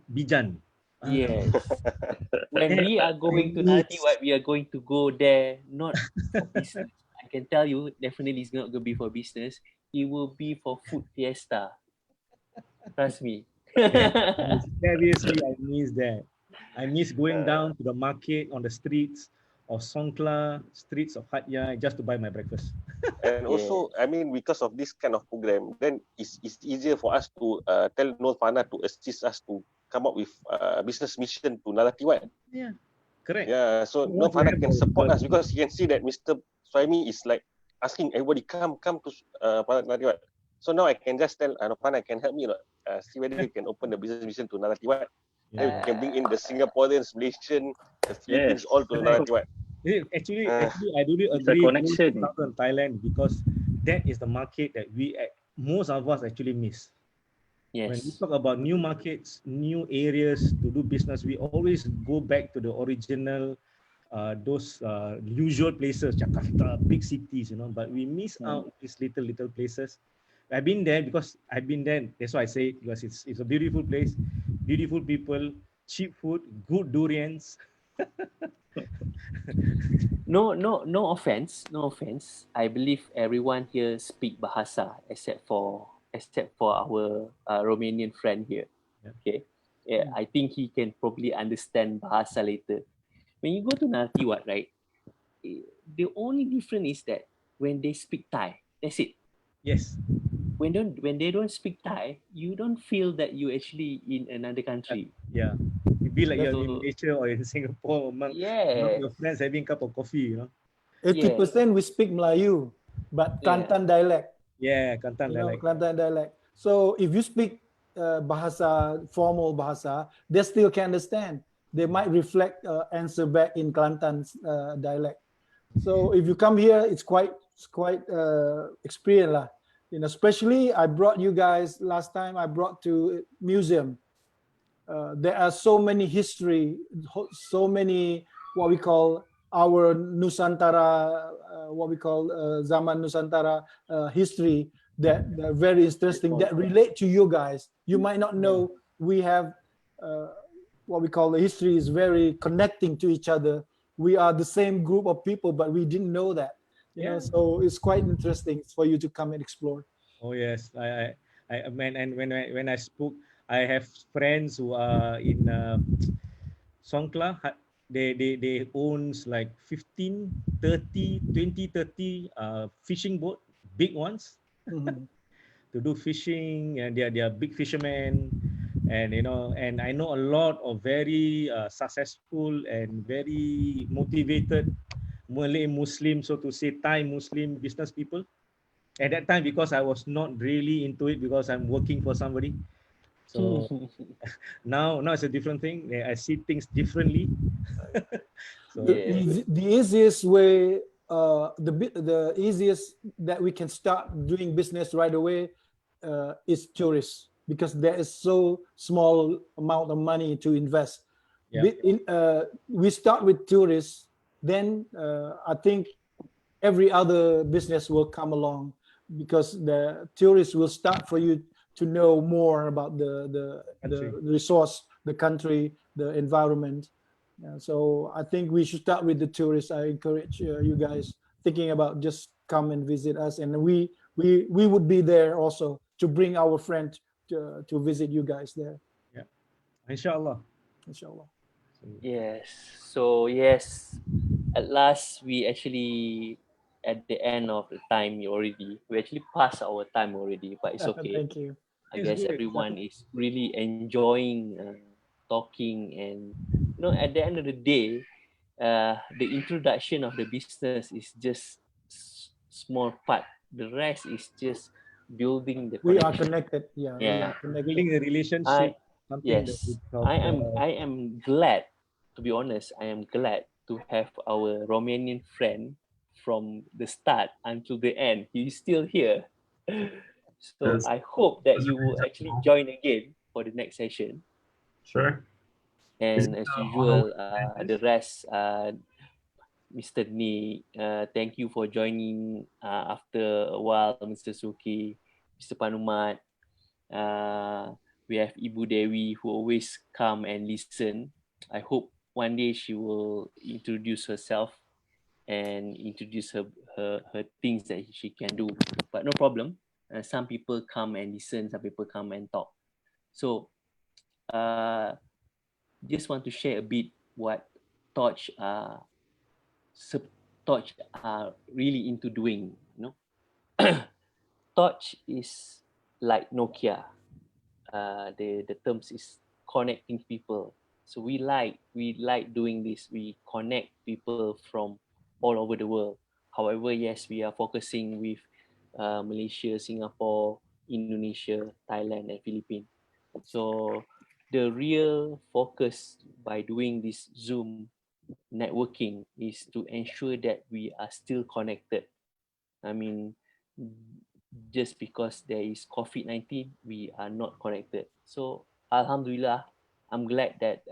bijan. Yes. When we are going to Naratiwat, we are going to go there not for business. I can tell you, definitely it's not going to be for business. It will be for food fiesta. Trust me. Seriously, I miss that. I miss going down to the market on the streets of Songkla, streets of Hat Yai, just to buy my breakfast. And also, I mean, because of this kind of program, then it's easier for us to tell Nur Fana to assist us to come up with business mission to Naratiwat. Yeah, correct. Yeah, so Nur Fana can support us because he can see that Mr. Swaimi is like asking everybody come to Naratiwat. So now I can just tell Nur Fana can help me, see whether you can open the business mission to Naratiwat. Then we can bring in the Singaporeans, Malaysian, the Philippines, all to Naratiwat. Actually, I do agree with Thailand because that is the market that most of us actually miss. Yes. When we talk about new markets, new areas to do business, we always go back to the original, those usual places, Jakarta, big cities, but we miss out these little places. I've been there because I've been there. That's why I say it, because it's a beautiful place, beautiful people, cheap food, good durians. No offense. I believe everyone here speak Bahasa except for our Romanian friend here. Okay. Yeah, I think he can probably understand Bahasa later. When you go to Naratiwat, right? The only difference is that when they speak Thai, that's it. Yes. When they don't speak Thai, you don't feel that you actually in another country. Yeah. You be like you're in Malaysia or in Singapore among your friends having a cup of coffee, 80% we speak Melayu, but Kelantan dialect. Yeah, Kelantan dialect. Kelantan dialect. So if you speak bahasa, formal bahasa, they still can understand. They might reflect answer back in Kelantan dialect. So if you come here, it's quite experience lah. Especially I brought you guys last time. I brought to museum. There are so many history, so many what we call our Nusantara, what we call Zaman Nusantara history that are very interesting, that relate to you guys. You might not know we have what we call the history is very connecting to each other. We are the same group of people, but we didn't know that. You know, so it's quite interesting for you to come and explore. Oh yes, when I spoke, I have friends who are in Songkla. They owns like 15, 30, 20, 30 fishing boat, big ones, to do fishing, and they are big fishermen, and and I know a lot of very successful and very motivated Malay Muslim, so to say Thai Muslim business people, at that time, because I was not really into it because I'm working for somebody. So now it's a different thing. I see things differently. So the easiest way, the easiest that we can start doing business right away is tourists, because there is so small amount of money to invest. Yeah. We start with tourists, then I think every other business will come along, because the tourists will start for you to know more about the resource, the country, the environment. So I think we should start with the tourists. I encourage you guys thinking about just come and visit us, and we would be there also to bring our friends to visit you guys there. Yeah, inshallah. Inshallah. Yes. So yes, at last we actually at the end of the time already. We actually passed our time already, but it's okay. Thank you. I guess everyone is really enjoying talking, and at the end of the day, the introduction of the business is just small part. The rest is just building the connection. We are connected. Yeah. We are connected. Building a relationship. Yes, I am glad. To be honest, I am glad to have our Romanian friend from the start until the end. He's still here. So I hope that you will actually join again for the next session. Sure. And as usual, the rest, Mr. Ni, thank you for joining after a while, Mr. Suki, Mr. Panumat. We have Ibu Dewi, who always come and listen. I hope one day she will introduce herself and introduce her things that she can do. But no problem. Some people come and listen, some people come and talk. So just want to share a bit what Torch are really into doing. Torch is like Nokia. The terms is connecting people. So we like doing this. We connect people from all over the world. However, yes, we are focusing with Malaysia, Singapore, Indonesia, Thailand, and Philippines. So the real focus by doing this Zoom networking is to ensure that we are still connected. I mean, just because there is COVID-19, we are not connected. So Alhamdulillah, I'm glad that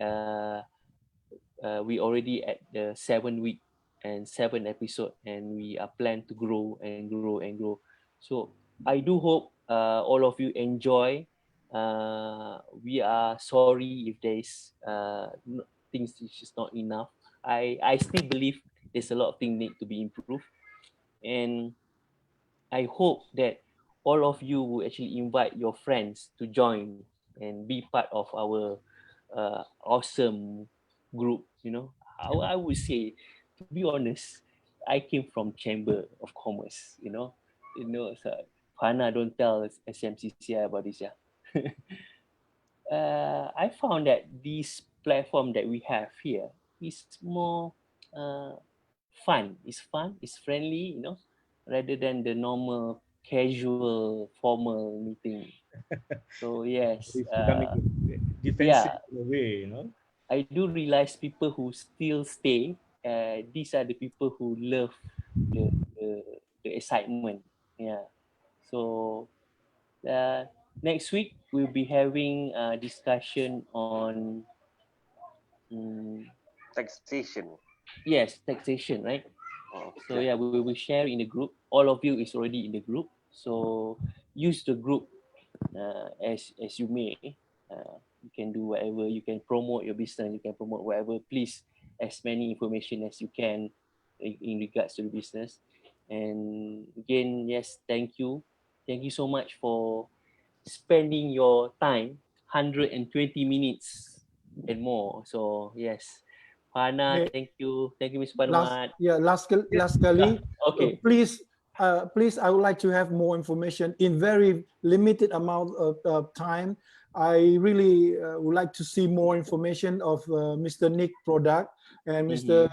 we already at the 7 week and 7 episode, and we are planned to grow and grow and grow. So I do hope all of you enjoy. We are sorry if there is things which is not enough. I still believe there's a lot of things need to be improved, and I hope that all of you will actually invite your friends to join and be part of our awesome group. I would say, to be honest, I came from Chamber of Commerce. So Hana, don't tell SMCCI about this, yeah. I found that this platform that we have here is more fun. It's fun, it's friendly, rather than the normal casual formal meeting. So yes, it's becoming defensive in a way, I do realize people who still stay, these are the people who love the excitement. Yeah. So next week we'll be having a discussion on taxation. Yes, taxation, right? Oh, So yeah, we will share in the group. All of you is already in the group. So use the group as you may. You can do whatever. You can promote your business. You can promote whatever. Please, as many information as you can in regards to the business. And again, yes, thank you so much for spending your time, 120 minutes and more. So yes, Hana, thank you, Mr. Panumat. Last kali. Okay. Please, I would like to have more information in very limited amount of time. I really would like to see more information of Mr. Nick product and Mr.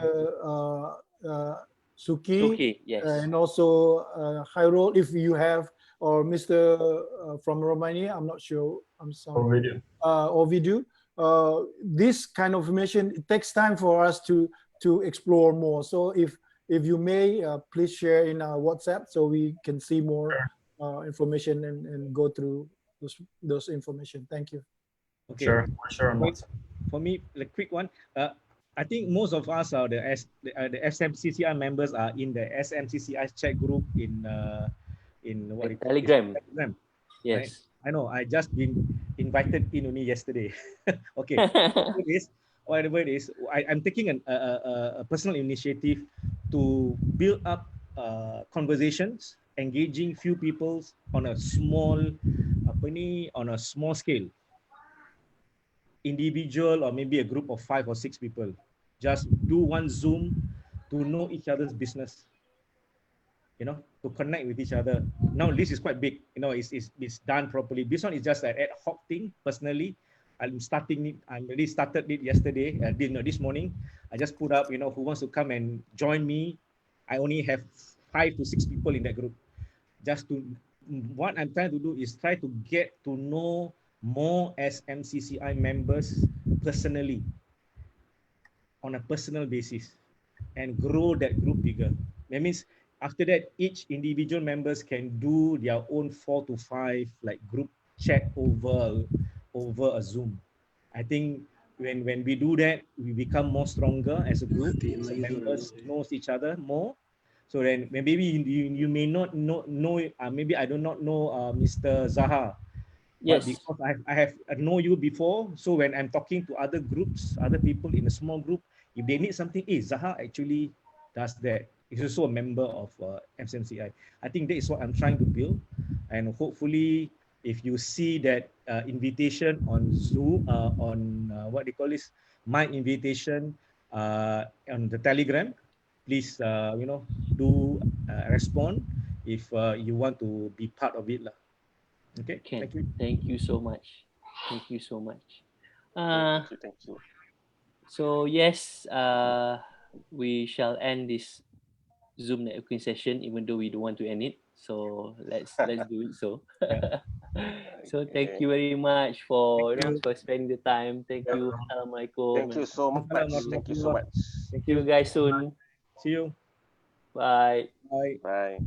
Suki, yes. and also Khairul, if you have, or Mr. From Romania, I'm not sure. I'm sorry. Ovidiu. This kind of information, it takes time for us to explore more. So if you may, please share in our WhatsApp so we can see more information and go through those information. Thank you. Okay. Sure. For me, the quick one. I think most of us are the SMCCI members are in the SMCCI chat group in what it Telegram. Telegram. Yes. Right? I know. I just been invited in only yesterday. Okay. Whatever it is, I'm taking a personal initiative to build up conversations, engaging few people on a small, on a small scale. Individual or maybe a group of 5 or 6 people. Just do one Zoom to know each other's business. To connect with each other. Now this is quite big. It's done properly. This one is just an ad hoc thing. Personally, I'm starting it. I already started it yesterday. This morning, I just put up. Who wants to come and join me? I only have 5 to 6 people in that group. What I'm trying to do is try to get to know more SMCCI members personally, on a personal basis, and grow that group bigger. That means after that, each individual members can do their own 4 to 5 like group chat over a Zoom. I think when we do that, we become more stronger as a group. As a members knows each other more. So then maybe you may not know maybe I do not know Mr. Zaha. But Yes. because I know you before, so when I'm talking to other groups, other people in a small group, if they need something, Zaha actually does that. He's also a member of SMCI. I think that is what I'm trying to build, and hopefully, if you see that invitation on Zoom, on what they call this, my invitation on the Telegram, please do respond if you want to be part of it, lah. Okay. Thank you. Thank you so much. Thank you so much. Thank you. So yes, we shall end this Zoom networking session, even though we don't want to end it. So let's do it. So, so thank you very much for for spending the time. Thank you. Assalamualaikum. Thank you so much. Thank you so much. See you guys soon. See you. Bye. Bye. Bye.